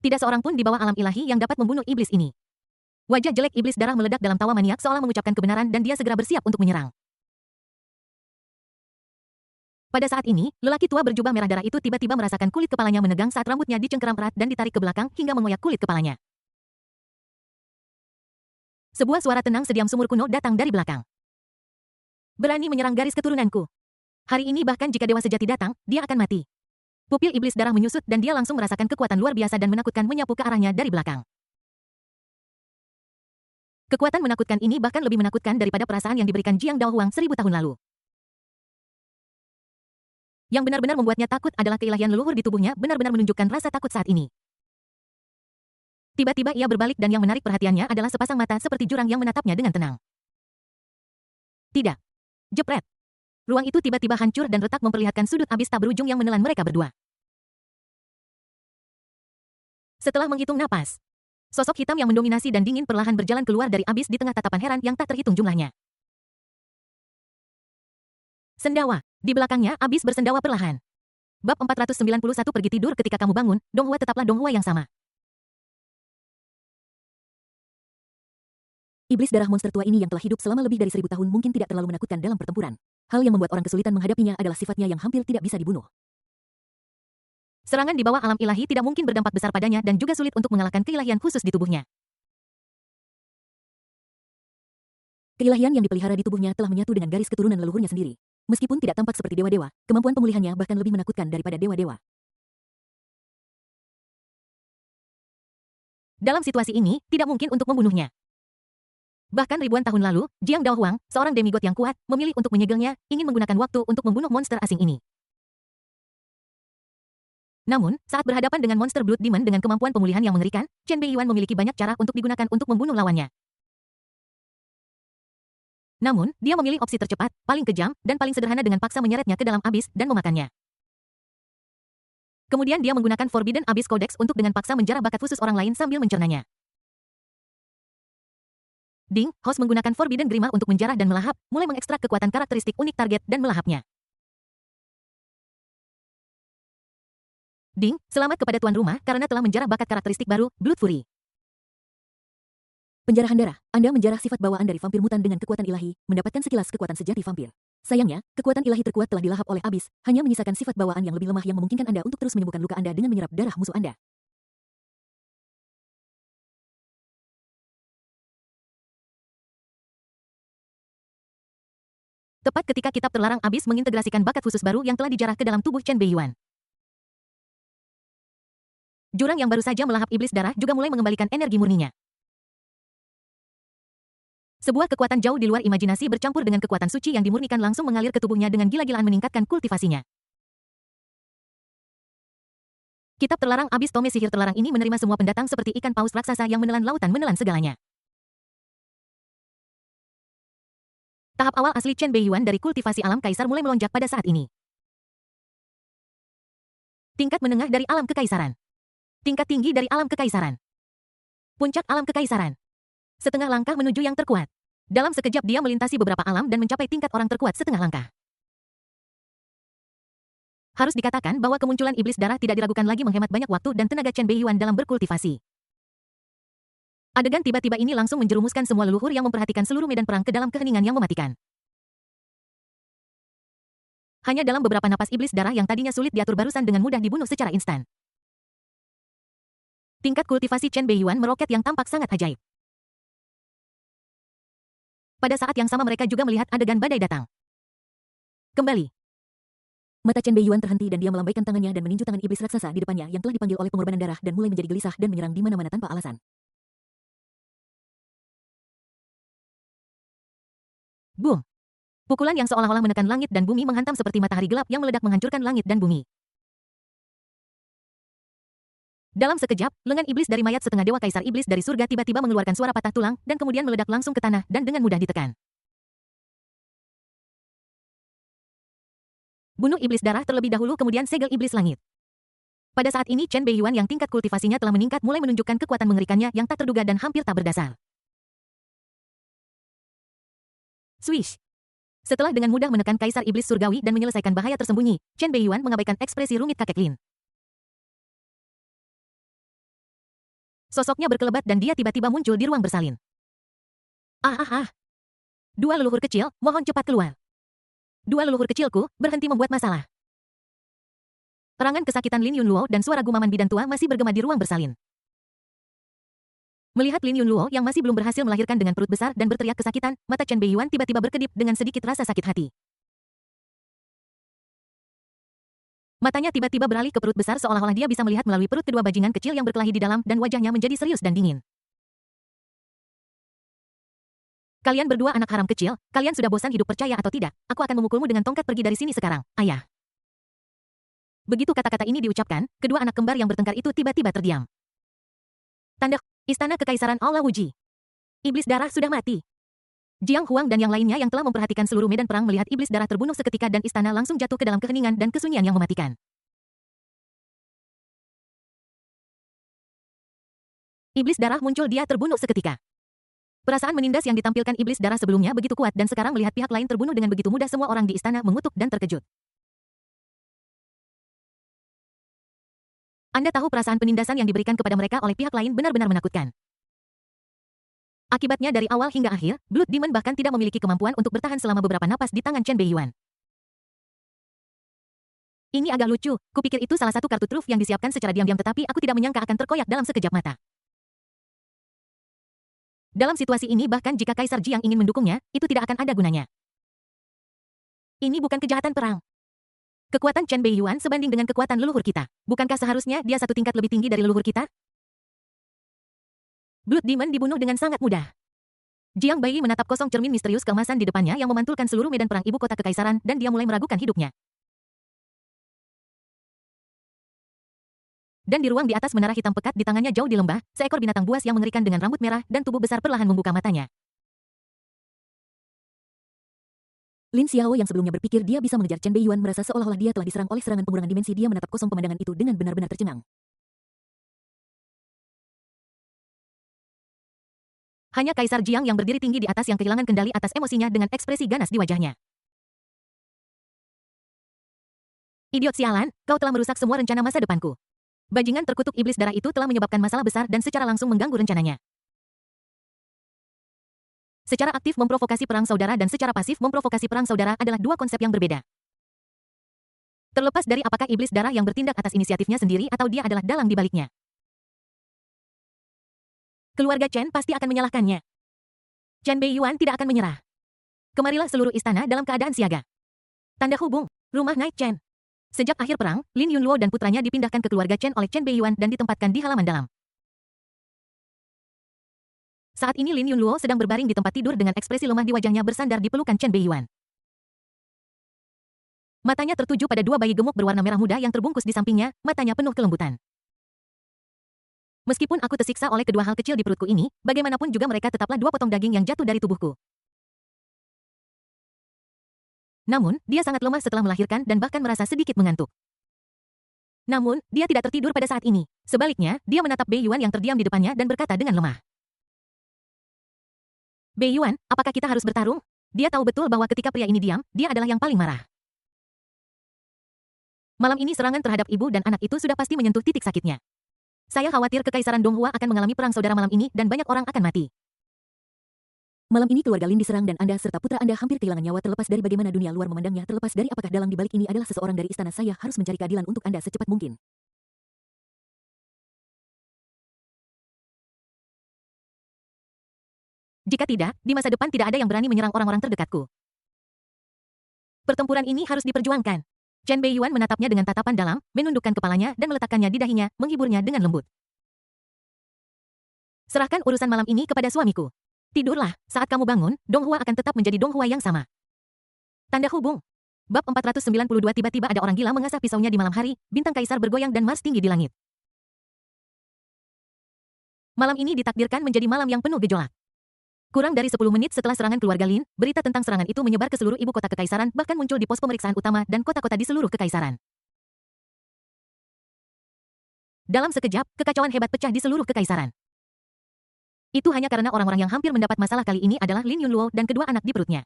Tidak seorang pun di bawah alam ilahi yang dapat membunuh iblis ini. Wajah jelek iblis darah meledak dalam tawa maniak seolah mengucapkan kebenaran dan dia segera bersiap untuk menyerang. Pada saat ini, lelaki tua berjubah merah darah itu tiba-tiba merasakan kulit kepalanya menegang saat rambutnya dicengkeram erat dan ditarik ke belakang hingga mengoyak kulit kepalanya. Sebuah suara tenang sediam sumur kuno datang dari belakang. Berani menyerang garis keturunanku. Hari ini bahkan jika dewa sejati datang, dia akan mati. Pupil iblis darah menyusut dan dia langsung merasakan kekuatan luar biasa dan menakutkan menyapu ke arahnya dari belakang. Kekuatan menakutkan ini bahkan lebih menakutkan daripada perasaan yang diberikan Jiang Daohuang 1000 tahun lalu. Yang benar-benar membuatnya takut adalah keilahian leluhur di tubuhnya benar-benar menunjukkan rasa takut saat ini. Tiba-tiba ia berbalik dan yang menarik perhatiannya adalah sepasang mata seperti jurang yang menatapnya dengan tenang. Tidak. Jepret. Ruang itu tiba-tiba hancur dan retak memperlihatkan sudut abis tak berujung yang menelan mereka berdua. Setelah menghitung napas, sosok hitam yang mendominasi dan dingin perlahan berjalan keluar dari abis di tengah tatapan heran yang tak terhitung jumlahnya. Sendawa. Di belakangnya, abis bersendawa perlahan. Bab 491 pergi tidur ketika kamu bangun, Donghua tetaplah Donghua yang sama. Iblis darah monster tua ini yang telah hidup selama lebih dari 1000 tahun mungkin tidak terlalu menakutkan dalam pertempuran. Hal yang membuat orang kesulitan menghadapinya adalah sifatnya yang hampir tidak bisa dibunuh. Serangan di bawah alam ilahi tidak mungkin berdampak besar padanya dan juga sulit untuk mengalahkan keilahian khusus di tubuhnya. Keilahian yang dipelihara di tubuhnya telah menyatu dengan garis keturunan leluhurnya sendiri. Meskipun tidak tampak seperti dewa-dewa, kemampuan pemulihannya bahkan lebih menakutkan daripada dewa-dewa. Dalam situasi ini, tidak mungkin untuk membunuhnya. Bahkan ribuan tahun lalu, Jiang Daohuang, seorang demigod yang kuat, memilih untuk menyegelnya, ingin menggunakan waktu untuk membunuh monster asing ini. Namun, saat berhadapan dengan monster Blood Demon dengan kemampuan pemulihan yang mengerikan, Chen Beiyuan memiliki banyak cara untuk digunakan untuk membunuh lawannya. Namun, dia memilih opsi tercepat, paling kejam, dan paling sederhana dengan paksa menyeretnya ke dalam abis dan memakannya. Kemudian dia menggunakan Forbidden Abyss Codex untuk dengan paksa menjarah bakat khusus orang lain sambil mencernanya. Ding, host menggunakan Forbidden Grima untuk menjarah dan melahap, mulai mengekstrak kekuatan karakteristik unik target dan melahapnya. Ding, selamat kepada tuan rumah karena telah menjarah bakat karakteristik baru, Blood Fury. Penjarahan darah, Anda menjarah sifat bawaan dari vampir mutan dengan kekuatan ilahi, mendapatkan sekilas kekuatan sejati vampir. Sayangnya, kekuatan ilahi terkuat telah dilahap oleh abis, hanya menyisakan sifat bawaan yang lebih lemah yang memungkinkan Anda untuk terus menyembuhkan luka Anda dengan menyerap darah musuh Anda. Tepat ketika kitab terlarang abis mengintegrasikan bakat khusus baru yang telah dijarah ke dalam tubuh Chen Beiyuan. Jurang yang baru saja melahap iblis darah juga mulai mengembalikan energi murninya. Sebuah kekuatan jauh di luar imajinasi bercampur dengan kekuatan suci yang dimurnikan langsung mengalir ke tubuhnya dengan gila-gilaan meningkatkan kultivasinya. Kitab terlarang abis tome sihir terlarang ini menerima semua pendatang seperti ikan paus raksasa yang menelan lautan menelan segalanya. Tahap awal asli Chen Beiyuan dari kultivasi alam kaisar mulai melonjak pada saat ini. Tingkat menengah dari alam kekaisaran. Tingkat tinggi dari alam kekaisaran. Puncak alam kekaisaran. Setengah langkah menuju yang terkuat. Dalam sekejap dia melintasi beberapa alam dan mencapai tingkat orang terkuat setengah langkah. Harus dikatakan bahwa kemunculan iblis darah tidak diragukan lagi menghemat banyak waktu dan tenaga Chen Beiyuan dalam berkultivasi. Adegan tiba-tiba ini langsung menjerumuskan semua leluhur yang memperhatikan seluruh medan perang ke dalam keheningan yang mematikan. Hanya dalam beberapa napas iblis darah yang tadinya sulit diatur barusan dengan mudah dibunuh secara instan. Tingkat kultivasi Chen Beiyuan meroket yang tampak sangat ajaib. Pada saat yang sama mereka juga melihat adegan badai datang. Kembali. Mata Chen Beiyuan terhenti dan dia melambaikan tangannya dan meninju tangan iblis raksasa di depannya yang telah dipanggil oleh pengorbanan darah dan mulai menjadi gelisah dan menyerang di mana-mana tanpa alasan. Boom! Pukulan yang seolah-olah menekan langit dan bumi menghantam seperti matahari gelap yang meledak menghancurkan langit dan bumi. Dalam sekejap, lengan iblis dari mayat setengah dewa kaisar iblis dari surga tiba-tiba mengeluarkan suara patah tulang dan kemudian meledak langsung ke tanah dan dengan mudah ditekan. Bunuh iblis darah terlebih dahulu kemudian segel iblis langit. Pada saat ini Chen Beiyuan yang tingkat kultivasinya telah meningkat mulai menunjukkan kekuatan mengerikannya yang tak terduga dan hampir tak berdasar. Swish! Setelah dengan mudah menekan kaisar iblis surgawi dan menyelesaikan bahaya tersembunyi, Chen Beiyuan mengabaikan ekspresi rumit kakek Lin. Sosoknya berkelebat dan dia tiba-tiba muncul di ruang bersalin. Dua leluhur kecil, mohon cepat keluar. Dua leluhur kecilku, berhenti membuat masalah. Perangan kesakitan Lin Yunluo dan suara gumaman bidan tua masih bergema di ruang bersalin. Melihat Lin Yunluo yang masih belum berhasil melahirkan dengan perut besar dan berteriak kesakitan, mata Chen Beiyuan tiba-tiba berkedip dengan sedikit rasa sakit hati. Matanya tiba-tiba beralih ke perut besar seolah-olah dia bisa melihat melalui perut kedua bajingan kecil yang berkelahi di dalam dan wajahnya menjadi serius dan dingin. Kalian berdua anak haram kecil, kalian sudah bosan hidup percaya atau tidak, aku akan memukulmu dengan tongkat pergi dari sini sekarang, ayah. Begitu kata-kata ini diucapkan, kedua anak kembar yang bertengkar itu tiba-tiba terdiam. Tanda, Istana Kekaisaran Allah Wuji. Iblis darah sudah mati. Jiang Huang dan yang lainnya yang telah memperhatikan seluruh medan perang melihat iblis darah terbunuh seketika dan istana langsung jatuh ke dalam keheningan dan kesunyian yang mematikan. Iblis darah muncul, dia terbunuh seketika. Perasaan menindas yang ditampilkan iblis darah sebelumnya begitu kuat dan sekarang melihat pihak lain terbunuh dengan begitu mudah, semua orang di istana mengutuk dan terkejut. Anda tahu perasaan penindasan yang diberikan kepada mereka oleh pihak lain benar-benar menakutkan. Akibatnya dari awal hingga akhir, Blood Demon bahkan tidak memiliki kemampuan untuk bertahan selama beberapa napas di tangan Chen Beiyuan. Ini agak lucu, kupikir itu salah satu kartu truf yang disiapkan secara diam-diam tetapi aku tidak menyangka akan terkoyak dalam sekejap mata. Dalam situasi ini bahkan jika Kaisar Jiang ingin mendukungnya, itu tidak akan ada gunanya. Ini bukan kejahatan perang. Kekuatan Chen Beiyuan sebanding dengan kekuatan leluhur kita. Bukankah seharusnya dia satu tingkat lebih tinggi dari leluhur kita? Blood Demon dibunuh dengan sangat mudah. Jiang Baiyi menatap kosong cermin misterius keemasan di depannya yang memantulkan seluruh medan perang ibu kota kekaisaran dan dia mulai meragukan hidupnya. Dan di ruang di atas menara hitam pekat di tangannya jauh di lembah, seekor binatang buas yang mengerikan dengan rambut merah dan tubuh besar perlahan membuka matanya. Lin Xiao yang sebelumnya berpikir dia bisa mengejar Chen Beiyuan merasa seolah-olah dia telah diserang oleh serangan pengurangan dimensi. Dia menatap kosong pemandangan itu dengan benar-benar tercengang. Hanya Kaisar Jiang yang berdiri tinggi di atas yang kehilangan kendali atas emosinya dengan ekspresi ganas di wajahnya. Idiot sialan, kau telah merusak semua rencana masa depanku. Bajingan terkutuk iblis darah itu telah menyebabkan masalah besar dan secara langsung mengganggu rencananya. Secara aktif memprovokasi perang saudara dan secara pasif memprovokasi perang saudara adalah dua konsep yang berbeda. Terlepas dari apakah iblis darah yang bertindak atas inisiatifnya sendiri atau dia adalah dalang di baliknya. Keluarga Chen pasti akan menyalahkannya. Chen Beiyuan tidak akan menyerah. Kemarilah seluruh istana dalam keadaan siaga. Tanda hubung, rumah Night Chen. Sejak akhir perang, Lin Yunluo dan putranya dipindahkan ke keluarga Chen oleh Chen Beiyuan dan ditempatkan di halaman dalam. Saat ini Lin Yunluo sedang berbaring di tempat tidur dengan ekspresi lemah di wajahnya bersandar di pelukan Chen Beiyuan. Matanya tertuju pada dua bayi gemuk berwarna merah muda yang terbungkus di sampingnya, matanya penuh kelembutan. Meskipun aku tersiksa oleh kedua hal kecil di perutku ini, bagaimanapun juga mereka tetaplah dua potong daging yang jatuh dari tubuhku. Namun, dia sangat lemah setelah melahirkan dan bahkan merasa sedikit mengantuk. Namun, dia tidak tertidur pada saat ini. Sebaliknya, dia menatap Beiyuan yang terdiam di depannya dan berkata dengan lemah. Beiyuan, apakah kita harus bertarung? Dia tahu betul bahwa ketika pria ini diam, dia adalah yang paling marah. Malam ini serangan terhadap ibu dan anak itu sudah pasti menyentuh titik sakitnya. Saya khawatir Kekaisaran Donghua akan mengalami perang saudara malam ini dan banyak orang akan mati. Malam ini keluarga Lin diserang dan Anda serta putra Anda hampir kehilangan nyawa. Terlepas dari bagaimana dunia luar memandangnya, terlepas dari apakah dalang di balik ini adalah seseorang dari istana, saya harus mencari keadilan untuk Anda secepat mungkin. Jika tidak, di masa depan tidak ada yang berani menyerang orang-orang terdekatku. Pertempuran ini harus diperjuangkan. Chen Beiyuan menatapnya dengan tatapan dalam, menundukkan kepalanya dan meletakkannya di dahinya, menghiburnya dengan lembut. Serahkan urusan malam ini kepada suamiku. Tidurlah, saat kamu bangun, Donghua akan tetap menjadi Donghua yang sama. Tanda hubung. Bab 492. Tiba-tiba ada orang gila mengasah pisaunya di malam hari, bintang kaisar bergoyang dan Mars tinggi di langit. Malam ini ditakdirkan menjadi malam yang penuh gejolak. Kurang dari 10 menit setelah serangan keluarga Lin, berita tentang serangan itu menyebar ke seluruh ibu kota kekaisaran, bahkan muncul di pos pemeriksaan utama dan kota-kota di seluruh kekaisaran. Dalam sekejap, kekacauan hebat pecah di seluruh kekaisaran. Itu hanya karena orang-orang yang hampir mendapat masalah kali ini adalah Lin Yunluo dan kedua anak di perutnya.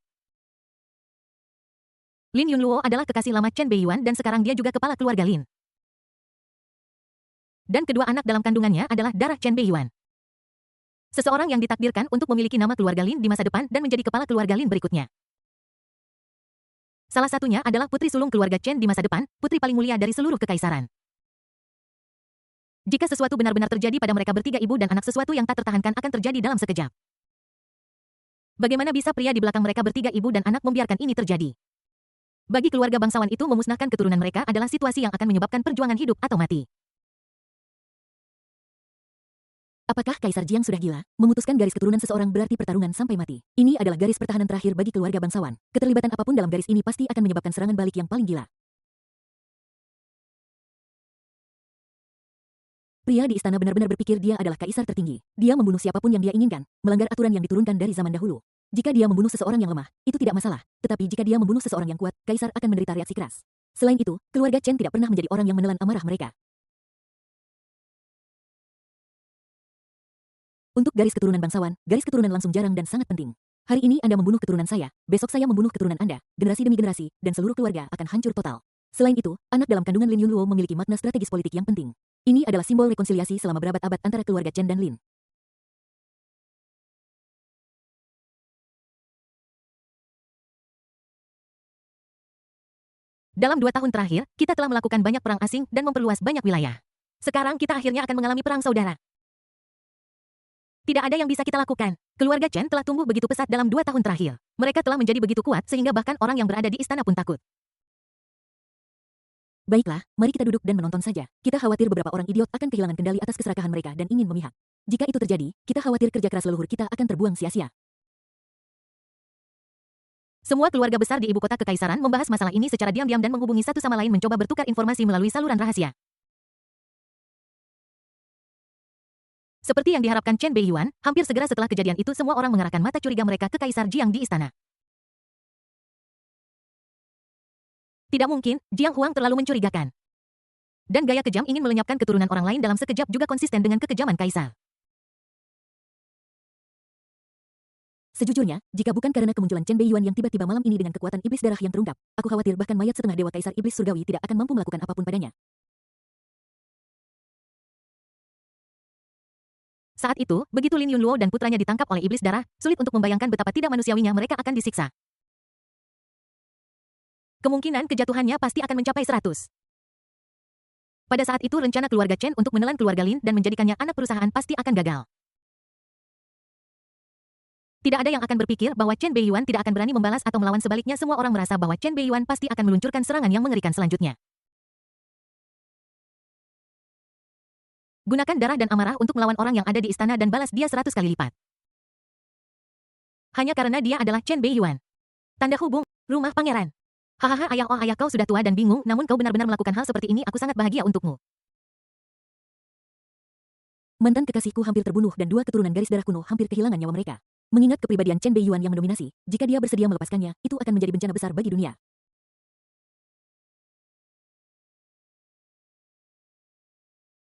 Lin Yunluo adalah kekasih lama Chen Beiyuan dan sekarang dia juga kepala keluarga Lin. Dan kedua anak dalam kandungannya adalah darah Chen Beiyuan. Seseorang yang ditakdirkan untuk memiliki nama keluarga Lin di masa depan dan menjadi kepala keluarga Lin berikutnya. Salah satunya adalah putri sulung keluarga Chen di masa depan, putri paling mulia dari seluruh kekaisaran. Jika sesuatu benar-benar terjadi pada mereka bertiga ibu dan anak, sesuatu yang tak tertahankan akan terjadi dalam sekejap. Bagaimana bisa pria di belakang mereka bertiga ibu dan anak membiarkan ini terjadi? Bagi keluarga bangsawan itu memusnahkan keturunan mereka adalah situasi yang akan menyebabkan perjuangan hidup atau mati. Apakah Kaisar Jiang sudah gila? Memutuskan garis keturunan seseorang berarti pertarungan sampai mati. Ini adalah garis pertahanan terakhir bagi keluarga bangsawan. Keterlibatan apapun dalam garis ini pasti akan menyebabkan serangan balik yang paling gila. Pria di istana benar-benar berpikir dia adalah kaisar tertinggi. Dia membunuh siapapun yang dia inginkan, melanggar aturan yang diturunkan dari zaman dahulu. Jika dia membunuh seseorang yang lemah, itu tidak masalah. Tetapi jika dia membunuh seseorang yang kuat, kaisar akan menderita reaksi keras. Selain itu, keluarga Chen tidak pernah menjadi orang yang menelan amarah mereka. Untuk garis keturunan bangsawan, garis keturunan langsung jarang dan sangat penting. Hari ini Anda membunuh keturunan saya, besok saya membunuh keturunan Anda, generasi demi generasi, dan seluruh keluarga akan hancur total. Selain itu, anak dalam kandungan Lin Yunluo memiliki makna strategis politik yang penting. Ini adalah simbol rekonsiliasi selama berabad-abad antara keluarga Chen dan Lin. Dalam 2 tahun terakhir, kita telah melakukan banyak perang asing dan memperluas banyak wilayah. Sekarang kita akhirnya akan mengalami perang saudara. Tidak ada yang bisa kita lakukan. Keluarga Chen telah tumbuh begitu pesat dalam 2 tahun terakhir. Mereka telah menjadi begitu kuat sehingga bahkan orang yang berada di istana pun takut. Baiklah, mari kita duduk dan menonton saja. Kita khawatir beberapa orang idiot akan kehilangan kendali atas keserakahan mereka dan ingin memihak. Jika itu terjadi, kita khawatir kerja keras leluhur kita akan terbuang sia-sia. Semua keluarga besar di ibu kota kekaisaran membahas masalah ini secara diam-diam dan menghubungi satu sama lain mencoba bertukar informasi melalui saluran rahasia. Seperti yang diharapkan Chen Beiyuan, hampir segera setelah kejadian itu semua orang mengarahkan mata curiga mereka ke Kaisar Jiang di istana. Tidak mungkin, Jiang Huang terlalu mencurigakan. Dan gaya kejam ingin melenyapkan keturunan orang lain dalam sekejap juga konsisten dengan kekejaman Kaisar. Sejujurnya, jika bukan karena kemunculan Chen Beiyuan yang tiba-tiba malam ini dengan kekuatan iblis darah yang terungkap, aku khawatir bahkan mayat setengah dewa Kaisar Iblis Surgawi tidak akan mampu melakukan apapun padanya. Saat itu, begitu Lin Yunluo dan putranya ditangkap oleh iblis darah, sulit untuk membayangkan betapa tidak manusiawinya mereka akan disiksa. Kemungkinan kejatuhannya pasti akan mencapai 100. Pada saat itu rencana keluarga Chen untuk menelan keluarga Lin dan menjadikannya anak perusahaan pasti akan gagal. Tidak ada yang akan berpikir bahwa Chen Beiyuan tidak akan berani membalas atau melawan, sebaliknya semua orang merasa bahwa Chen Beiyuan pasti akan meluncurkan serangan yang mengerikan selanjutnya. Gunakan darah dan amarah untuk melawan orang yang ada di istana dan balas dia 100 kali lipat. Hanya karena dia adalah Chen Beiyuan. Tanda hubung, rumah pangeran. Hahaha ayah kau sudah tua dan bingung, namun kau benar-benar melakukan hal seperti ini, aku sangat bahagia untukmu. Mantan kekasihku hampir terbunuh dan 2 keturunan garis darah kuno hampir kehilangan nyawa mereka. Mengingat kepribadian Chen Beiyuan yang mendominasi, jika dia bersedia melepaskannya, itu akan menjadi bencana besar bagi dunia.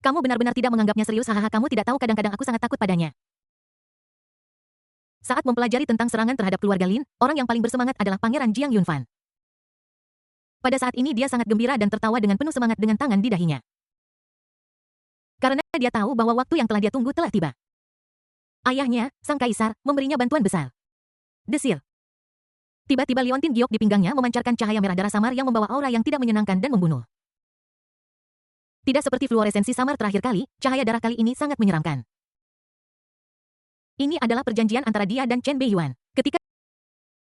Kamu benar-benar tidak menganggapnya serius, hahaha kamu tidak tahu kadang-kadang aku sangat takut padanya. Saat mempelajari tentang serangan terhadap keluarga Lin, orang yang paling bersemangat adalah Pangeran Jiang Yunfan. Pada saat ini dia sangat gembira dan tertawa dengan penuh semangat dengan tangan di dahinya. Karena dia tahu bahwa waktu yang telah dia tunggu telah tiba. Ayahnya, sang kaisar, memberinya bantuan besar. Desir. Tiba-tiba liontin giok di pinggangnya memancarkan cahaya merah darah samar yang membawa aura yang tidak menyenangkan dan membunuh. Tidak seperti fluoresensi samar terakhir kali, cahaya darah kali ini sangat menyeramkan. Ini adalah perjanjian antara dia dan Chen Beiyuan.